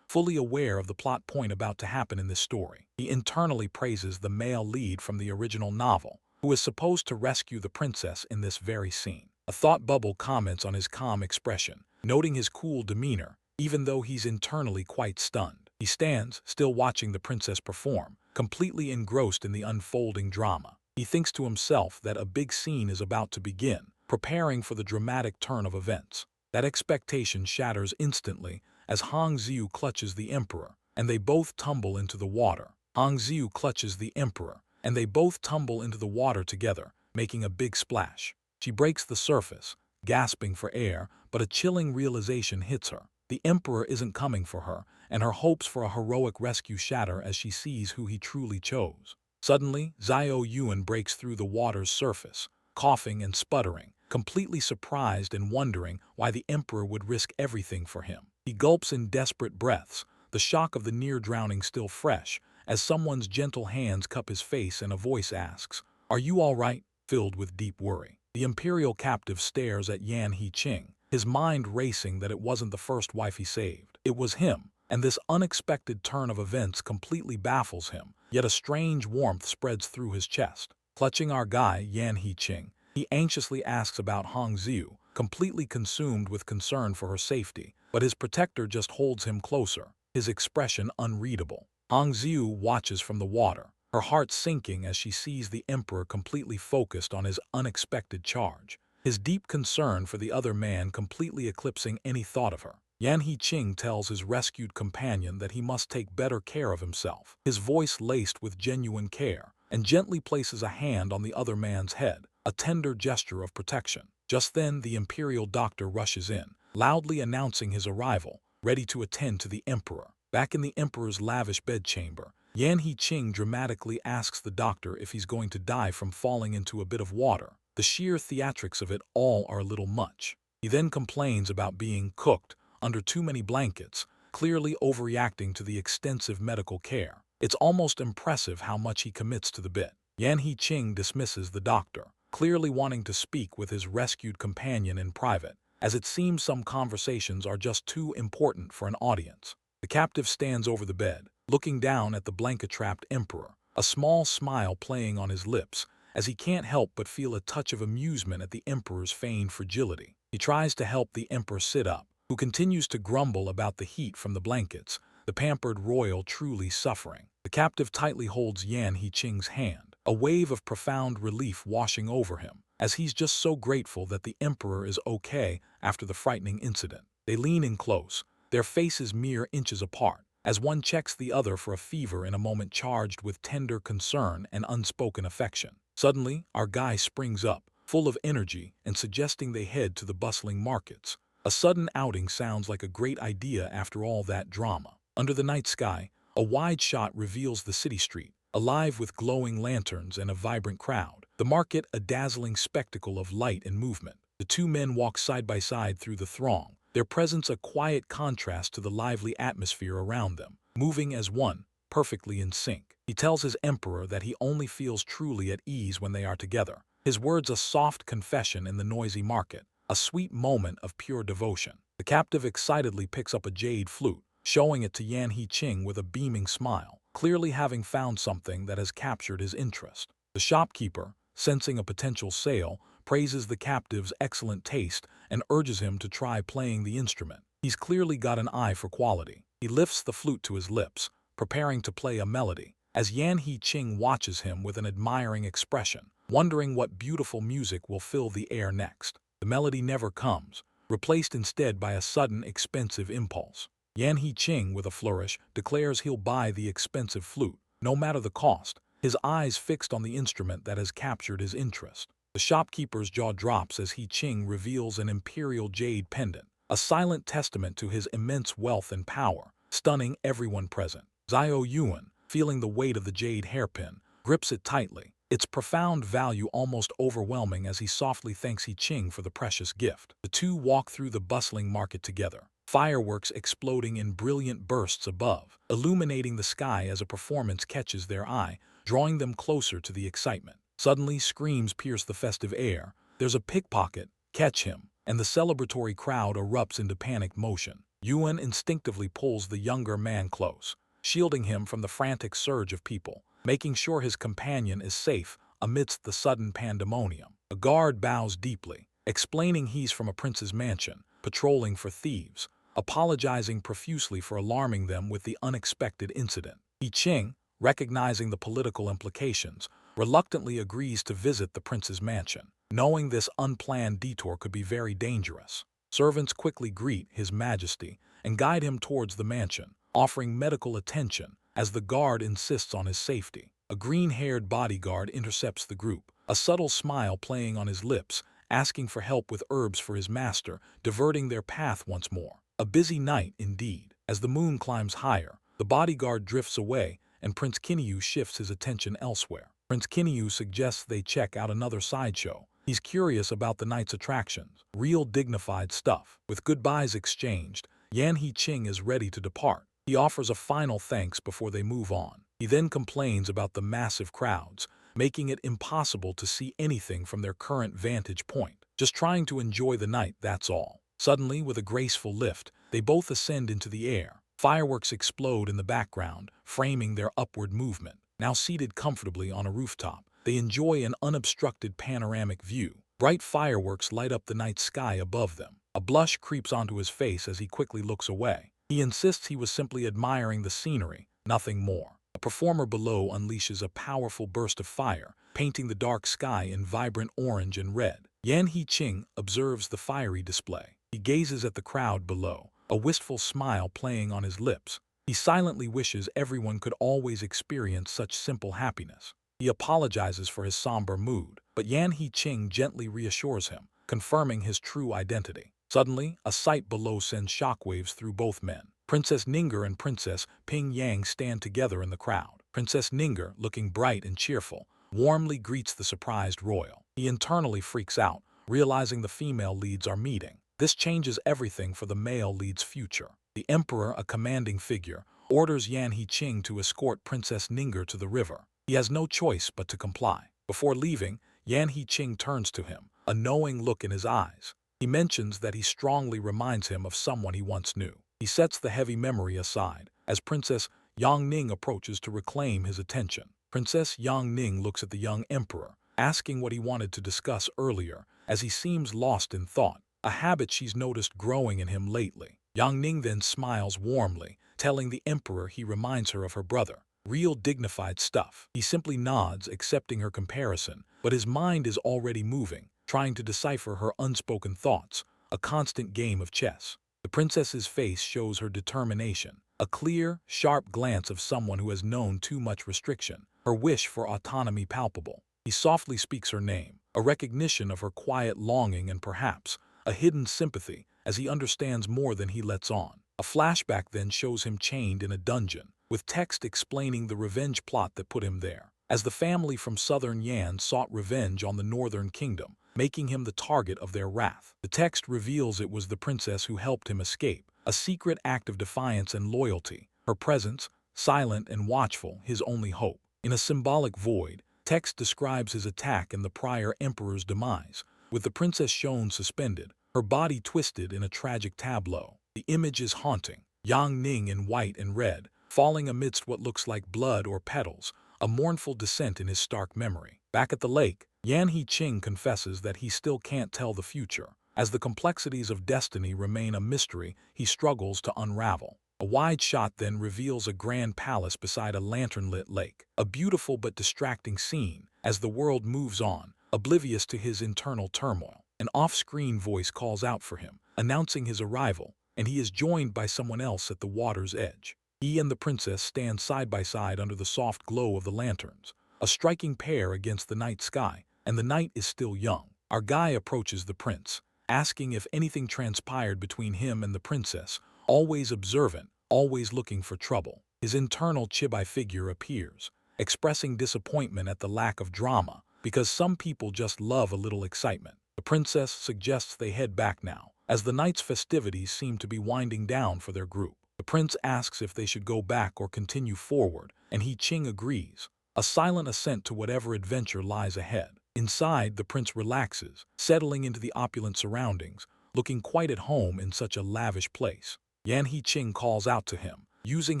fully aware of the plot point about to happen in this story. He internally praises the male lead from the original novel, who is supposed to rescue the princess in this very scene. A thought bubble comments on his calm expression, noting his cool demeanor, even though he's internally quite stunned. He stands, still watching the princess perform, completely engrossed in the unfolding drama. He thinks to himself that a big scene is about to begin, preparing for the dramatic turn of events. That expectation shatters instantly as Hong Xiu clutches the emperor, and they both tumble into the water. Hong Xiu clutches the emperor, and they both tumble into the water together, making a big splash. She breaks the surface, gasping for air, but a chilling realization hits her. The emperor isn't coming for her, and her hopes for a heroic rescue shatter as she sees who he truly chose. Suddenly, Xiao Yu'an breaks through the water's surface, coughing and sputtering, completely surprised and wondering why the emperor would risk everything for him. He gulps in desperate breaths, the shock of the near drowning still fresh, as someone's gentle hands cup his face and a voice asks, "Are you all right?" Filled with deep worry. The imperial captive stares at Yan He-ching, his mind racing that it wasn't the first wife he saved. It was him, and this unexpected turn of events completely baffles him, yet a strange warmth spreads through his chest. Clutching our guy, Yan He-ching, he anxiously asks about Hong Xiu, completely consumed with concern for her safety, but his protector just holds him closer, his expression unreadable. Hong Xiu watches from the water, her heart sinking as she sees the emperor completely focused on his unexpected charge, his deep concern for the other man completely eclipsing any thought of her. Yan He-ching tells his rescued companion that he must take better care of himself, his voice laced with genuine care, and gently places a hand on the other man's head, a tender gesture of protection. Just then, the imperial doctor rushes in, loudly announcing his arrival, ready to attend to the emperor. Back in the emperor's lavish bedchamber, Yan He-ching dramatically asks the doctor if he's going to die from falling into a bit of water. The sheer theatrics of it all are a little much. He then complains about being cooked under too many blankets, clearly overreacting to the extensive medical care. It's almost impressive how much he commits to the bit. Yan He-ching dismisses the doctor, clearly wanting to speak with his rescued companion in private, as it seems some conversations are just too important for an audience. The captive stands over the bed, looking down at the blanket-trapped emperor, a small smile playing on his lips, as he can't help but feel a touch of amusement at the emperor's feigned fragility. He tries to help the emperor sit up, who continues to grumble about the heat from the blankets, the pampered royal truly suffering. The captive tightly holds Yan He-ching's hand, a wave of profound relief washing over him, as he's just so grateful that the emperor is okay after the frightening incident. They lean in close, their faces mere inches apart, as one checks the other for a fever in a moment charged with tender concern and unspoken affection. Suddenly, our guy springs up, full of energy and suggesting they head to the bustling markets. A sudden outing sounds like a great idea after all that drama. Under the night sky, a wide shot reveals the city street, alive with glowing lanterns and a vibrant crowd. The market a dazzling spectacle of light and movement. The two men walk side by side through the throng, their presence a quiet contrast to the lively atmosphere around them, moving as one, perfectly in sync. He tells his emperor that he only feels truly at ease when they are together, his words a soft confession in the noisy market, a sweet moment of pure devotion. The captive excitedly picks up a jade flute, showing it to Yan He-ching with a beaming smile, clearly having found something that has captured his interest. The shopkeeper, sensing a potential sale, praises the captive's excellent taste and urges him to try playing the instrument. He's clearly got an eye for quality. He lifts the flute to his lips, preparing to play a melody, as Yan He-ching watches him with an admiring expression, wondering what beautiful music will fill the air next. The melody never comes, replaced instead by a sudden expensive impulse. Yan He-ching, with a flourish, declares he'll buy the expensive flute, no matter the cost, his eyes fixed on the instrument that has captured his interest. The shopkeeper's jaw drops as He-ching reveals an imperial jade pendant, a silent testament to his immense wealth and power, stunning everyone present. Xiao Yu'an, feeling the weight of the jade hairpin, grips it tightly, its profound value almost overwhelming as he softly thanks He-ching for the precious gift. The two walk through the bustling market together, fireworks exploding in brilliant bursts above, illuminating the sky as a performance catches their eye, drawing them closer to the excitement. Suddenly, screams pierce the festive air. There's a pickpocket, catch him, and the celebratory crowd erupts into panicked motion. Yuan instinctively pulls the younger man close, shielding him from the frantic surge of people, making sure his companion is safe amidst the sudden pandemonium. A guard bows deeply, explaining he's from a prince's mansion, patrolling for thieves, apologizing profusely for alarming them with the unexpected incident. He-ching, recognizing the political implications, reluctantly agrees to visit the prince's mansion, knowing this unplanned detour could be very dangerous. Servants quickly greet His Majesty and guide him towards the mansion, offering medical attention as the guard insists on his safety. A green-haired bodyguard intercepts the group, a subtle smile playing on his lips asking for help with herbs for his master, diverting their path once more. A busy night indeed. As the moon climbs higher, the bodyguard drifts away, and Prince Kinyu shifts his attention elsewhere. Prince Kinyu suggests they check out another sideshow. He's curious about the night's attractions, real dignified stuff. With goodbyes exchanged, Yan He-ching is ready to depart. He offers a final thanks before they move on. He then complains about the massive crowds, making it impossible to see anything from their current vantage point. Just trying to enjoy the night, that's all. Suddenly, with a graceful lift, they both ascend into the air. Fireworks explode in the background, framing their upward movement. Now seated comfortably on a rooftop, they enjoy an unobstructed panoramic view. Bright fireworks light up the night sky above them. A blush creeps onto his face as he quickly looks away. He insists he was simply admiring the scenery, nothing more. A performer below unleashes a powerful burst of fire, painting the dark sky in vibrant orange and red. Yan He-ching observes the fiery display. He gazes at the crowd below, a wistful smile playing on his lips. He silently wishes everyone could always experience such simple happiness. He apologizes for his somber mood, but Yan He-ching gently reassures him, confirming his true identity. Suddenly, a sight below sends shockwaves through both men. Princess Ninger and Princess Ping Yang stand together in the crowd. Princess Ninger, looking bright and cheerful, warmly greets the surprised royal. He internally freaks out, realizing the female leads are meeting. This changes everything for the male lead's future. The emperor, a commanding figure, orders Yan He-ching to escort Princess Ninger to the river. He has no choice but to comply. Before leaving, Yan He-ching turns to him, a knowing look in his eyes. He mentions that he strongly reminds him of someone he once knew. He sets the heavy memory aside, as Princess Yang Ning approaches to reclaim his attention. Princess Yang Ning looks at the young emperor, asking what he wanted to discuss earlier, as he seems lost in thought, a habit she's noticed growing in him lately. Yang Ning then smiles warmly, telling the emperor he reminds her of her brother. Real dignified stuff. He simply nods, accepting her comparison, but his mind is already moving, trying to decipher her unspoken thoughts, a constant game of chess. The princess's face shows her determination, a clear, sharp glance of someone who has known too much restriction, her wish for autonomy palpable. He softly speaks her name, a recognition of her quiet longing and perhaps a hidden sympathy as he understands more than he lets on. A flashback then shows him chained in a dungeon, with text explaining the revenge plot that put him there, as the family from southern Yan sought revenge on the northern kingdom, making him the target of their wrath. The text reveals it was the princess who helped him escape, a secret act of defiance and loyalty, her presence, silent and watchful, his only hope. In a symbolic void, text describes his attack and the prior emperor's demise, with the princess shown suspended, her body twisted in a tragic tableau. The image is haunting, Yang Ning in white and red, falling amidst what looks like blood or petals, a mournful descent in his stark memory. Back at the lake, Yan He-ching confesses that he still can't tell the future. As the complexities of destiny remain a mystery he struggles to unravel. A wide shot then reveals a grand palace beside a lantern-lit lake, a beautiful but distracting scene as the world moves on, oblivious to his internal turmoil. An off-screen voice calls out for him, announcing his arrival, and he is joined by someone else at the water's edge. He and the princess stand side by side under the soft glow of the lanterns, a striking pair against the night sky, and the night is still young. Our guy approaches the prince, asking if anything transpired between him and the princess, always observant, always looking for trouble. His internal chibai figure appears, expressing disappointment at the lack of drama, because some people just love a little excitement. The princess suggests they head back now, as the night's festivities seem to be winding down for their group. The prince asks if they should go back or continue forward, and He-ching agrees, a silent assent to whatever adventure lies ahead. Inside, the prince relaxes, settling into the opulent surroundings, looking quite at home in such a lavish place. Yan He-ching calls out to him, using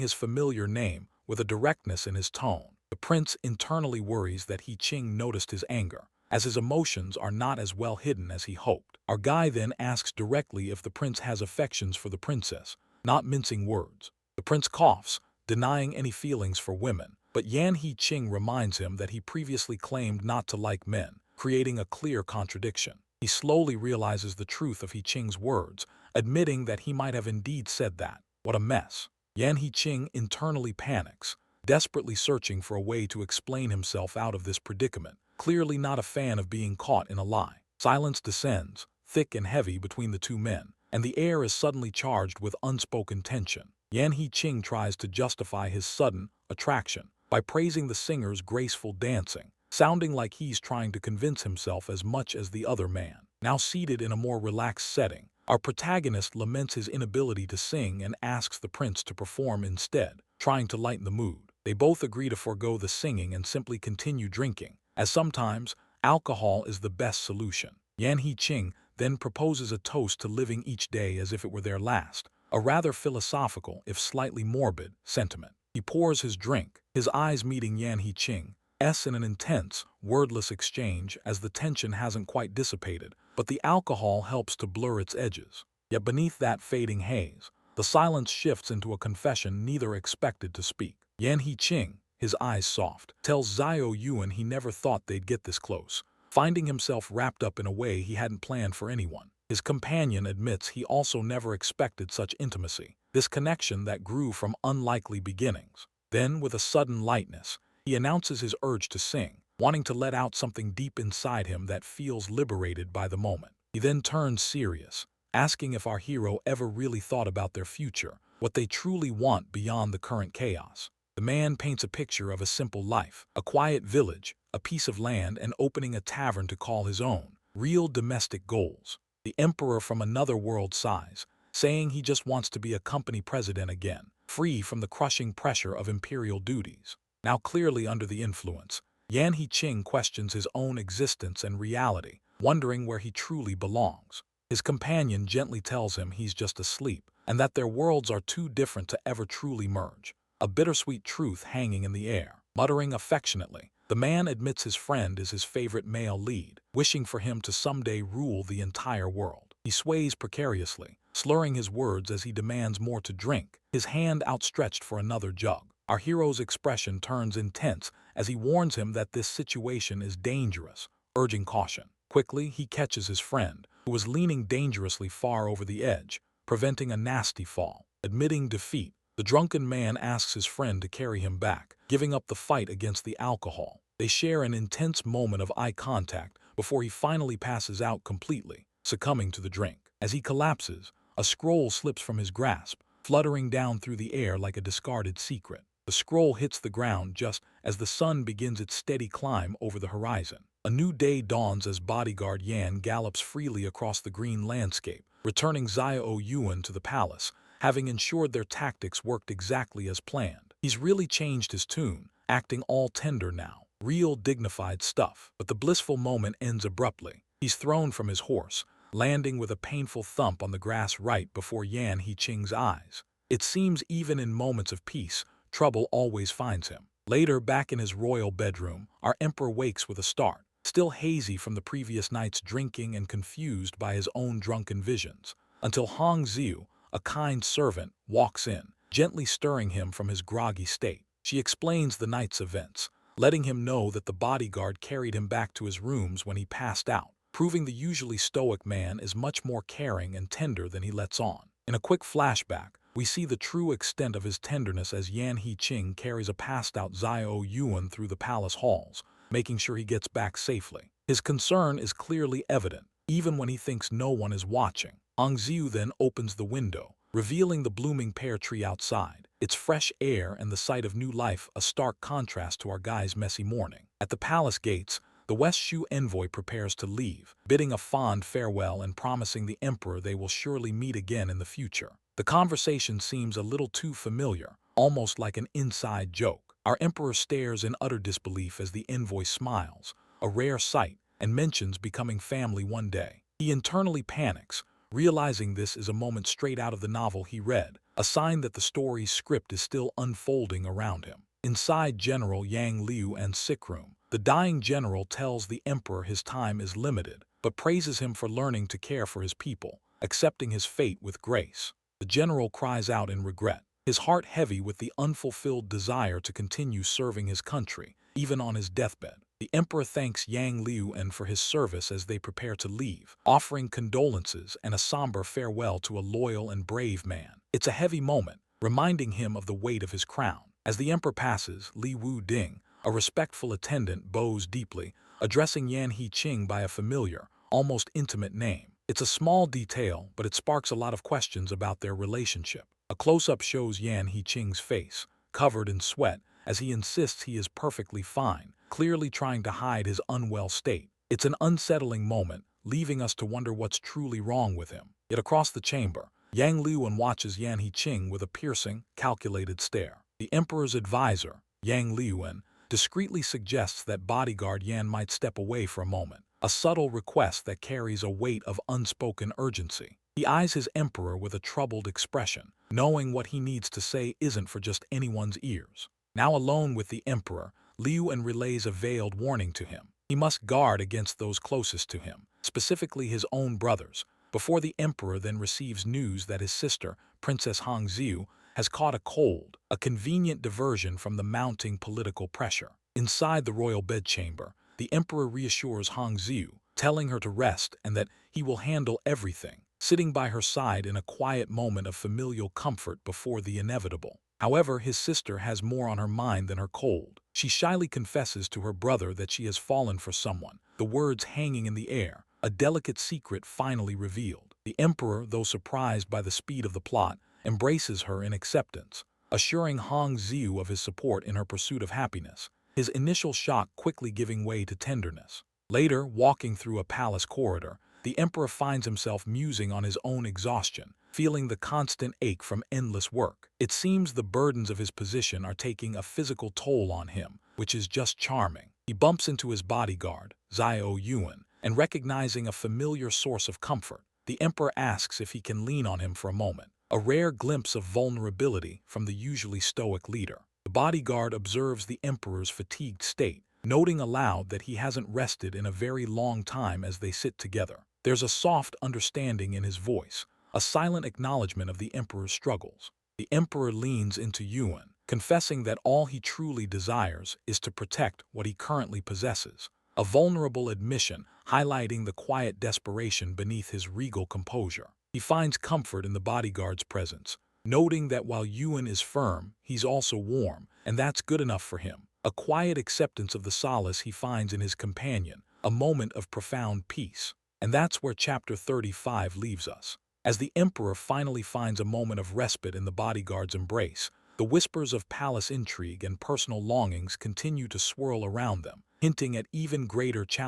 his familiar name with a directness in his tone. The prince internally worries that He-ching noticed his anger, as his emotions are not as well hidden as he hoped. Our guy then asks directly if the prince has affections for the princess, not mincing words. The prince coughs, denying any feelings for women, but Yan He-ching reminds him that he previously claimed not to like men, creating a clear contradiction. He slowly realizes the truth of He-ching's words, admitting that he might have indeed said that. What a mess. Yan He-ching internally panics, desperately searching for a way to explain himself out of this predicament, clearly not a fan of being caught in a lie. Silence descends, thick and heavy between the two men, and the air is suddenly charged with unspoken tension. Yan He-ching tries to justify his sudden attraction by praising the singer's graceful dancing, sounding like he's trying to convince himself as much as the other man. Now seated in a more relaxed setting, our protagonist laments his inability to sing and asks the prince to perform instead, trying to lighten the mood. They both agree to forego the singing and simply continue drinking, as sometimes alcohol is the best solution. Yan He-ching then proposes a toast to living each day as if it were their last, a rather philosophical, if slightly morbid, sentiment. He pours his drink, his eyes meeting Yan He-ching's in an intense, wordless exchange as the tension hasn't quite dissipated, but the alcohol helps to blur its edges. Yet beneath that fading haze, the silence shifts into a confession neither expected to speak. Yan He-ching, his eyes soft, tells Xiao Yu'an he never thought they'd get this close, finding himself wrapped up in a way he hadn't planned for anyone. His companion admits he also never expected such intimacy, this connection that grew from unlikely beginnings. Then, with a sudden lightness, he announces his urge to sing, wanting to let out something deep inside him that feels liberated by the moment. He then turns serious, asking if our hero ever really thought about their future, what they truly want beyond the current chaos. The man paints a picture of a simple life, a quiet village, a piece of land, and opening a tavern to call his own. Real domestic goals. The emperor from another world sighs, saying he just wants to be a company president again, free from the crushing pressure of imperial duties. Now clearly under the influence, Yan He-ching questions his own existence and reality, wondering where he truly belongs. His companion gently tells him he's just asleep, and that their worlds are too different to ever truly merge. A bittersweet truth hanging in the air. Muttering affectionately, the man admits his friend is his favorite male lead, wishing for him to someday rule the entire world. He sways precariously, slurring his words as he demands more to drink, his hand outstretched for another jug. Our hero's expression turns intense as he warns him that this situation is dangerous, urging caution. Quickly, he catches his friend, who was leaning dangerously far over the edge, preventing a nasty fall. Admitting defeat, the drunken man asks his friend to carry him back, giving up the fight against the alcohol. They share an intense moment of eye contact before he finally passes out completely, succumbing to the drink. As he collapses, a scroll slips from his grasp, fluttering down through the air like a discarded secret. The scroll hits the ground just as the sun begins its steady climb over the horizon. A new day dawns as bodyguard Yan gallops freely across the green landscape, returning Xiao Yu'an to the palace, having ensured their tactics worked exactly as planned. He's really changed his tune, acting all tender now. Real dignified stuff. But the blissful moment ends abruptly. He's thrown from his horse, landing with a painful thump on the grass right before Yan He-ching's eyes. It seems even in moments of peace, trouble always finds him. Later, back in his royal bedroom, our emperor wakes with a start, still hazy from the previous night's drinking and confused by his own drunken visions, until Hong Xiu, a kind servant, walks in, gently stirring him from his groggy state. She explains the night's events, letting him know that the bodyguard carried him back to his rooms when he passed out, proving the usually stoic man is much more caring and tender than he lets on. In a quick flashback, we see the true extent of his tenderness as Yan He-ching carries a passed-out Xiao Yu'an through the palace halls, making sure he gets back safely. His concern is clearly evident, even when he thinks no one is watching. Hong Xiu then opens the window, revealing the blooming pear tree outside, its fresh air and the sight of new life a stark contrast to our guy's messy morning. At the palace gates, the West Shu envoy prepares to leave, bidding a fond farewell and promising the emperor they will surely meet again in the future. The conversation seems a little too familiar, almost like an inside joke. Our emperor stares in utter disbelief as the envoy smiles, a rare sight, and mentions becoming family one day. He internally panics, realizing this is a moment straight out of the novel he read, a sign that the story's script is still unfolding around him. Inside General Yang Liu and sick room, the dying general tells the emperor his time is limited, but praises him for learning to care for his people, accepting his fate with grace. The general cries out in regret, his heart heavy with the unfulfilled desire to continue serving his country, even on his deathbed. The emperor thanks Yang Liu for his service as they prepare to leave, offering condolences and a somber farewell to a loyal and brave man. It's a heavy moment, reminding him of the weight of his crown. As the emperor passes, Li Wu-ding, a respectful attendant, bows deeply, addressing Yan He-ching by a familiar, almost intimate name. It's a small detail, but it sparks a lot of questions about their relationship. A close-up shows Yan Hiqing's face, covered in sweat, as he insists he is perfectly fine, clearly trying to hide his unwell state. It's an unsettling moment, leaving us to wonder what's truly wrong with him. Yet across the chamber, Yang Liuan watches Yan Hiqing with a piercing, calculated stare. The emperor's advisor, Yang Liuan, discreetly suggests that bodyguard Yan might step away for a moment, a subtle request that carries a weight of unspoken urgency. He eyes his emperor with a troubled expression, knowing what he needs to say isn't for just anyone's ears. Now alone with the emperor, Liuan relays a veiled warning to him. He must guard against those closest to him, specifically his own brothers, before the emperor then receives news that his sister, Princess Hangzhou, has caught a cold, a convenient diversion from the mounting political pressure. Inside the royal bedchamber, the emperor reassures Hangzhou, telling her to rest and that he will handle everything, sitting by her side in a quiet moment of familial comfort before the inevitable. However, his sister has more on her mind than her cold. She shyly confesses to her brother that she has fallen for someone, the words hanging in the air, a delicate secret finally revealed. The emperor, though surprised by the speed of the plot, embraces her in acceptance, assuring Hangzhou of his support in her pursuit of happiness, his initial shock quickly giving way to tenderness. Later, walking through a palace corridor, the emperor finds himself musing on his own exhaustion, feeling the constant ache from endless work. It seems the burdens of his position are taking a physical toll on him, which is just charming. He bumps into his bodyguard, Xiao Yu'an, and recognizing a familiar source of comfort, the emperor asks if he can lean on him for a moment, a rare glimpse of vulnerability from the usually stoic leader. The bodyguard observes the emperor's fatigued state, noting aloud that he hasn't rested in a very long time as they sit together. There's a soft understanding in his voice, a silent acknowledgement of the emperor's struggles. The emperor leans into Yuan, confessing that all he truly desires is to protect what he currently possesses, a vulnerable admission highlighting the quiet desperation beneath his regal composure. He finds comfort in the bodyguard's presence, noting that while Yuan is firm, he's also warm, and that's good enough for him. A quiet acceptance of the solace he finds in his companion, a moment of profound peace. And that's where chapter 35 leaves us. As the emperor finally finds a moment of respite in the bodyguard's embrace, the whispers of palace intrigue and personal longings continue to swirl around them, hinting at even greater challenges.